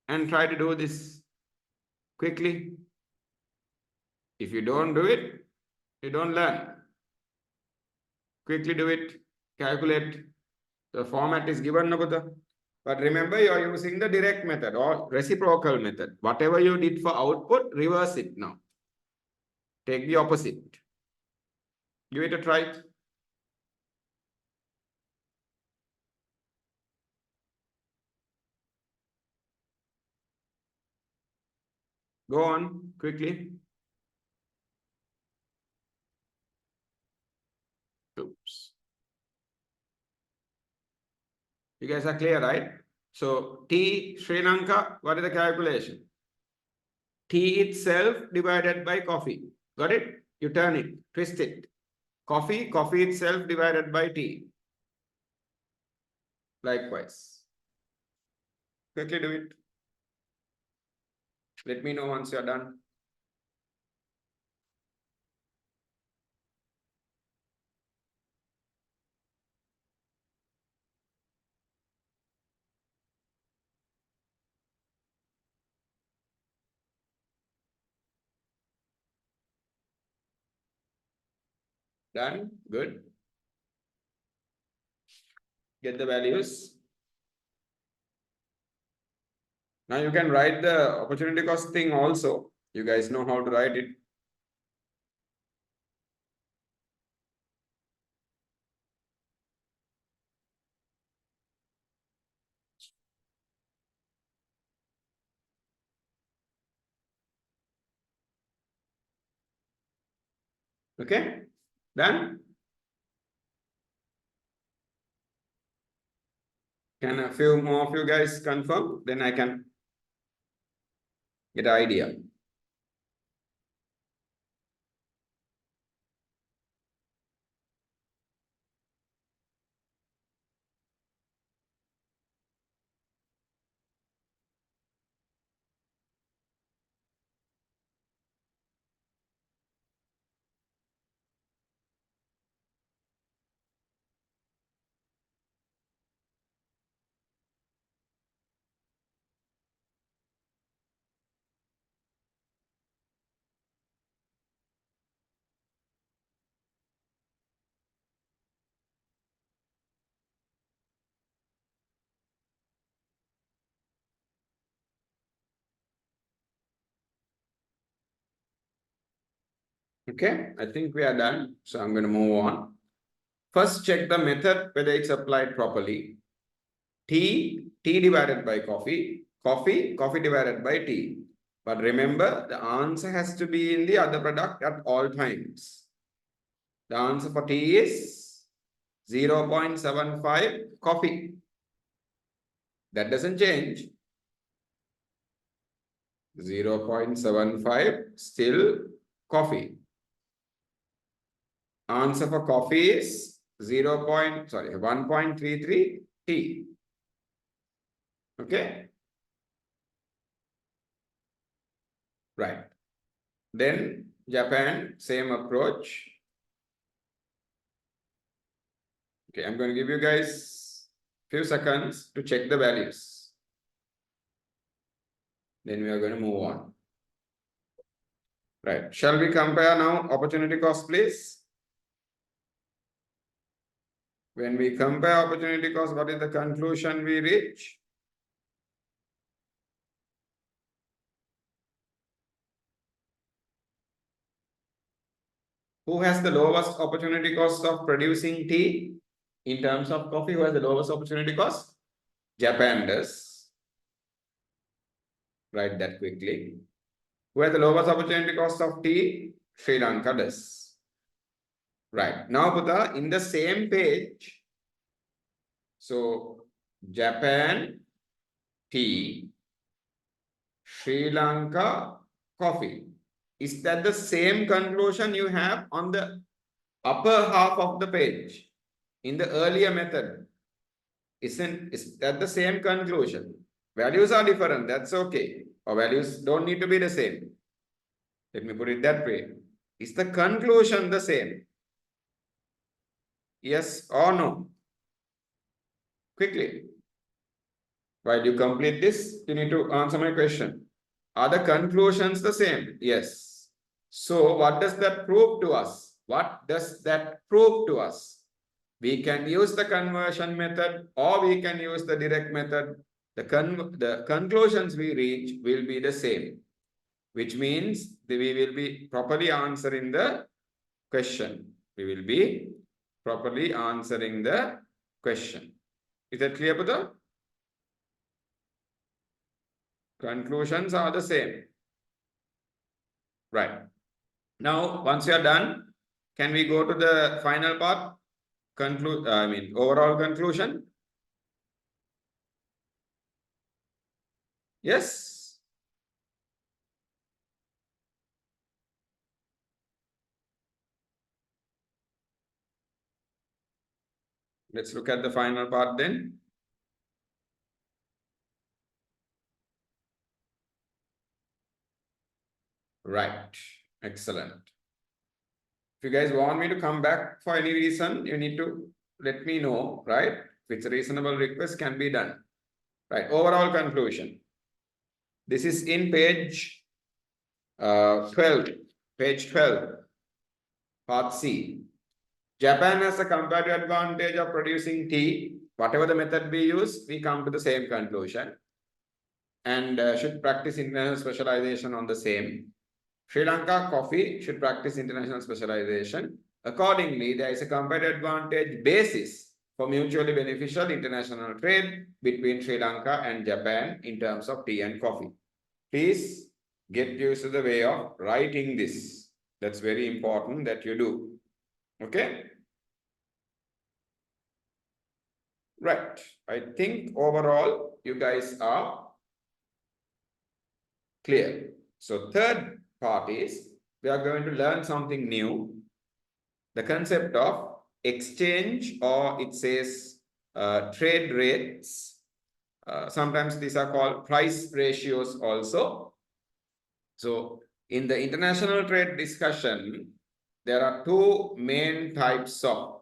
and try to do this quickly. If you don't do it, you don't learn. Quickly do it, calculate. The format is given, but remember you are using the direct method or reciprocal method. Whatever you did for output, reverse it now. Take the opposite. Give it a try. Go on quickly. Oops. You guys are clear, right? So T Sri Lanka, what is the calculation? Tea itself divided by coffee. Got it? You turn it, twist it. Coffee itself divided by tea. Likewise. Quickly do it. Let me know once you're done. Done? Good. Get the values. Now you can write the opportunity cost thing also. You guys know how to write it. Okay? Done? Can a few more of you guys confirm? Then I can get an idea. Okay, I think we are done. So I'm going to move on. First, check the method, whether it's applied properly. Tea divided by coffee, coffee divided by tea. But remember, the answer has to be in the other product at all times. The answer for tea is 0.75 coffee. That doesn't change. 0.75 still coffee. Answer for coffee is 1.33 tea. Okay. Right. Then Japan, same approach. Okay, I'm going to give you guys a few seconds to check the values. Then we are going to move on. Right. Shall we compare now opportunity cost, please? When we compare opportunity cost, what is the conclusion we reach? Who has the lowest opportunity cost of producing tea? In terms of coffee, who has the lowest opportunity cost? Japan does. Write that quickly. Who has the lowest opportunity cost of tea? Sri Lanka does. Right. Now, Buddha, in the same page, so Japan, tea, Sri Lanka, coffee. Is that the same conclusion you have on the upper half of the page in the earlier method? Is that the same conclusion? Values are different, that's okay. Or values don't need to be the same. Let me put it that way. Is the conclusion the same? Yes or no? Quickly. While you complete this, you need to answer my question. Are the conclusions the same? Yes. So what does that prove to us? What does that prove to us? We can use the conversion method or we can use the direct method. The conclusions we reach will be the same, which means we will be properly answering the question. We will be properly answering the question. Is that clear, Buddha? Conclusions are the same. Right. Now, once you are done, can we go to the final part? Overall conclusion. Yes. Let's look at the final part then. Right. Excellent. If you guys want me to come back for any reason, you need to let me know, right? If it's a reasonable request, can be done. Right. Overall conclusion. This is in page 12. Page 12. Part C. Japan has a comparative advantage of producing tea. Whatever the method we use, we come to the same conclusion. And should practice international specialization on the same. Sri Lanka coffee should practice international specialization. Accordingly, there is a comparative advantage basis for mutually beneficial international trade between Sri Lanka and Japan in terms of tea and coffee. Please get used to the way of writing this. That's very important that you do. Okay? Right. I think overall you guys are clear. So third part is we are going to learn something new. The concept of exchange, or it says trade rates. Sometimes these are called price ratios also. So in the international trade discussion, there are two main types of,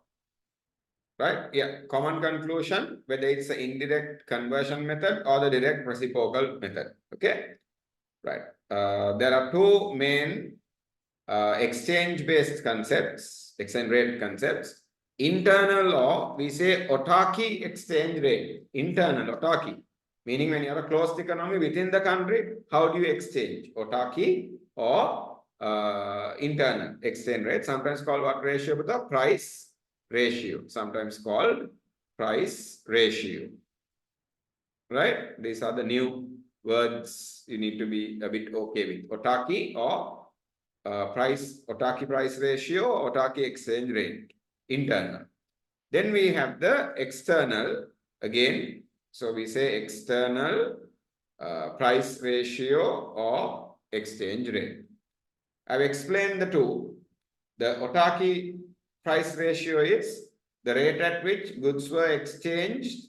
right? Yeah, common conclusion, whether it's the indirect conversion method or the direct reciprocal method. Okay, right. There are two main exchange-based concepts, exchange rate concepts. Internal, or we say autarky exchange rate. Internal autarky, meaning when you have a closed economy within the country, how do you exchange? Autarky or internal exchange rate, sometimes called what ratio? But the price ratio, sometimes called price ratio. Right? These are the new words you need to be a bit okay with. Autarky or autarky price ratio, autarky exchange rate, internal. Then we have the external again. So we say external price ratio or exchange rate. I've explained the two. The autarky price ratio is the rate at which goods were exchanged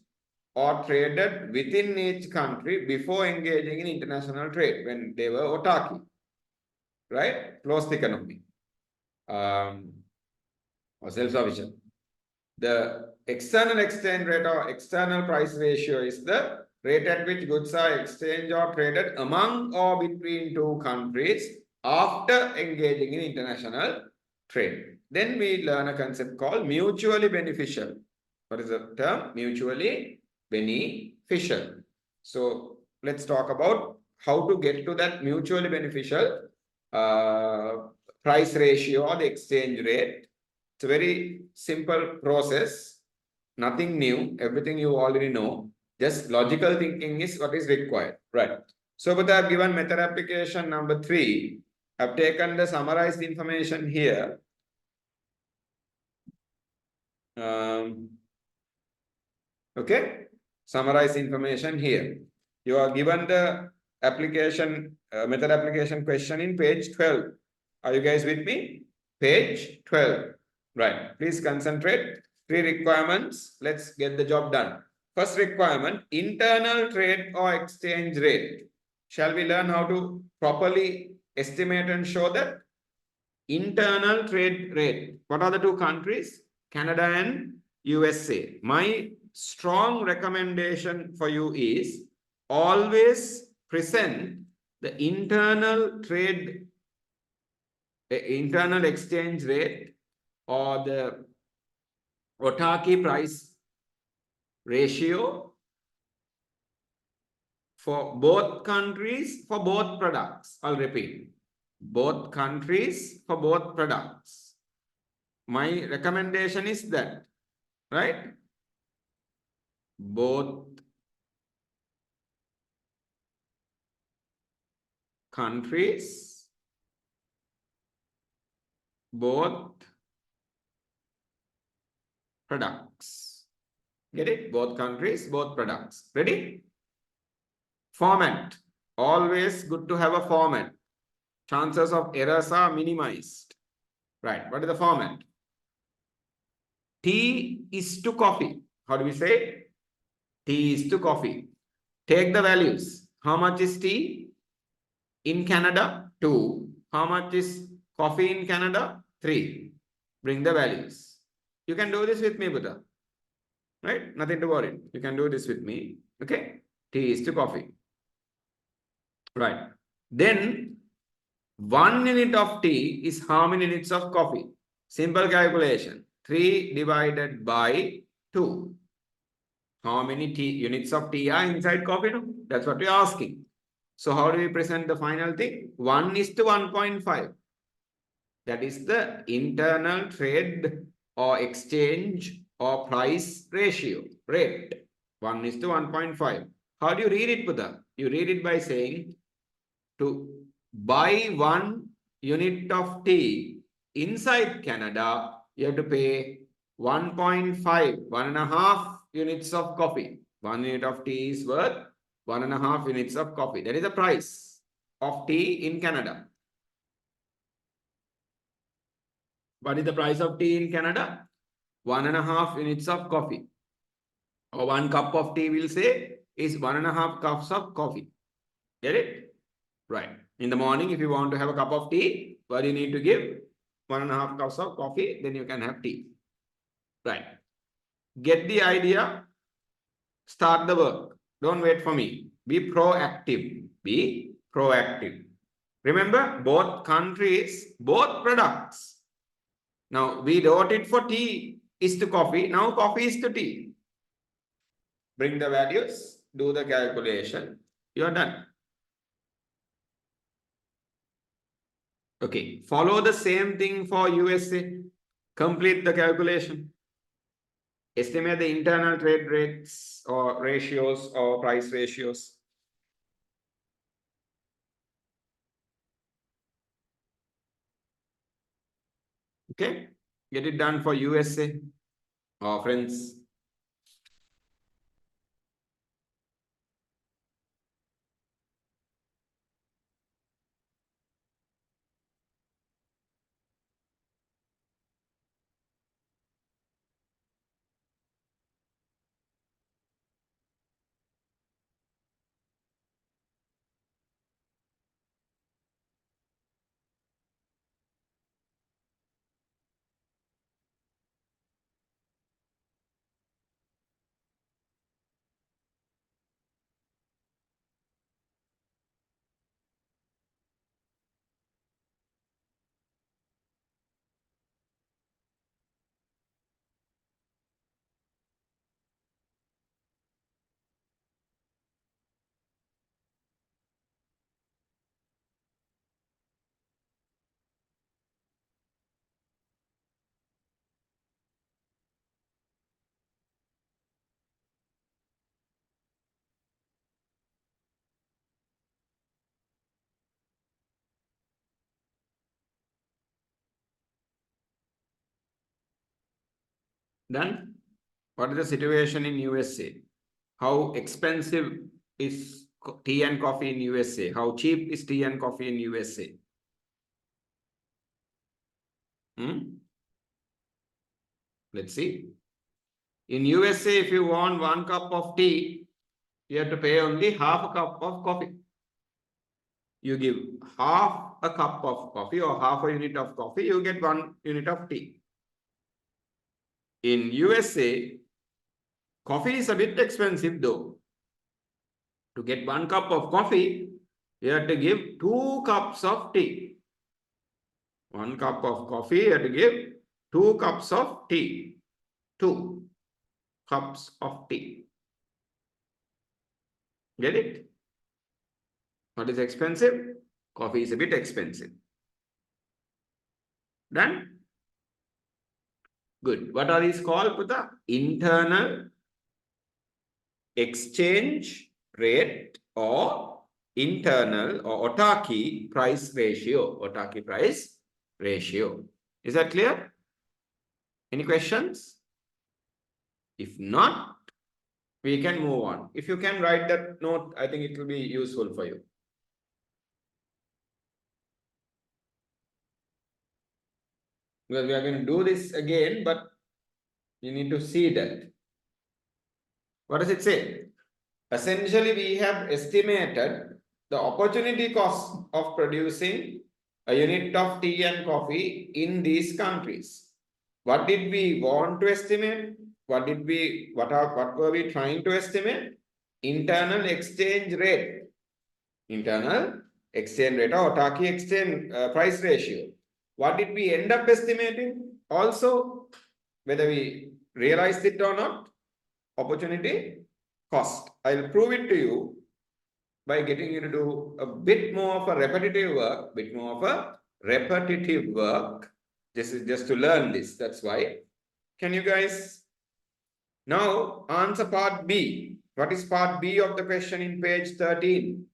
or traded within each country before engaging in international trade, when they were autarky, right? Closed economy or self-sufficient. The external exchange rate or external price ratio is the rate at which goods are exchanged or traded among or between two countries after engaging in international trade. Then we learn a concept called mutually beneficial. What is the term? Mutually beneficial. So let's talk about how to get to that mutually beneficial price ratio or the exchange rate. It's a very simple process, nothing new, everything you already know. Just logical thinking is what is required, right? So, but I've given method application number 3. I've taken the summarized information here. Okay, summarize information here. You are given the application, method application question in page 12. Are you guys with me? Page 12. Right. Please concentrate. 3 requirements. Let's get the job done. First requirement, internal trade or exchange rate. Shall we learn how to properly estimate and show the internal trade rate. What are the two countries? Canada and USA. My strong recommendation for you is always present the internal exchange rate or the autarky price ratio for both countries for both products. I'll repeat. Both countries for both products. My recommendation is that, right? Both countries, both products. Get it? Both countries, both products. Ready? Format. Always good to have a format. Chances of errors are minimized. Right. What is the format? Tea is to coffee. How do we say? Tea is to coffee. Take the values. How much is tea in Canada? 2. How much is coffee in Canada? 3. Bring the values. You can do this with me, Buddha. Right? Nothing to worry. You can do this with me. Okay? Tea is to coffee. Right. Then 1 unit of tea is how many units of coffee? Simple calculation. 3 divided by 2. How many units of tea are inside coffee? No? That's what we're asking. So how do we present the final thing? 1 is to 1.5. That is the internal trade or exchange or price ratio, rate. 1 is to 1.5. How do you read it, Buddha? You read it by saying to buy 1 unit of tea inside Canada, you have to pay 1.5, 1.5 units of coffee. 1 unit of tea is worth 1.5 units of coffee. That is the price of tea in Canada. What is the price of tea in Canada? 1.5 units of coffee. Or 1 cup of tea, we'll say, is 1.5 cups of coffee. Get it? Right. In the morning, if you want to have a cup of tea, what you need to give? 1.5 cups of coffee, then you can have tea. Right. Get the idea. Start the work. Don't wait for me. Be proactive. Be proactive. Remember, both countries, both products. Now, we wrote it for tea is to coffee. Now, coffee is to tea. Bring the values. Do the calculation. You are done. Okay. Follow the same thing for USA. Complete the calculation. Estimate the internal trade rates or ratios or price ratios. Okay. Get it done for USA. Our friends. Done. What is the situation in USA? How expensive is tea and coffee in USA? How cheap is tea and coffee in USA? Let's see. In USA, if you want 1 cup of tea, you have to pay only half a cup of coffee. You give half a cup of coffee or half a unit of coffee, you get 1 unit of tea. In USA, coffee is a bit expensive though. To get 1 cup of coffee, you have to give 2 cups of tea. 1 cup of coffee, you have to give 2 cups of tea. 2 cups of tea. Get it? What is expensive? Coffee is a bit expensive. Done? Good. What are these called, Puta? Internal exchange rate or internal or autarky price ratio. Autarky price ratio. Is that clear? Any questions? If not, we can move on. If you can write that note, I think it will be useful for you. Because we are going to do this again, but you need to see that. What does it say? Essentially, we have estimated the opportunity cost of producing a unit of tea and coffee in these countries. What did we want to estimate? What were we trying to estimate? Internal exchange rate. Internal exchange rate or autarky exchange price ratio. What did we end up estimating? Also, whether we realized it or not, opportunity cost. I'll prove it to you by getting you to do a bit more of a repetitive work, just to learn this. That's why. Can you guys now answer part B? What is part B of the question in page 13?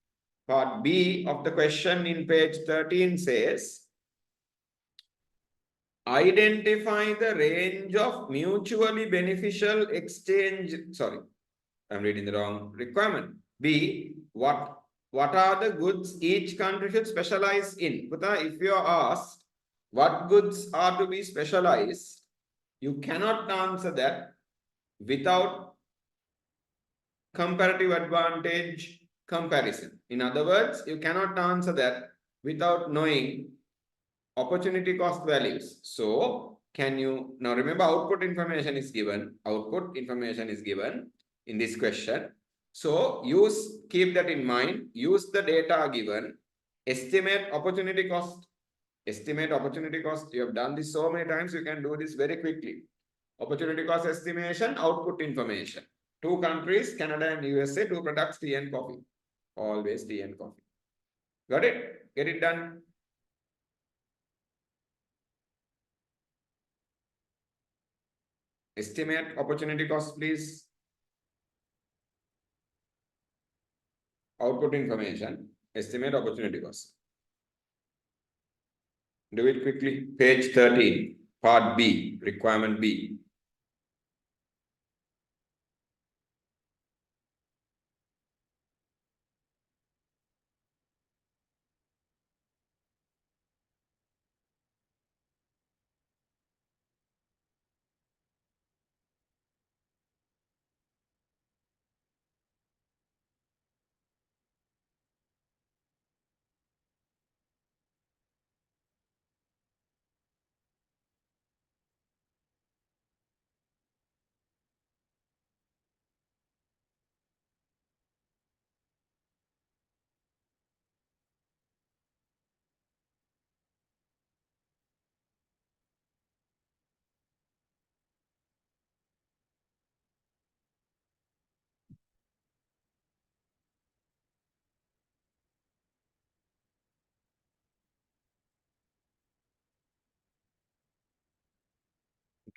Part B of the question in page 13 says, identify the range of mutually beneficial exchange. Sorry, I'm reading the wrong requirement. B, what are the goods each country should specialize in? If you are asked what goods are to be specialized, you cannot answer that without comparative advantage comparison. In other words, you cannot answer that without knowing opportunity cost values. So, can you now remember output information is given? Output information is given in this question. So, keep that in mind. Use the data given. Estimate opportunity cost. Estimate opportunity cost. You have done this so many times. You can do this very quickly. Opportunity cost estimation, output information. 2 countries, Canada and USA, 2 products, tea and coffee. Always tea and coffee. Got it? Get it done. Estimate opportunity cost, please. Output information. Estimate opportunity cost. Do it quickly. Page 13, part B, requirement B.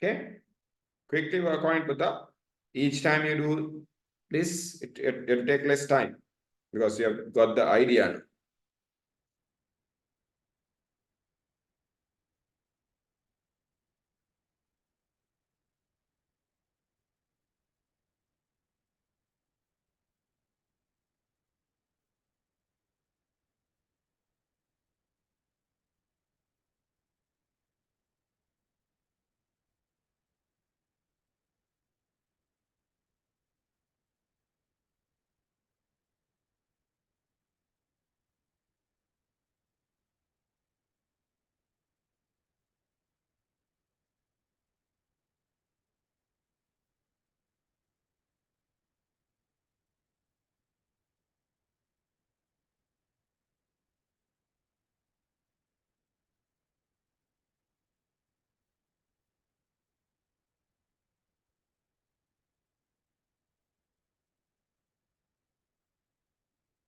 Okay. Quickly work on it, Buddha. Each time you do this, it'll take less time because you have got the idea.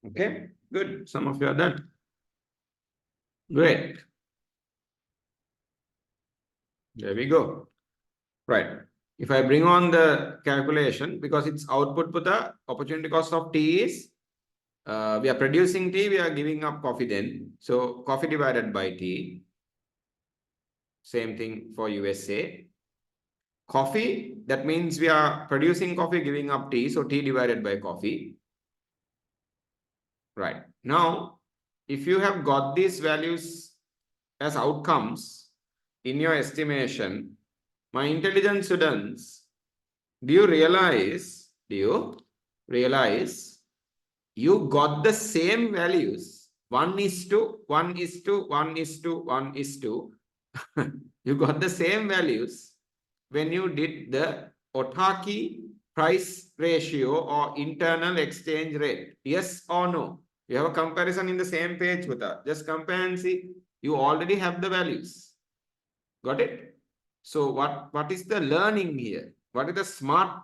Okay, good. Some of you are done. Great. There we go. Right. If I bring on the calculation, because it's output for the opportunity cost of T is, we are producing tea, we are giving up coffee then. So coffee divided by T. Same thing for USA. Coffee, that means we are producing coffee, giving up tea. So T divided by coffee. Right. Now, if you have got these values as outcomes in your estimation, my intelligent students, do you realize you got the same values? 1:1:1:1:1. You got the same values when you did the autarky price ratio or internal exchange rate. Yes or no? You have a comparison in the same page with us. Just compare and see. You already have the values. Got it? So what is the learning here? What is the smart?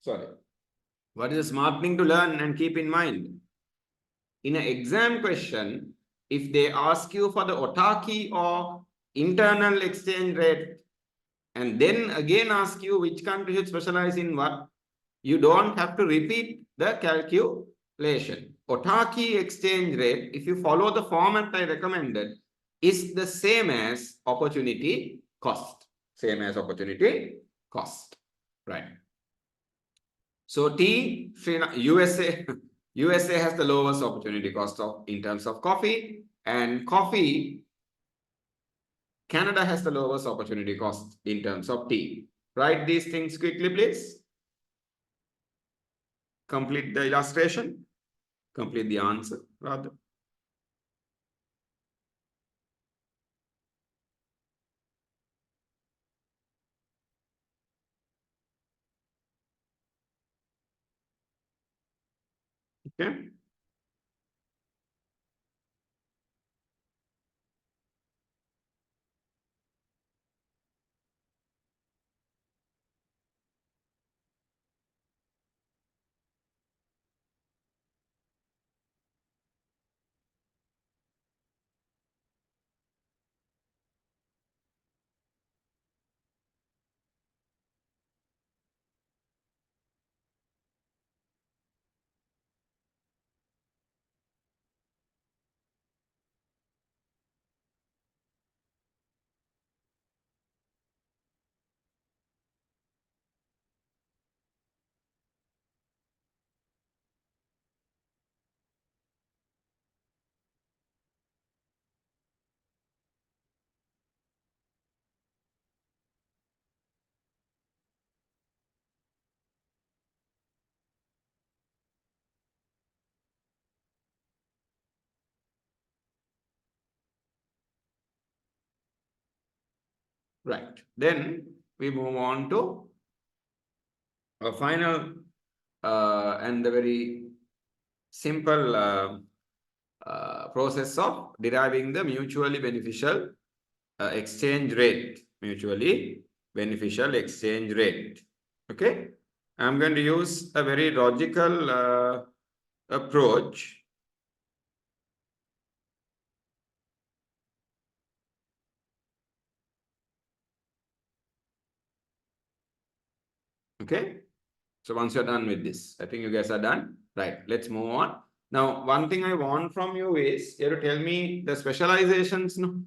Sorry. What is the smart thing to learn and keep in mind? In an exam question, if they ask you for the autarky or internal exchange rate, and then again ask you which country should specialize in what, you don't have to repeat the calculation. Autarky exchange rate, if you follow the format I recommended, is the same as opportunity cost. Same as opportunity cost. Right. So T, USA, USA has the lowest opportunity cost of in terms of coffee, and coffee, Canada has the lowest opportunity cost in terms of tea. Write these things quickly, please. Complete the illustration. Complete the answer, rather. Okay. Right. Then we move on to a final and the very simple process of deriving the mutually beneficial exchange rate. Mutually beneficial exchange rate. Okay. I'm going to use a very logical approach. Okay. So once you're done with this, I think you guys are done. Right. Let's move on. Now, one thing I want from you is you have to tell me the specializations. No?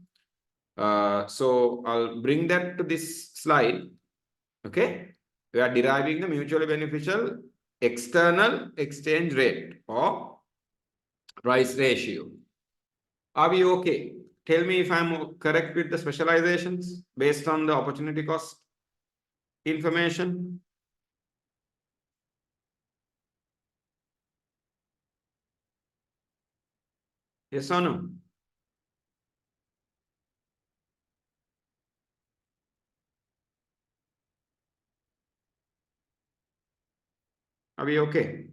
So I'll bring that to this slide. Okay. We are deriving the mutually beneficial external exchange rate or price ratio. Are we okay? Tell me if I'm correct with the specializations based on the opportunity cost information. Yes or no? Are we okay?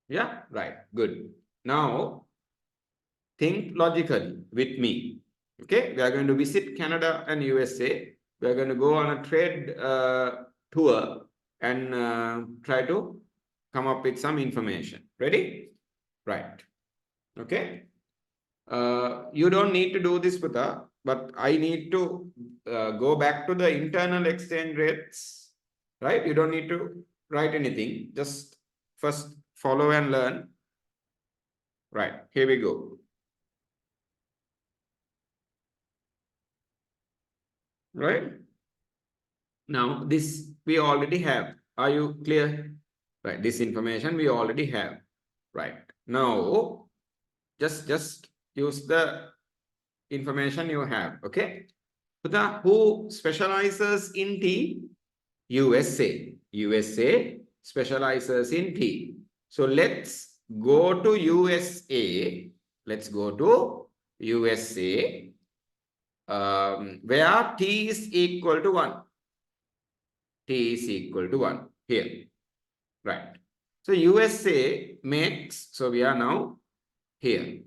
Yeah, right. Good. Now, think logically with me. Okay, we are going to visit Canada and USA. We are going to go on a trade tour and try to come up with some information. Ready? Right. Okay. You don't need to do this, Putha, but I need to go back to the internal exchange rates, right? You don't need to write anything. Just first follow and learn. Right. Here we go. Right. Now, this we already have. Are you clear? Right. This information we already have. Right. Now, just use the information you have. Okay. Putha, who specializes in tea? USA. USA specializes in tea. So let's go to USA. Let's go to USA, where T is equal to 1. T is equal to 1 here. Right. So USA makes, so we are now here.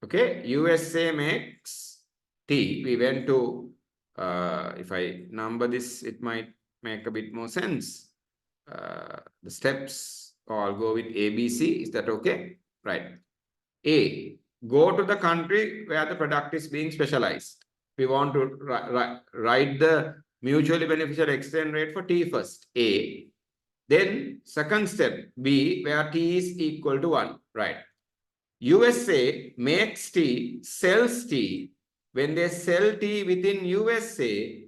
Okay. USA makes T. We went to, if I number this, it might make a bit more sense. The steps, or I'll go with ABC. Is that okay? Right. A, go to the country where the product is being specialized. We want to write the mutually beneficial exchange rate for T first, A. Then second step, B, where T is equal to 1, right? USA makes tea, sells tea. When they sell tea within USA,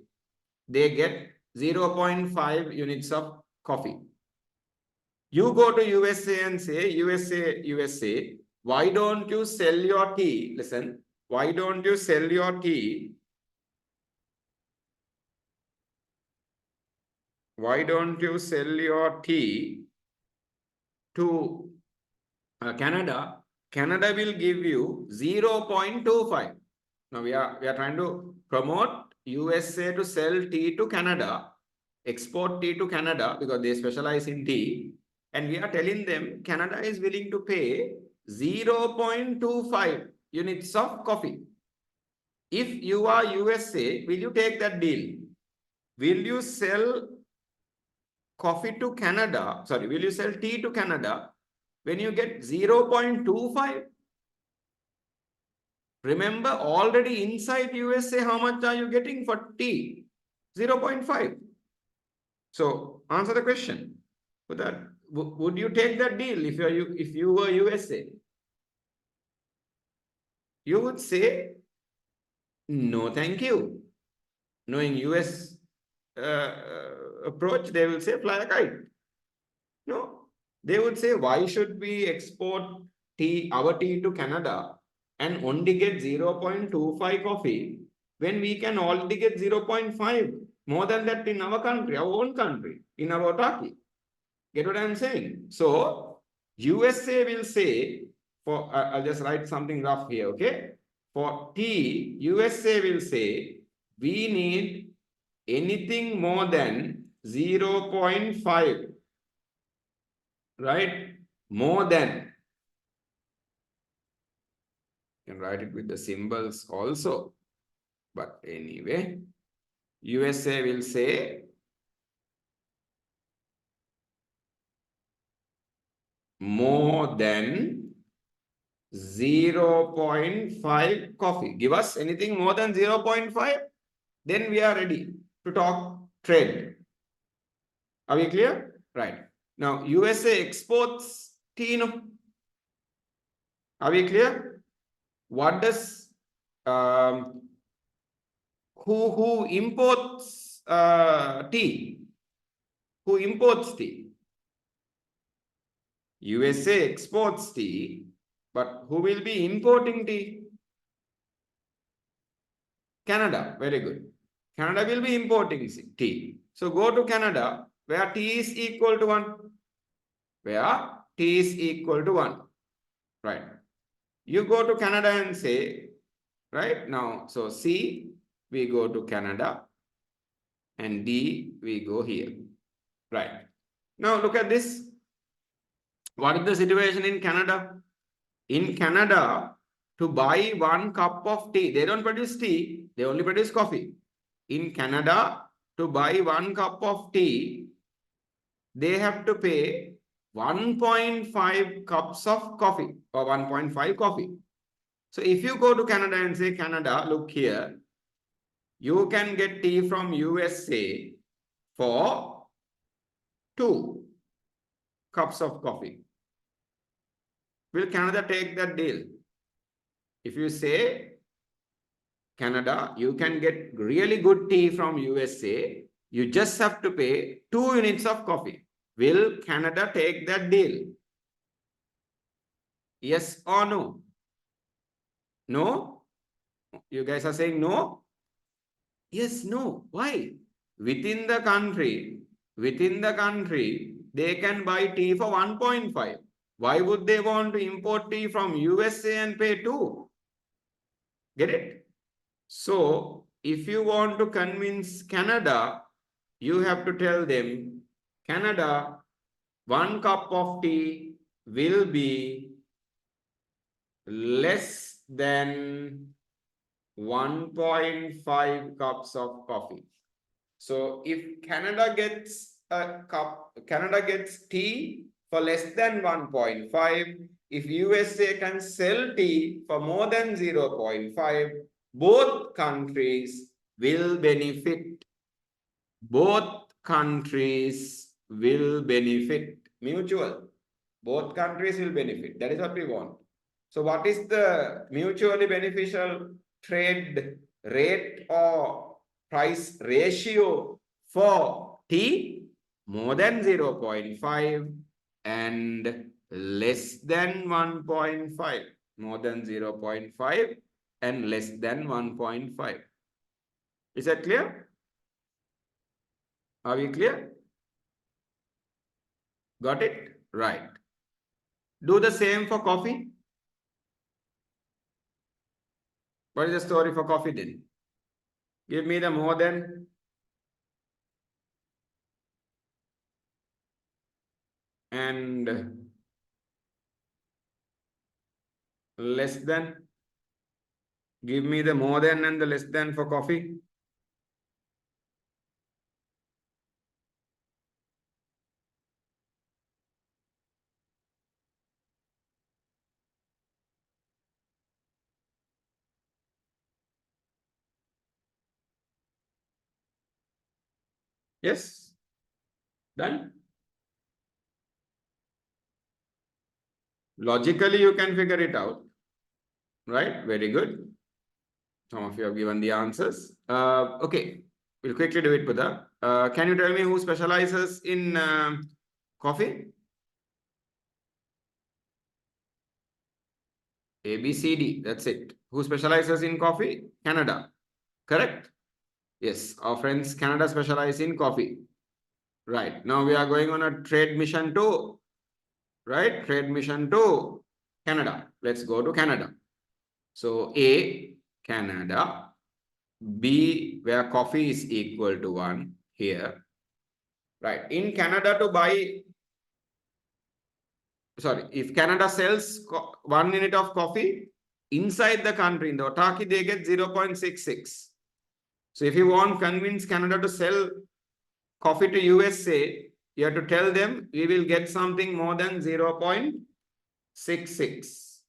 they get 0.5 units of coffee. You go to USA and say, USA, why don't you sell your tea? Listen, why don't you sell your tea? Why don't you sell your tea to Canada? Canada will give you 0.25. Now we are trying to promote USA to sell tea to Canada, export tea to Canada because they specialize in tea. And we are telling them Canada is willing to pay 0.25 units of coffee. If you are USA, will you take that deal? Will you sell coffee to Canada? Sorry, will you sell tea to Canada when you get 0.25? Remember, already inside USA, how much are you getting for tea? 0.5. So answer the question. With that, would you take that deal if you were USA? You would say, no, thank you. Knowing US approach, they will say, fly a kite. No, they would say, why should we export our tea to Canada and only get 0.25 coffee when we can already get 0.5 more than that in our country, our own country, in our Turkey. Get what I'm saying? So USA will say, for I'll just write something rough here, okay? For tea, USA will say, we need anything more than 0.5, right? More than. You can write it with the symbols also. But anyway, USA will say more than 0.5 coffee. Give us anything more than 0.5, then we are ready to talk trade. Are we clear? Right. Now, USA exports tea, no? Are we clear? What does who imports tea? Who imports tea? USA exports tea, but who will be importing tea? Canada. Very good. Canada will be importing tea. So go to Canada where T is equal to 1. Where T is equal to 1. Right. You go to Canada and say, right now, so C, we go to Canada, and D, we go here. Right. Now look at this. What is the situation in Canada? In Canada, to buy 1 cup of tea, they don't produce tea, they only produce coffee. In Canada, to buy 1 cup of tea, they have to pay 1.5 cups of coffee or 1.5 coffee. So if you go to Canada and say, Canada, look here, you can get tea from USA for 2 cups of coffee. Will Canada take that deal? If you say, Canada, you can get really good tea from USA, you just have to pay 2 units of coffee. Will Canada take that deal? Yes or no? No? You guys are saying no? Yes, no. Why? Within the country, they can buy tea for 1.5. Why would they want to import tea from USA and pay 2? Get it? So, if you want to convince Canada, you have to tell them, Canada, 1 cup of tea will be less than 1.5 cups of coffee. So if Canada gets tea for less than 1.5, if USA can sell tea for more than 0.5, both countries will benefit. Both countries will benefit. Mutual. Both countries will benefit. That is what we want. So what is the mutually beneficial trade rate or price ratio for tea? More than 0.5 and less than 1.5. More than 0.5 and less than 1.5. Is that clear? Are we clear? Got it? Right. Do the same for coffee. What is the story for coffee then? Give me the more than and less than. Give me the more than and the less than for coffee. Yes? Done? Logically, you can figure it out. Right? Very good. Some of you have given the answers. Okay. We'll quickly do it, Buddha. Can you tell me who specializes in coffee? A, B, C, D. That's it. Who specializes in coffee? Canada. Correct? Yes. Our friends Canada specialize in coffee. Right. Now we are going on a trade mission to, right? Trade mission to Canada. Let's go to Canada. So A, Canada. B, where coffee is equal to 1 here. Right. In Canada to buy, sorry, if Canada sells 1 unit of coffee, inside the country, in the autarky, they get 0.66. So if you want to convince Canada to sell coffee to USA, you have to tell them we will get something more than 0.66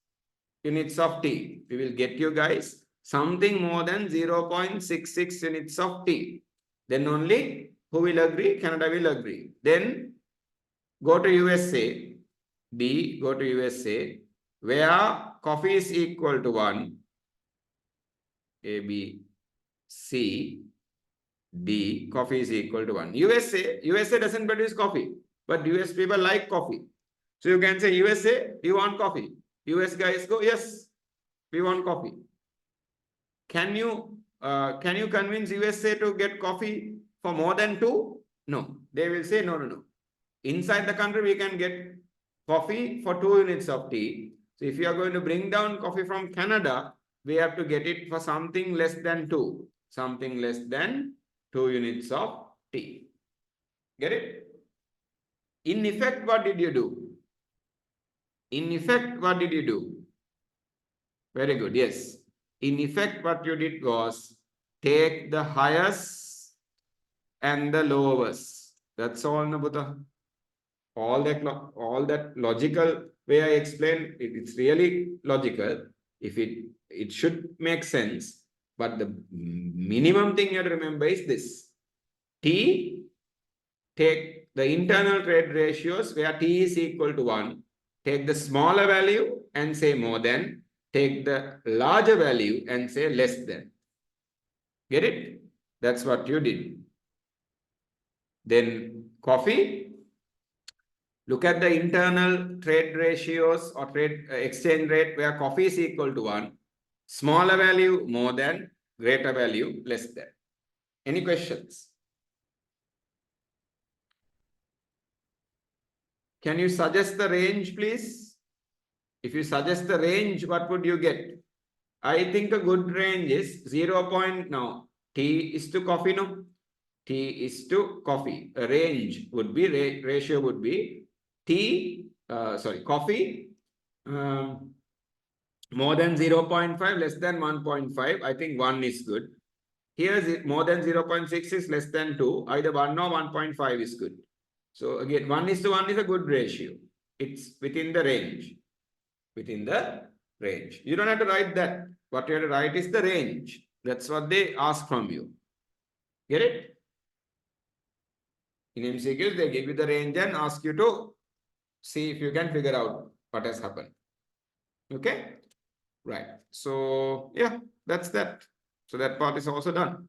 units of tea. We will get you guys something more than 0.66 units of tea. Then only who will agree? Canada will agree. Then go to USA. D, go to USA, where coffee is equal to 1. A, B, C, D, coffee is equal to 1. USA doesn't produce coffee, but US people like coffee. So you can say, USA, we want coffee. US guys go, yes, we want coffee. Can you convince USA to get coffee for more than 2? No, they will say, no. Inside the country, we can get coffee for 2 units of tea. So if you are going to bring down coffee from Canada, we have to get it for something less than 2. Something less than 2 units of tea. Get it? In effect, what did you do? In effect, what did you do? Very good. Yes. In effect, what you did was take the highest and the lowest. That's all, Nabuta. All that logical way I explained, it's really logical. If it should make sense, but the minimum thing you have to remember is this. T, take the internal trade ratios where T is equal to 1. Take the smaller value and say more than. Take the larger value and say less than. Get it? That's what you did. Then coffee. Look at the internal trade ratios or trade exchange rate where coffee is equal to 1. Smaller value more than, greater value less than. Any questions? Can you suggest the range, please? If you suggest the range, what would you get? I think a good range is 0. Now, T is to coffee, no? T is to coffee. A range would be, ratio would be coffee more than 0.5, less than 1.5. I think 1 is good. Here is more than 0.6 is less than 2. Either 1 or 1.5 is good. So again, 1:1 is a good ratio. It's within the range. Within the range. You don't have to write that. What you have to write is the range. That's what they ask from you. Get it? In MCQs, they give you the range and ask you to see if you can figure out what has happened. Okay? Right. So, yeah, that's that. So that part is also done.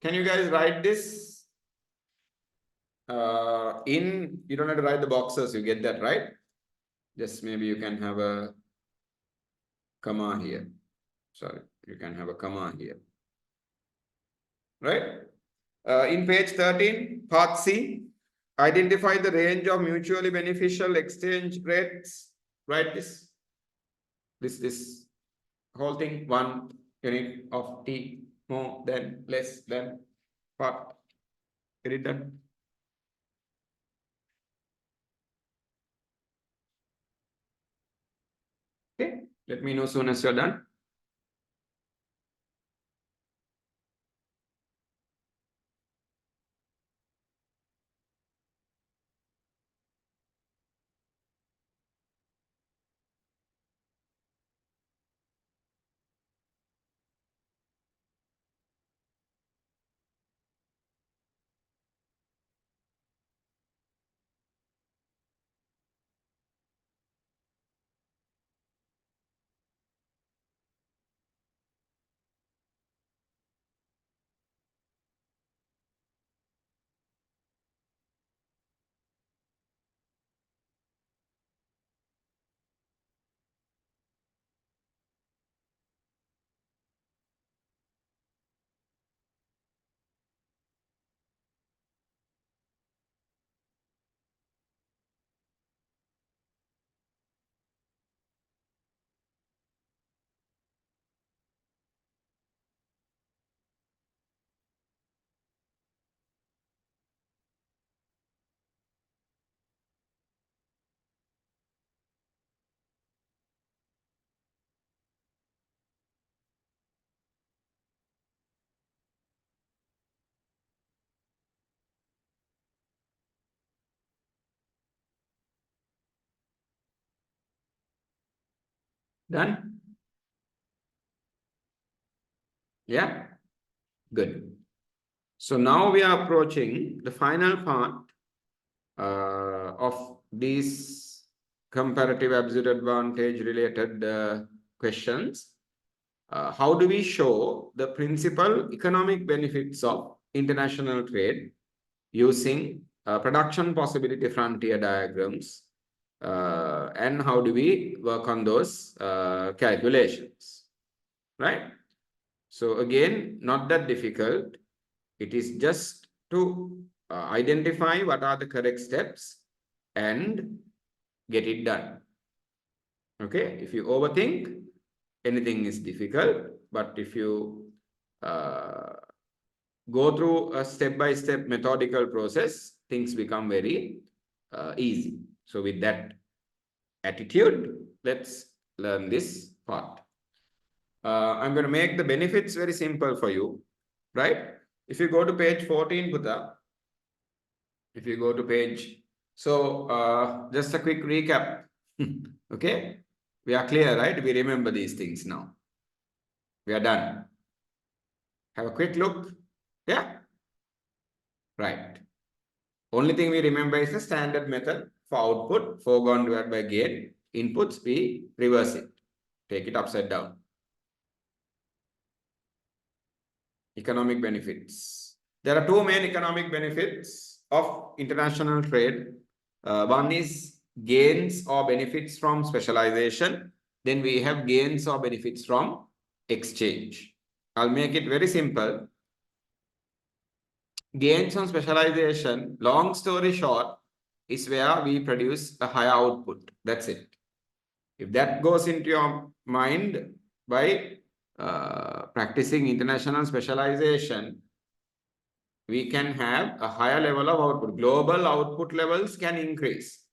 Can you guys write this? You don't have to write the boxes. You get that, right? Just maybe you can have a comma here. Sorry, you can have a comma here. Right? In page 13, part C, identify the range of mutually beneficial exchange rates. Write this whole thing, 1 unit of T, more than, less than, part. Get it done? Okay, let me know as soon as you're done. Done? Yeah? Good. So now we are approaching the final part of these comparative absolute advantage related questions. How do we show the principal economic benefits of international trade using production possibility frontier diagrams? And how do we work on those calculations? Right? So again, not that difficult. It is just to identify what are the correct steps and get it done. Okay, if you overthink, anything is difficult. But if you go through a step-by-step methodical process, things become very easy. So with that attitude, let's learn this part. I'm going to make the benefits very simple for you, right? If you go to page 14, Buddha, if you go to page, so just a quick recap. Okay, we are clear, right? We remember these things now. We are done. Have a quick look. Yeah, right. Only thing we remember is the standard method for output, foregone divided by gain. Inputs, we reverse it. Take it upside down. Economic benefits. There are two main economic benefits of international trade. One is gains or benefits from specialization. Then we have gains or benefits from exchange. I'll make it very simple. Gains on specialization, long story short, is where we produce a higher output. That's it. If that goes into your mind by practicing international specialization, we can have a higher level of output. Global output levels can increase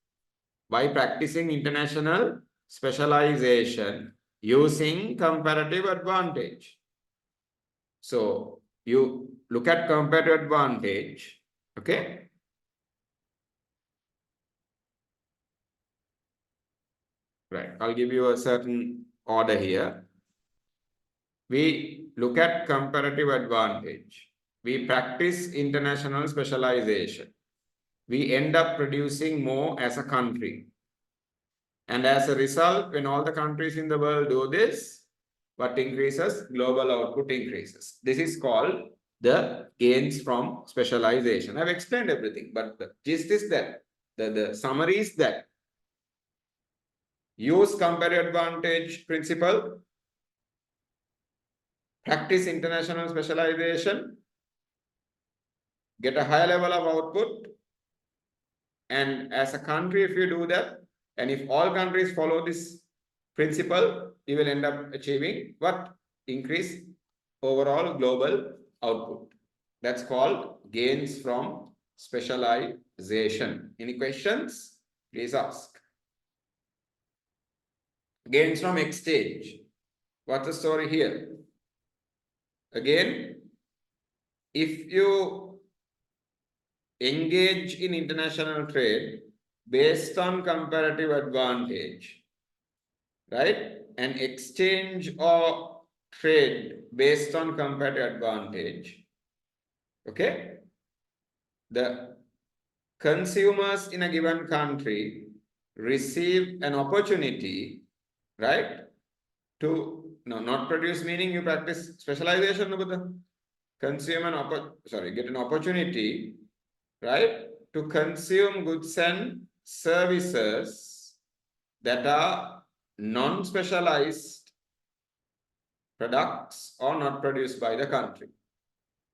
by practicing international specialization using comparative advantage. So you look at comparative advantage, okay? Right, I'll give you a certain order here. We look at comparative advantage. We practice international specialization. We end up producing more as a country. And as a result, when all the countries in the world do this, what increases? Global output increases. This is called the gains from specialization. I've explained everything, but the gist is that, the summary is that use comparative advantage principle, practice international specialization, get a higher level of output, and as a country, if you do that, and if all countries follow this principle, you will end up achieving what? Increase overall global output. That's called gains from specialization. Any questions? Please ask. Gains from exchange. What's the story here? Again, if you engage in international trade based on comparative advantage, right? And exchange or trade based on comparative advantage, okay? The consumers in a given country receive an opportunity, right? To not produce, meaning you practice specialization, but the consume get an opportunity, right? To consume goods and services that are non-specialized products or not produced by the country.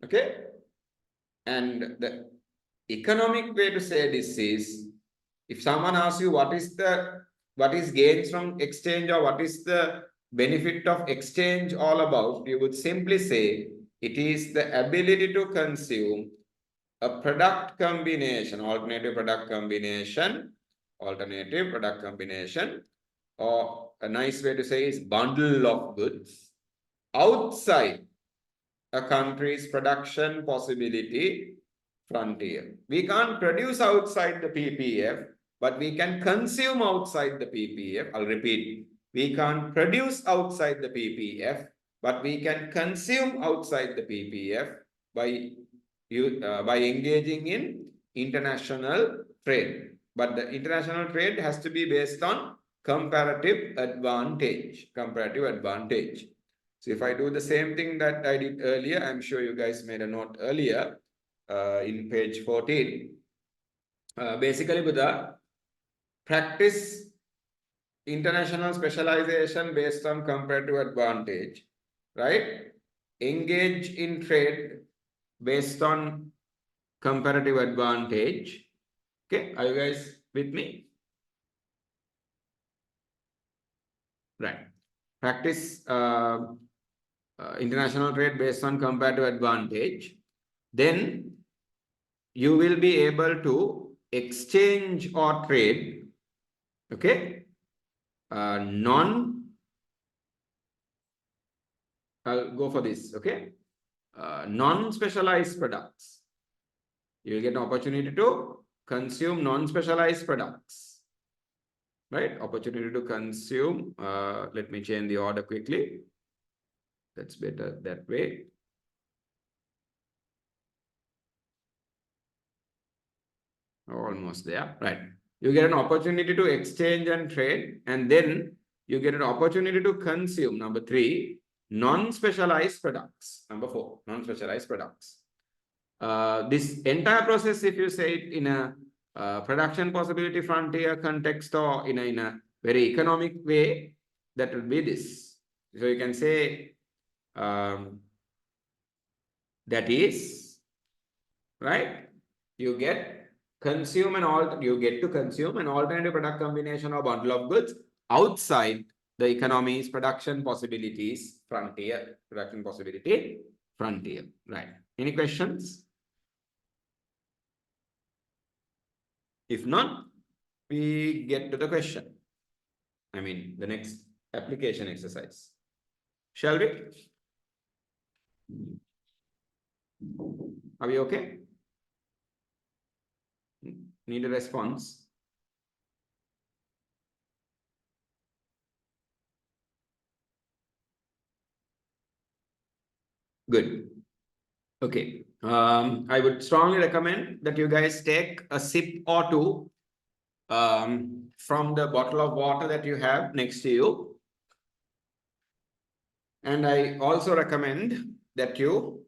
Okay? And the economic way to say this is, if someone asks you what is gains from exchange or what is the benefit of exchange all about, you would simply say it is the ability to consume a product combination, alternative product combination, or a nice way to say is bundle of goods outside a country's production possibility frontier. We can't produce outside the PPF, but we can consume outside the PPF. I'll repeat. We can't produce outside the PPF, but we can consume outside the PPF by engaging in international trade. But the international trade has to be based on comparative advantage. So if I do the same thing that I did earlier, I'm sure you guys made a note earlier in page 14. Basically, Buddha, practice international specialization based on comparative advantage, right? Engage in trade based on comparative advantage. Okay, are you guys with me? Right. Practice international trade based on comparative advantage. Then you will be able to exchange or trade, okay, I'll go for this, okay, non-specialized products. You'll get an opportunity to consume non-specialized products, right? Opportunity to consume, let me change the order quickly. That's better that way. Almost there, right? You get an opportunity to exchange and trade, and then you get an opportunity to consume. Number 3, non-specialized products. Number 4, non-specialized products. This entire process, if you say it in a production possibility frontier context or in a very economic way, that will be this. So you can say that is, right? You get to consume an alternative product combination or bundle of goods outside the economy's production possibility frontier, right? Any questions? If not, we get to the question. I mean, the next application exercise. Shall we? Are we okay? Need a response? Good. Okay. I would strongly recommend that you guys take a sip or two from the bottle of water that you have next to you. And I also recommend that you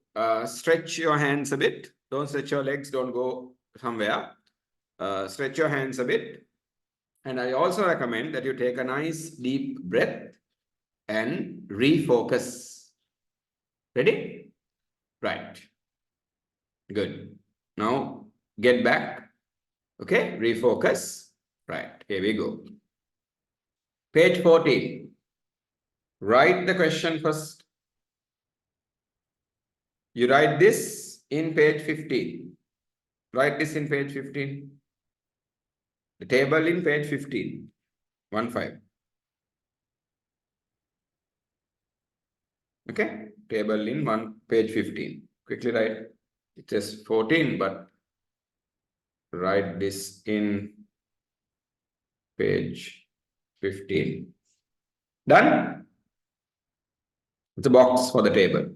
stretch your hands a bit. Don't stretch your legs, don't go somewhere. Stretch your hands a bit. And I also recommend that you take a nice deep breath and refocus. Ready? Right. Good. Now get back. Okay, refocus. Right, here we go. Page 14. Write the question first. You write this in page 15. Write this in page 15. The table in page 15. 1-5. Okay, table in page 15. Quickly write. It says 14, but write this in page 15. Done? It's a box for the table.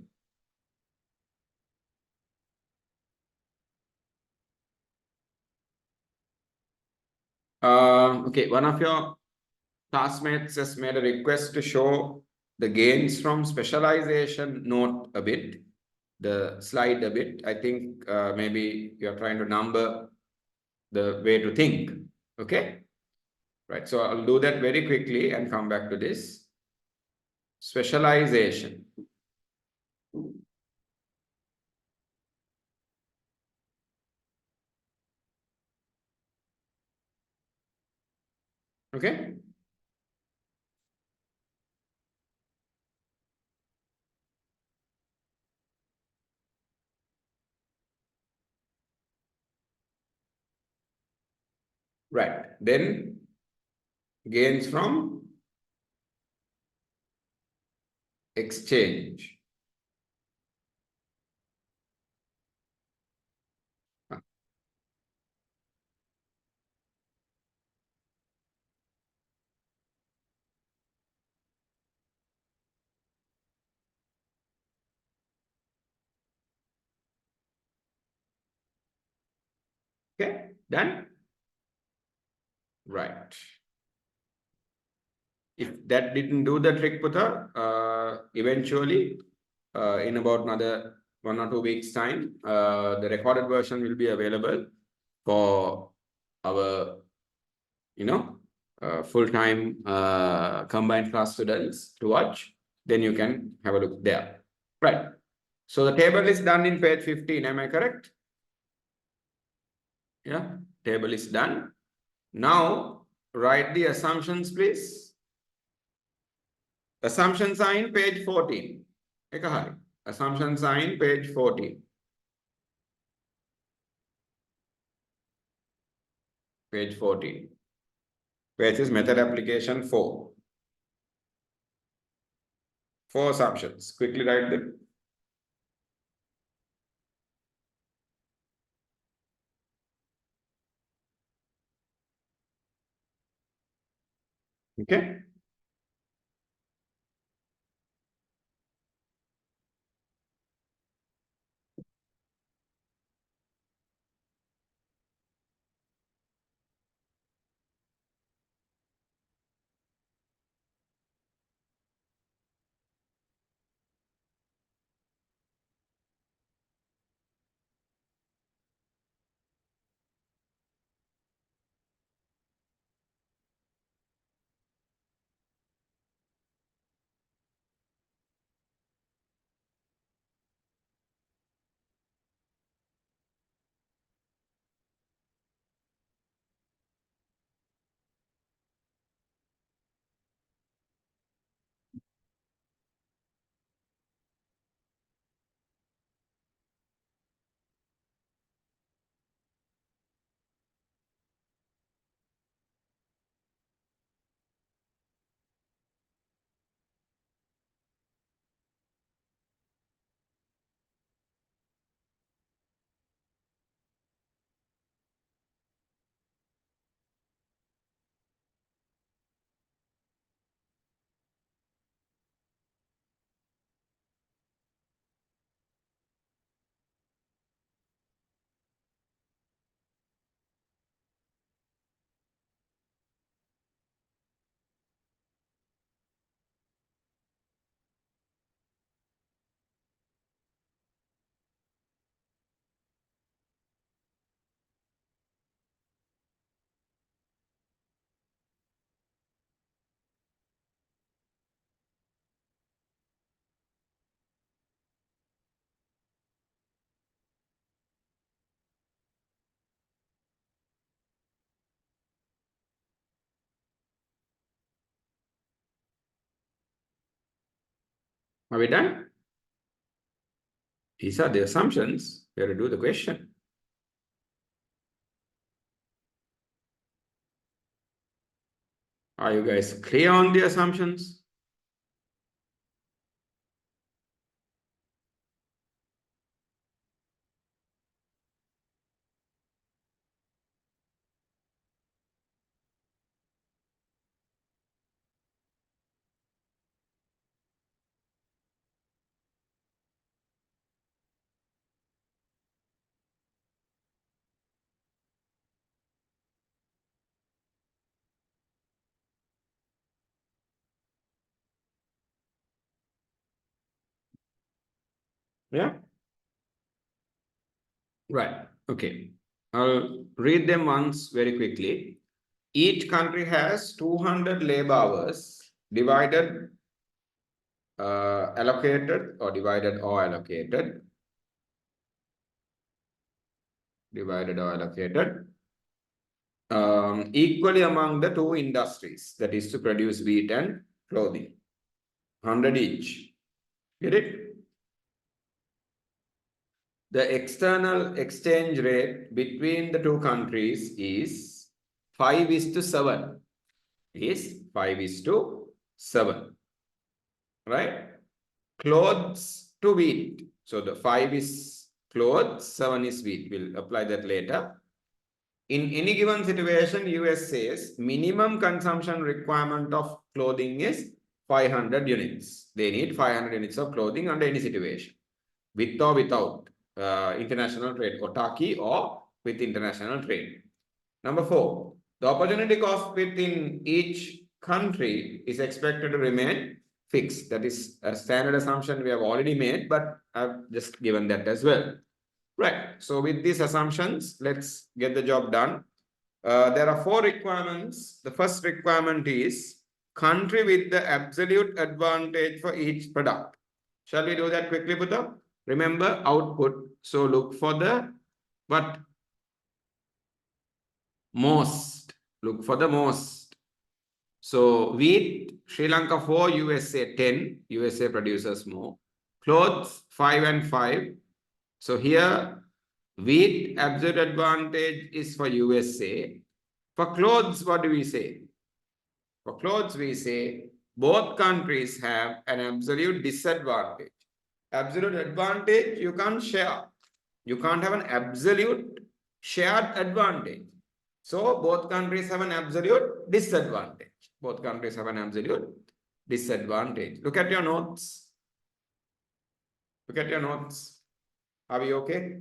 Okay, one of your classmates has made a request to show the gains from specialization note a bit, the slide a bit. I think maybe you're trying to number the way to think. Okay, right. So I'll do that very quickly and come back to this. Specialization. Okay. Right. Then gains from exchange. Okay, done? Right. If that didn't do the trick, Putha, eventually, in about another 1 or 2 weeks' time, the recorded version will be available for our, full-time combined class students to watch. Then you can have a look there. Right. So the table is done in page 15. Am I correct? Yeah, table is done. Now, write the assumptions, please. Assumption sign page 14. Assumption sign page 14. Page 14. Page is method application 4. 4 assumptions. Quickly write them. Okay. Are we done? These are the assumptions. We have to do the question. Are you guys clear on the assumptions? Yeah. Right. Okay. I'll read them once very quickly. Each country has 200 labor hours divided, allocated or divided or allocated. Divided or allocated. Equally among the two industries, that is to produce wheat and clothing. 100 each. Get it? The external exchange rate between the two countries is 5:7. Is 5:7. Right? Clothes to wheat. So the 5 is clothes, 7 is wheat. We'll apply that later. In any given situation, US says minimum consumption requirement of clothing is 500 units. They need 500 units of clothing under any situation, with or without international trade, autarky or with international trade. Number 4, the opportunity cost within each country is expected to remain fixed. That is a standard assumption we have already made, but I've just given that as well. Right. So with these assumptions, let's get the job done. There are 4 requirements. The first requirement is country with the absolute advantage for each product. Shall we do that quickly, Buddha? Remember output. So look for the what? Most. Look for the most. So wheat, Sri Lanka 4, USA 10. USA produces more. Clothes 5 and 5. So here wheat absolute advantage is for USA. For clothes, what do we say? For clothes, we say both countries have an absolute disadvantage. Absolute advantage, you can't share. You can't have an absolute shared advantage. So both countries have an absolute disadvantage. Both countries have an absolute disadvantage. Look at your notes. Look at your notes. Are we okay?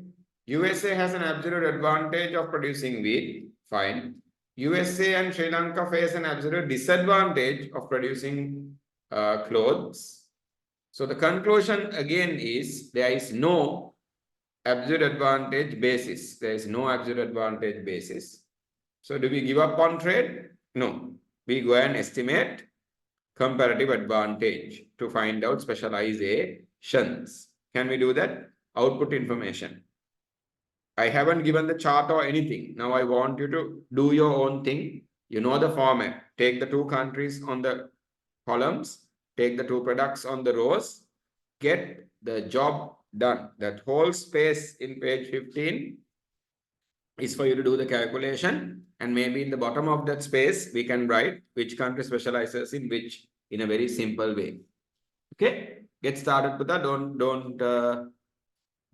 USA has an absolute advantage of producing wheat. Fine. USA and Sri Lanka face an absolute disadvantage of producing clothes. So the conclusion again is there is no absolute advantage basis. There is no absolute advantage basis. So do we give up on trade? No. We go and estimate comparative advantage to find out specializations. Can we do that? Output information. I haven't given the chart or anything. Now I want you to do your own thing. You know the format. Take the two countries on the columns, take the two products on the rows, get the job done. That whole space in page 15 is for you to do the calculation, and maybe in the bottom of that space we can write which country specializes in which in a very simple way. Okay, get started with that.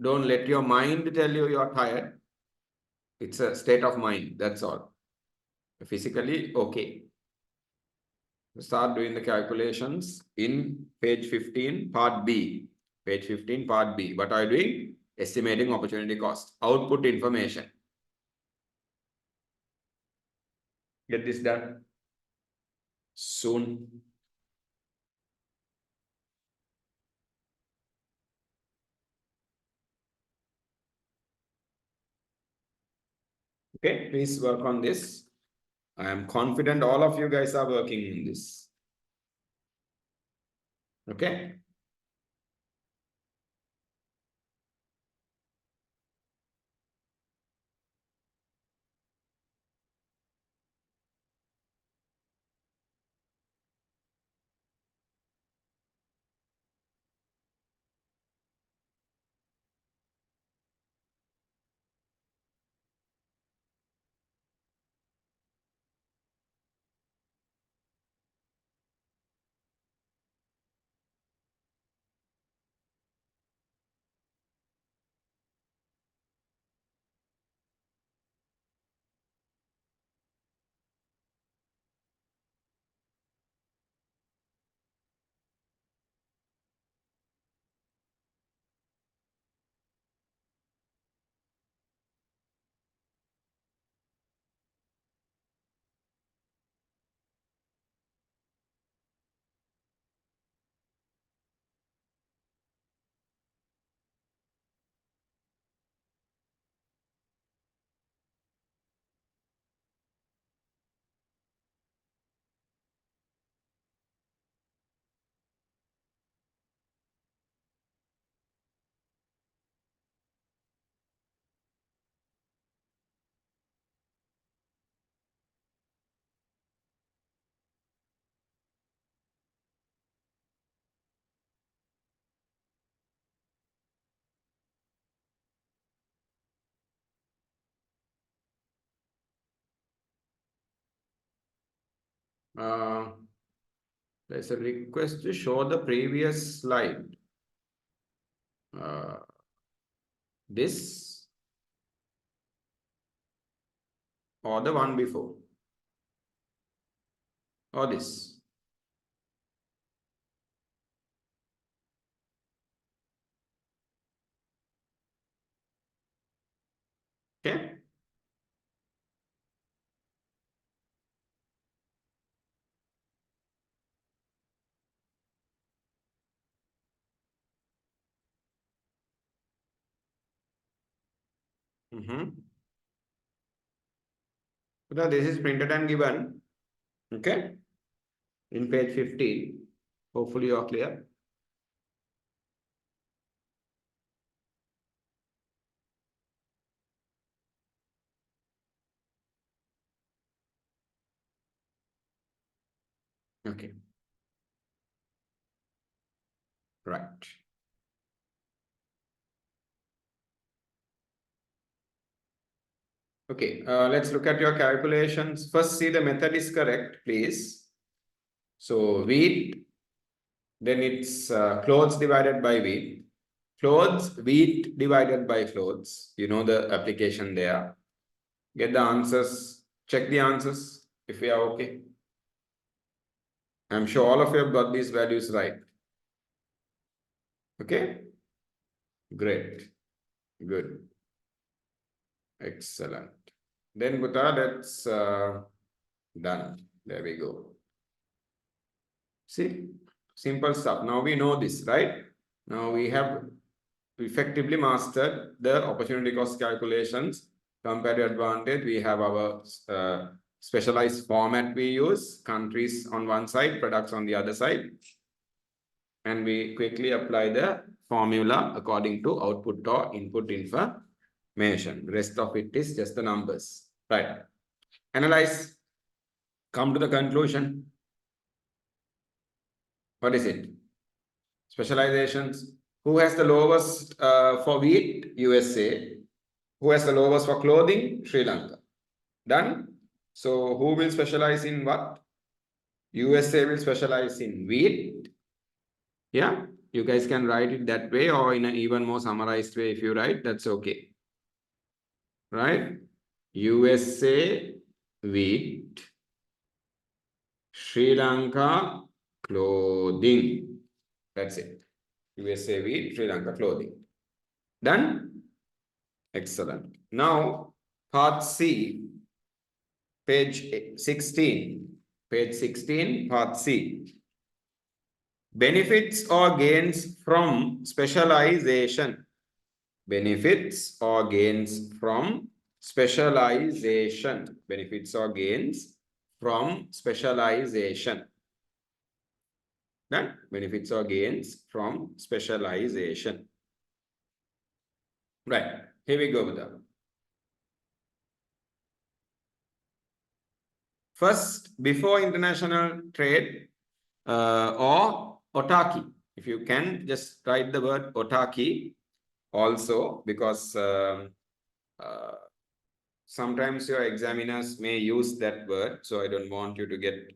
Don't let your mind tell you you're tired. It's a state of mind, that's all. Physically okay. Start doing the calculations in page 15 part B. Page 15 part B. What are you doing? Estimating opportunity cost. Output information. Get this done soon. Okay, please work on this. I am confident all of you guys are working in this. Okay. There's a request to show the previous slide. This or the one before or this. Okay. So this is printed and given. Okay. In page 15. Hopefully you are clear. Okay. Right. Okay, let's look at your calculations. First, see the method is correct, please. So wheat, then it's clothes divided by wheat. Clothes, wheat divided by clothes. You know the application there. Get the answers. Check the answers if we are okay. I'm sure all of you have got these values right. Okay? Great. Good. Excellent. Then Buta, that's done. There we go. See, simple stuff. Now we know this, right? Now we have effectively mastered the opportunity cost calculations, comparative advantage. We have our specialized format we use, countries on one side, products on the other side. And we quickly apply the formula according to output or input information. The rest of it is just the numbers, right? Analyze, come to the conclusion. What is it? Specializations. Who has the lowest for wheat? USA. Who has the lowest for clothing? Sri Lanka. Done. So who will specialize in what? USA will specialize in wheat. Yeah, you guys can write it that way or in an even more summarized way. If you write, that's okay. Right? USA wheat, Sri Lanka clothing. That's it. USA wheat, Sri Lanka clothing. Done? Excellent. Now, part C, page 16. Page 16, part C. Benefits or gains from specialization. Benefits or gains from specialization. Benefits or gains from specialization. Done? Benefits or gains from specialization. Right. Here we go with that. First, before international trade or autarky. If you can, just write the word autarky also, because sometimes your examiners may use that word. So I don't want you to get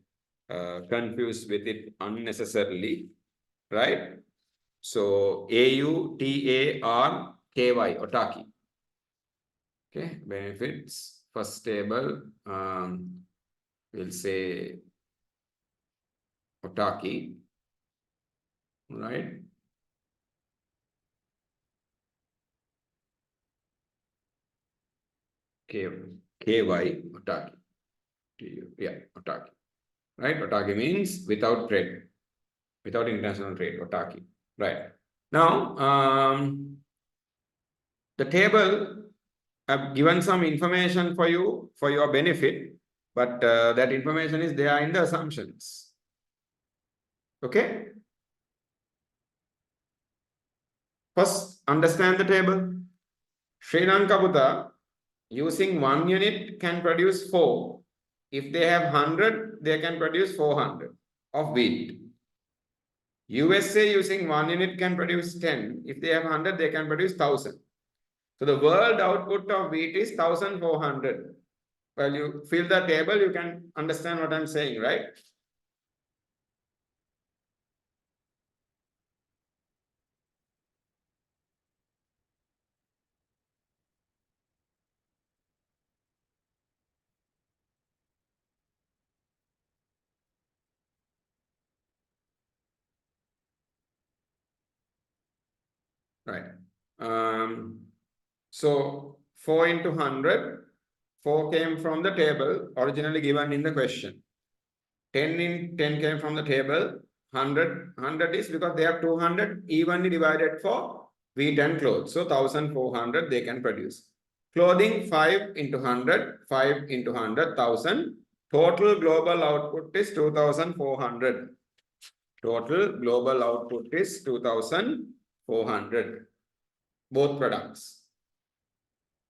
confused with it unnecessarily, right? So AUTARKY, autarky. Okay, benefits, first table, we'll say autarky, right? KY, autarky. Yeah, autarky. Right? Autarky means without trade, without international trade, autarky. Right. Now, the table I've given some information for you for your benefit, but that information is there in the assumptions. Okay? First, understand the table. Sri Lanka Buddha, using 1 unit can produce 4. If they have 100, they can produce 400 of wheat. USA using 1 unit can produce 10. If they have 100, they can produce 1000. So the world output of wheat is 1400. Well, you fill the table, you can understand what I'm saying, right? Right. So 4 into 100, 4 came from the table originally given in the question. 10 came from the table. 100 is because they have 200 evenly divided for wheat and clothes. So 1400 they can produce. Clothing 5 into 100, 5 into 100, 1000. Total global output is 2400. Total global output is 2400. Both products.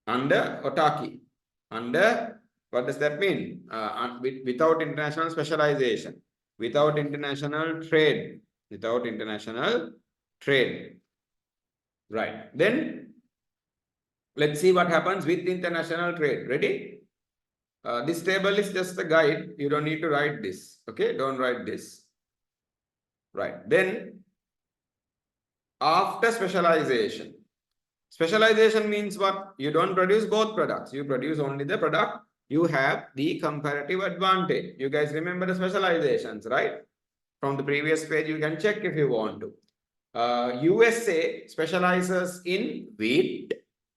Under autarky. Under, what does that mean? Without international specialization. Without international trade. Without international trade. Right. Then, Let's see what happens with international trade. Ready? This table is just a guide. You don't need to write this. Okay, don't write this. Right. Then after specialization. Specialization means what? You don't produce both products. You produce only the product. You have the comparative advantage. You guys remember the specializations, right? From the previous page, you can check if you want to. USA specializes in wheat.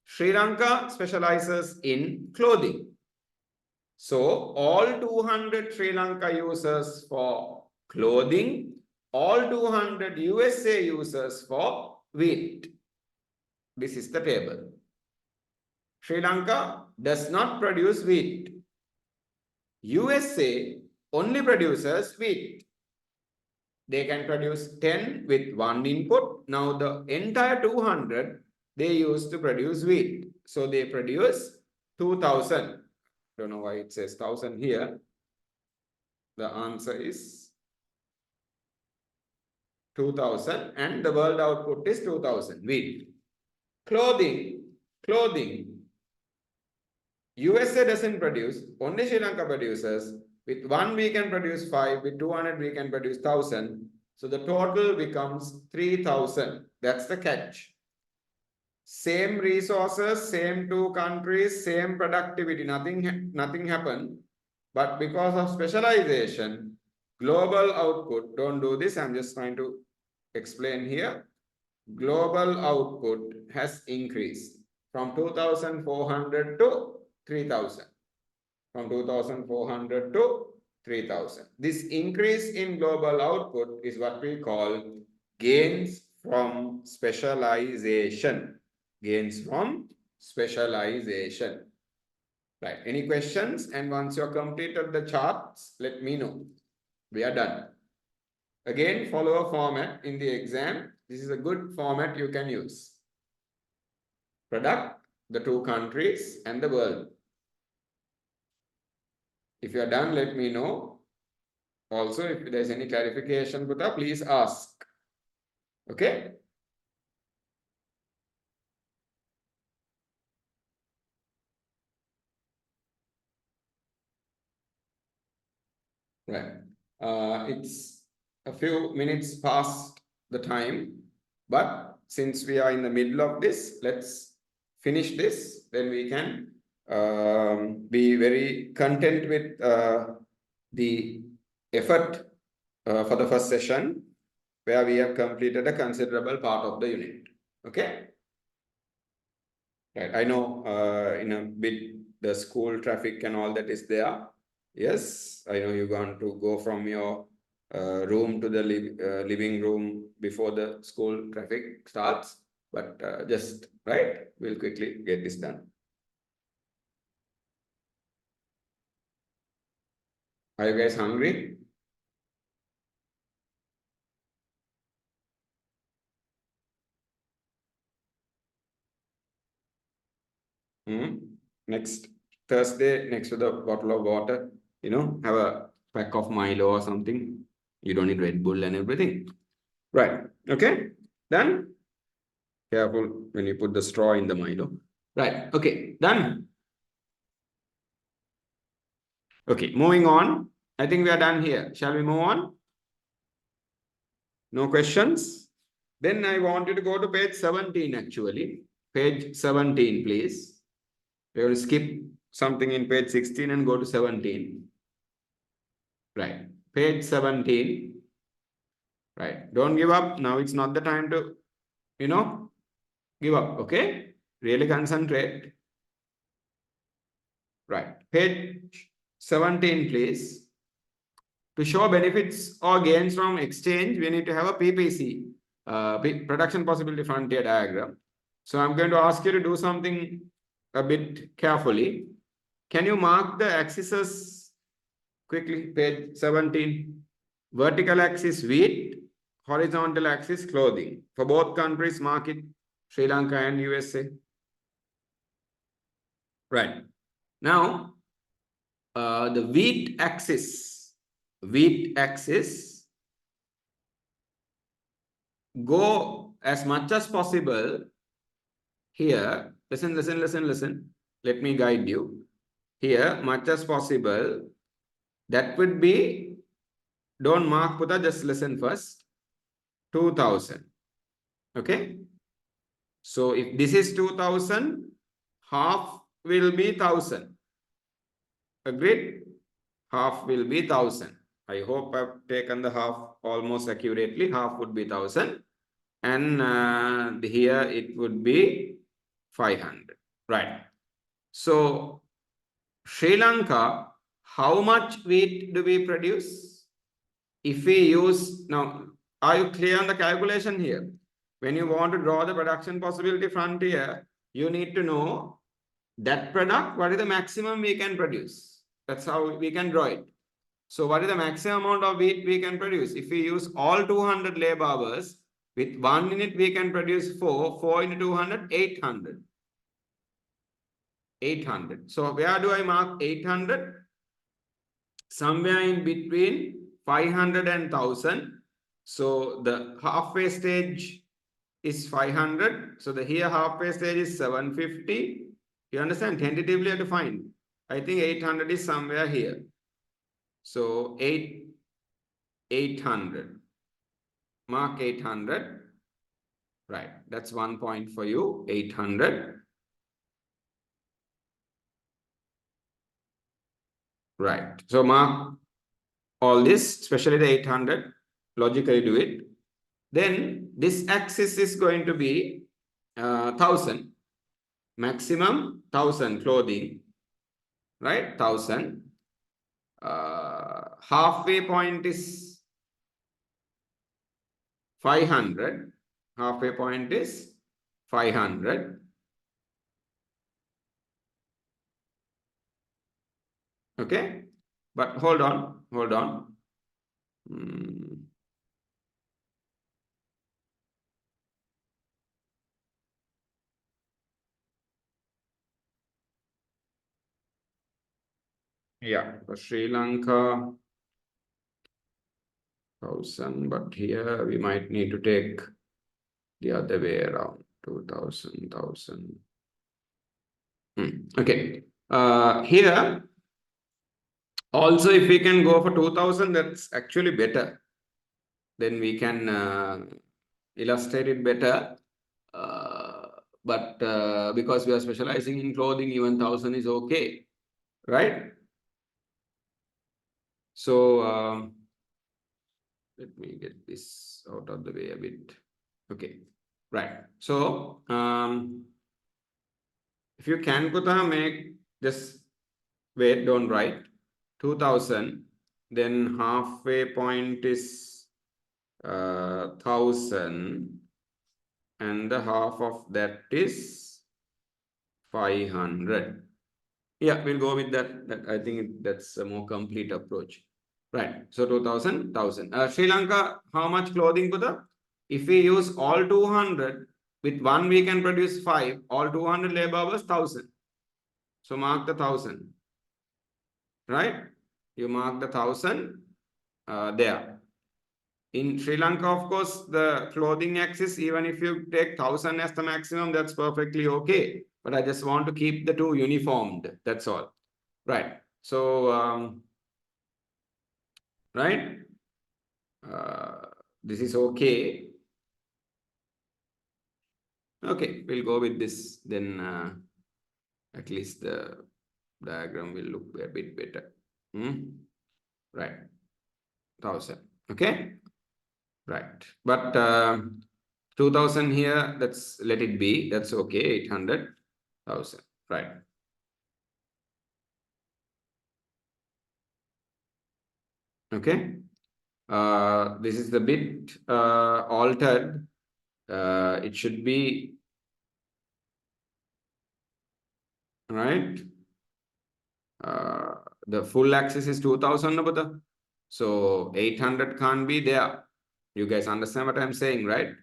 Sri Lanka specializes in clothing. So all 200 Sri Lanka users for clothing, all 200 USA users for wheat. This is the table. Sri Lanka does not produce wheat. USA only produces wheat. They can produce 10 with one input. Now the entire 200 they use to produce wheat. So they produce 2000. Don't know why it says 1000 here. The answer is 2000 and the world output is 2000 wheat. Clothing. USA doesn't produce, only Sri Lanka produces. With 1 we can produce 5, with 200 we can produce 1000. So the total becomes 3000. That's the catch. Same resources, same two countries, same productivity, nothing happened. But because of specialization, global output, don't do this, I'm just trying to explain here. Global output has increased from 2400 to 3000. From 2400 to 3000. This increase in global output is what we call gains from specialization. Gains from specialization. Right. Any questions? And once you're completed the charts, let me know. We are done. Again, follow a format in the exam. This is a good format you can use. Product, the two countries, and the world. If you are done, let me know. Also, if there's any clarification, Buddha, please ask. Okay? Right. It's a few minutes past the time, but since we are in the middle of this, let's finish this. Then we can be very content with the effort for the first session, where we have completed a considerable part of the unit. Okay? Right. I know in a bit the school traffic and all that is there. Yes, I know you're going to go from your room to the living room before the school traffic starts. But just, right, we'll quickly get this done. Are you guys hungry? Next Thursday, next to the bottle of water, have a pack of Milo or something. You don't need Red Bull and everything. Right. Okay. Done. Careful when you put the straw in the Milo. Right. Okay. Done. Okay. Moving on. I think we are done here. Shall we move on? No questions? Then I want you to go to page 17 actually. Page 17, please. We're going to skip something in page 16 and go to 17. Right. Page 17. Right. Don't give up. Now it's not the time to, give up. Okay. Really concentrate. Right. Page 17, please. To show benefits or gains from exchange, we need to have a PPC, production possibility frontier diagram. So I'm going to ask you to do something a bit carefully. Can you mark the axes quickly? Page 17. Vertical axis wheat, horizontal axis clothing. For both countries, mark it, Sri Lanka and USA. Right. Now, the wheat axis, go as much as possible here listen. Let me guide you. Here, much as possible, that would be, don't mark Puta, just listen first. 2000. Okay. So if this is 2000, half will be 1000. Agreed? Half will be 1000. I hope I've taken the half almost accurately. Half would be 1000. And here it would be 500. Right. So Sri Lanka, how much wheat do we produce? If we use, now, are you clear on the calculation here? When you want to draw the production possibility frontier, you need to know that product, what is the maximum we can produce? That's how we can draw it. So what is the maximum amount of wheat we can produce? If we use all 200 labor hours, with 1 minute we can produce 4 into 200, 800. 800. So where do I mark 800? Somewhere in between 500 and 1000. So the halfway stage is 500. So the here halfway stage is 750. You understand? Tentatively I have to find. I think 800 is somewhere here. So 800. Mark 800. Right. That's 1 point for you. 800. Right. So mark all this, especially the 800. Logically do it. Then this axis is going to be 1000. Maximum 1000 clothing. Right? 1000. Halfway point is 500. Halfway point is 500. Okay. But hold on. Yeah, for Sri Lanka, 1000, but here we might need to take the other way around. 2000, 1000. Okay. Here, also if we can go for 2000, that's actually better. Then we can illustrate it better. But because we are specializing in clothing, even 1000 is okay. Right? So let me get this out of the way a bit. Okay, right. So if you can Kutha make, just wait, don't write. 2000, then halfway point is 1000, and the half of that is 500. Yeah, we'll go with that. I think that's a more complete approach. Right. So 2000, 1000. Sri Lanka, how much clothing, Buddha? If we use all 200, with 1 we can produce 5. All 200 labor hours, 1000. So mark the 1000. Right? You mark the 1000 there. In Sri Lanka, of course, the clothing axis, even if you take 1000 as the maximum, that's perfectly okay. But I just want to keep the two uniformed. That's all. Right. So, right? This is okay. Okay, we'll go with this. Then at least the diagram will look a bit better. Right. 1000. Okay. Right. But 2000 here, let it be. That's okay. 800, 1000. Right. Okay. This is the bit altered. It should be, right? The full axis is 2000. So 800 can't be there. You guys understand what I'm saying, right?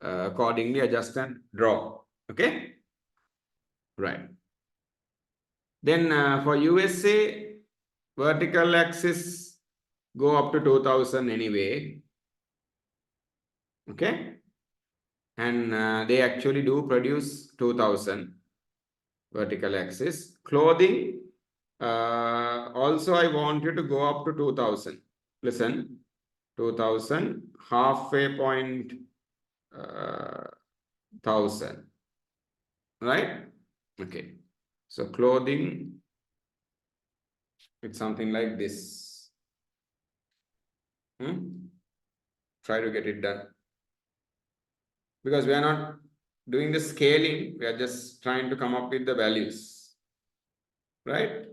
Accordingly, adjust and draw. Okay? Right. Then for USA, vertical axis go up to 2000 anyway. Okay? And they actually do produce 2000. vertical axis. Clothing, also I want you to go up to 2000. Listen, 2000, halfway point, 1000, right? Okay. So clothing, it's something like this. Try to get it done. Because we are not doing the scaling, we are just trying to come up with the values, right?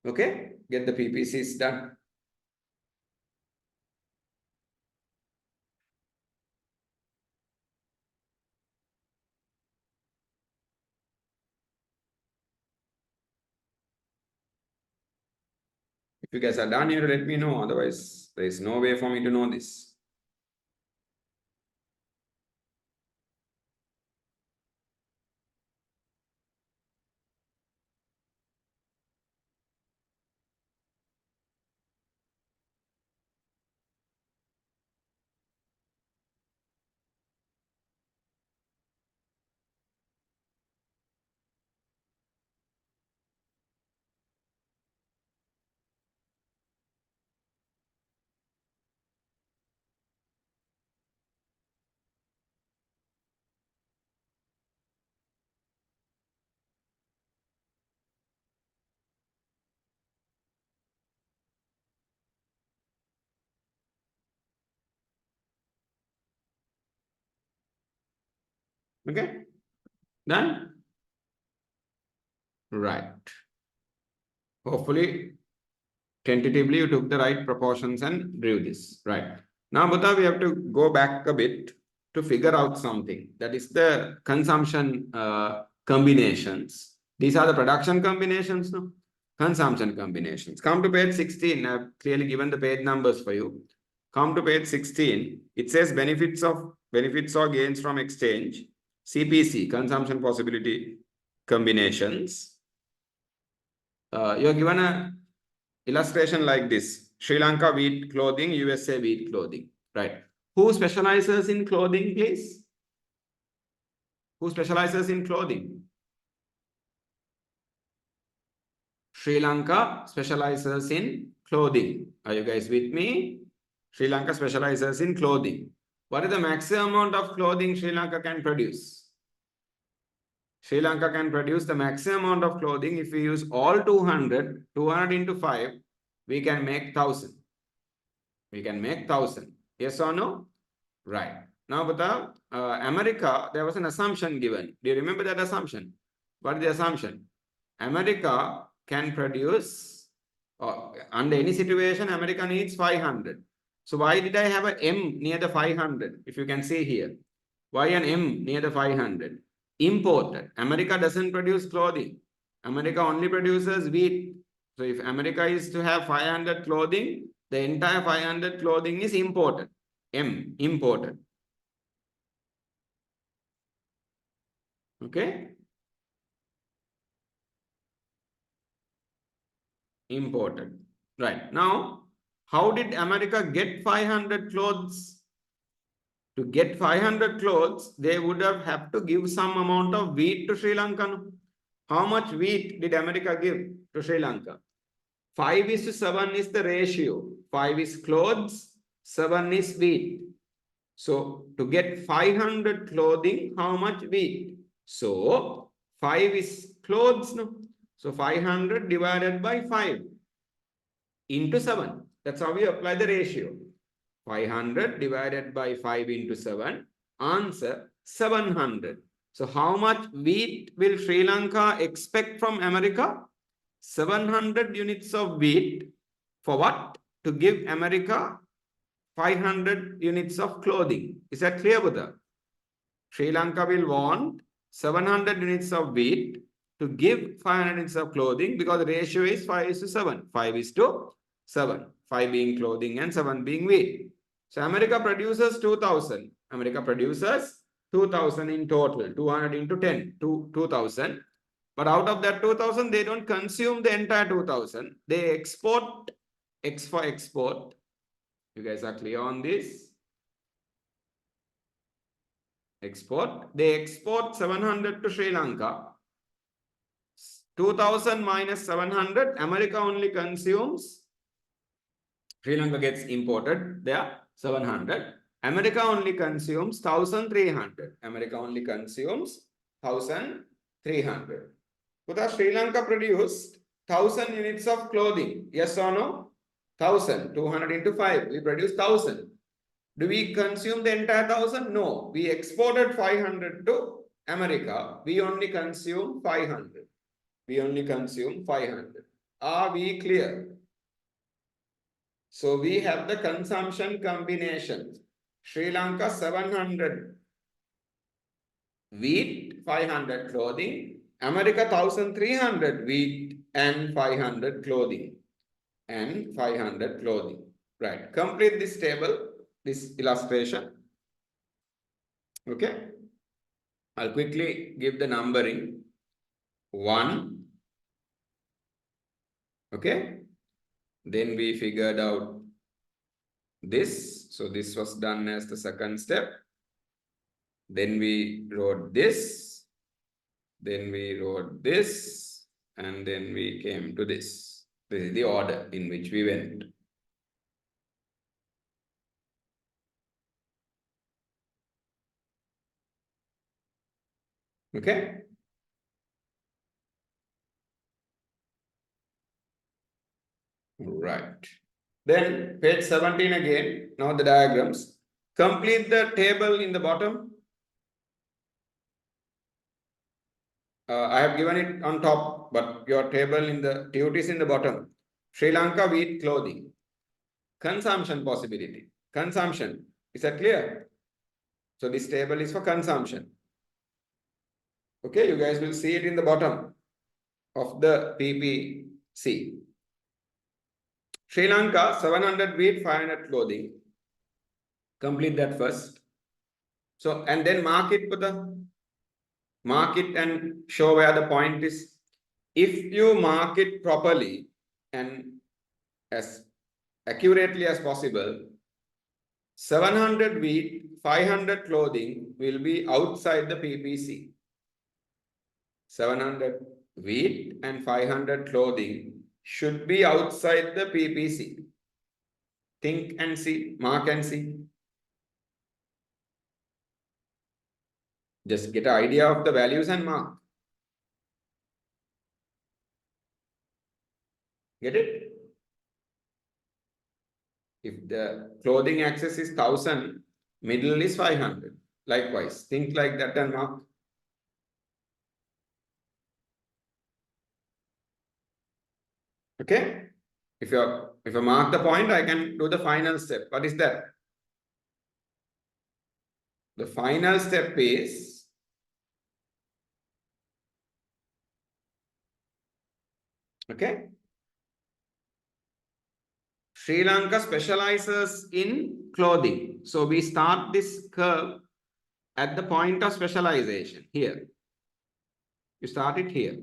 Okay, get the PPCs done. If you guys are done, you let me know. Otherwise, there is no way for me to know this. Okay, done? Right. Hopefully, tentatively, you took the right proportions and drew this. Right. Now, Bhuta, we have to go back a bit to figure out something. That is the consumption combinations. These are the production combinations, no? Consumption combinations. Come to page 16. I've clearly given the page numbers for you. Come to page 16. It says benefits or gains from exchange. CPC, consumption possibility combinations. You're given a illustration like this. Sri Lanka wheat clothing, USA wheat clothing. Right. Who specializes in clothing, please? Who specializes in clothing? Sri Lanka specializes in clothing. Are you guys with me? Sri Lanka specializes in clothing. What is the maximum amount of clothing Sri Lanka can produce? Sri Lanka can produce the maximum amount of clothing if we use all 200 into 5, we can make 1000. We can make 1000. Yes or no? Right. Now, with America, there was an assumption given. Do you remember that assumption? What is the assumption? America can produce, under any situation, America needs 500. So why did I have an M near the 500? If you can see here. Why an M near the 500? Imported. America doesn't produce clothing. America only produces wheat. So if America is to have 500 clothing, the entire 500 clothing is imported. M, imported. Okay? Imported. Right. Now, how did America get 500 clothes? To get 500 clothes, they would have to give some amount of wheat to Sri Lanka. How much wheat did America give to Sri Lanka? 5:7 is the ratio. 5 is clothes, 7 is wheat. So to get 500 clothing, how much wheat? So 5 is clothes. No? So 500 divided by 5 into 7. That's how we apply the ratio. 500 divided by 5 into 7. Answer 700. So how much wheat will Sri Lanka expect from America? 700 units of wheat. For what? To give America 500 units of clothing. Is that clear, Buddha? Sri Lanka will want 700 units of wheat to give 500 units of clothing because the ratio is 5:7. 5:7. 5 being clothing and 7 being wheat. So America produces 2000. America produces 2000 in total. 200 into 10. 2000. But out of that 2000, they don't consume the entire 2000. They export. X for export. You guys are clear on this? Export. They export 700 to Sri Lanka. 2000 minus 700, America only consumes, Sri Lanka gets imported there, 700. America only consumes 1300. America only consumes 1300. Because Sri Lanka produced 1000 units of clothing. Yes or no? 1000. 200 into 5. We produce 1000. Do we consume the entire 1000? No. We exported 500 to America. We only consume 500. We only consume 500. Are we clear? So we have the consumption combination. Sri Lanka 700 wheat, 500 clothing. America 1300 wheat and 500 clothing. And 500 clothing. Right. Complete this table, this illustration. Okay. I'll quickly give the numbering. 1. Okay. Then we figured out this. So this was done as the second step. Then we wrote this. Then we wrote this. And then we came to this. This is the order in which we went. Okay. Right. Then page 17 again. Now the diagrams. Complete the table in the bottom. I have given it on top, but your table in the duties in the bottom. Sri Lanka wheat clothing. Consumption possibility. Consumption. Is that clear? So this table is for consumption. Okay, you guys will see it in the bottom of the PPC. Sri Lanka, 700 wheat, 500 clothing. Complete that first. So, and then mark it and show where the point is. If you mark it properly and as accurately as possible, 700 wheat, 500 clothing will be outside the PPC. 700 wheat and 500 clothing should be outside the PPC. Think and see, mark and see. Just get an idea of the values and mark. Get it? If the clothing axis is 1000, middle is 500. Likewise, think like that and mark. Okay? If you mark the point, I can do the final step. What is that? The final step is okay. Sri Lanka specializes in clothing. So we start this curve at the point of specialization here. You start it here,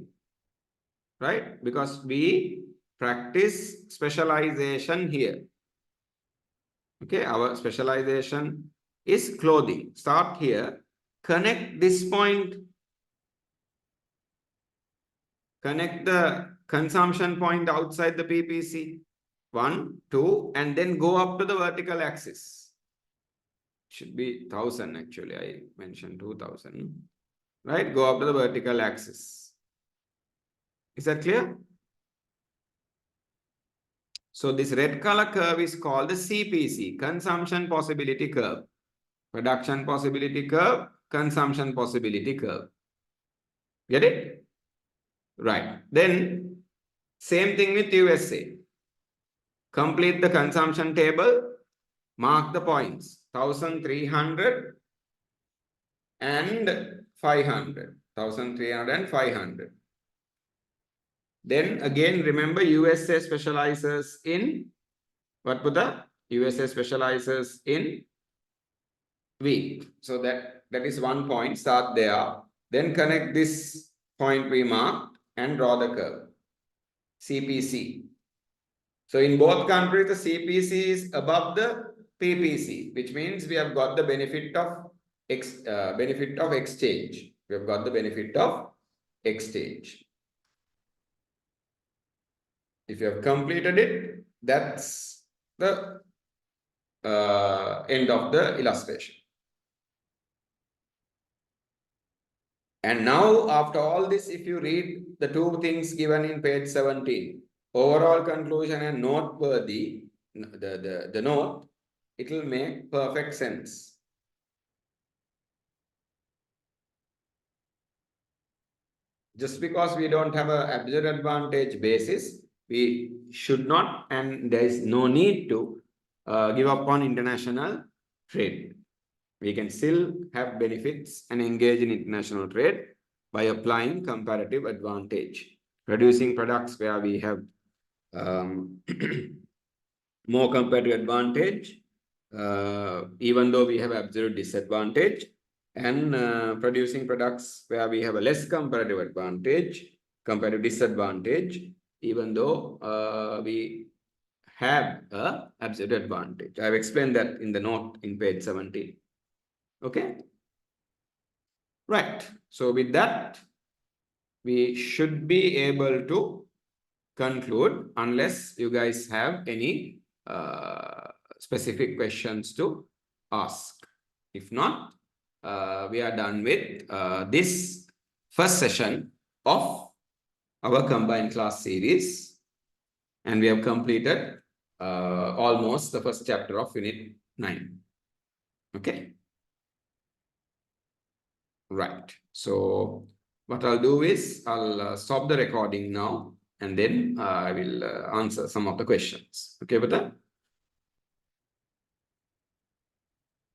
right? Because we practice specialization here. Okay, our specialization is clothing. Start here. Connect this point. Connect the consumption point outside the PPC. 1, 2, and then go up to the vertical axis. Should be 1000 actually. I mentioned 2000. Right? Go up to the vertical axis. Is that clear? So this red color curve is called the CPC, consumption possibility curve. Production possibility curve, consumption possibility curve. Get it? Right. Then same thing with USA. Complete the consumption table. Mark the points. 1300 and 500. 1300 and 500. Then again, remember USA specializes in what, Buddha? USA specializes in wheat. So that is one point. Start there. Then connect this point we marked and draw the curve. CPC. So in both countries, the CPC is above the PPC, which means we have got the benefit of benefit of exchange. We have got the benefit of exchange. If you have completed it, that's the end of the illustration. And now, after all this, if you read the two things given in page 17, overall conclusion and noteworthy, the note, it will make perfect sense. Just because we don't have an absolute advantage basis, we should not, and there is no need to give up on international trade. We can still have benefits and engage in international trade by applying comparative advantage, producing products where we have more comparative advantage, even though we have absolute disadvantage, and producing products where we have a less comparative advantage, comparative disadvantage, even though we have a absolute advantage. I've explained that in the note in page 17. Okay. Right. So with that, we should be able to conclude unless you guys have any specific questions to ask. If not, we are done with this first session of our combined class series, and we have completed almost the first chapter of Unit 9. Okay. Right. So what I'll do is I'll stop the recording now, and then I will answer some of the questions. Okay, Bata?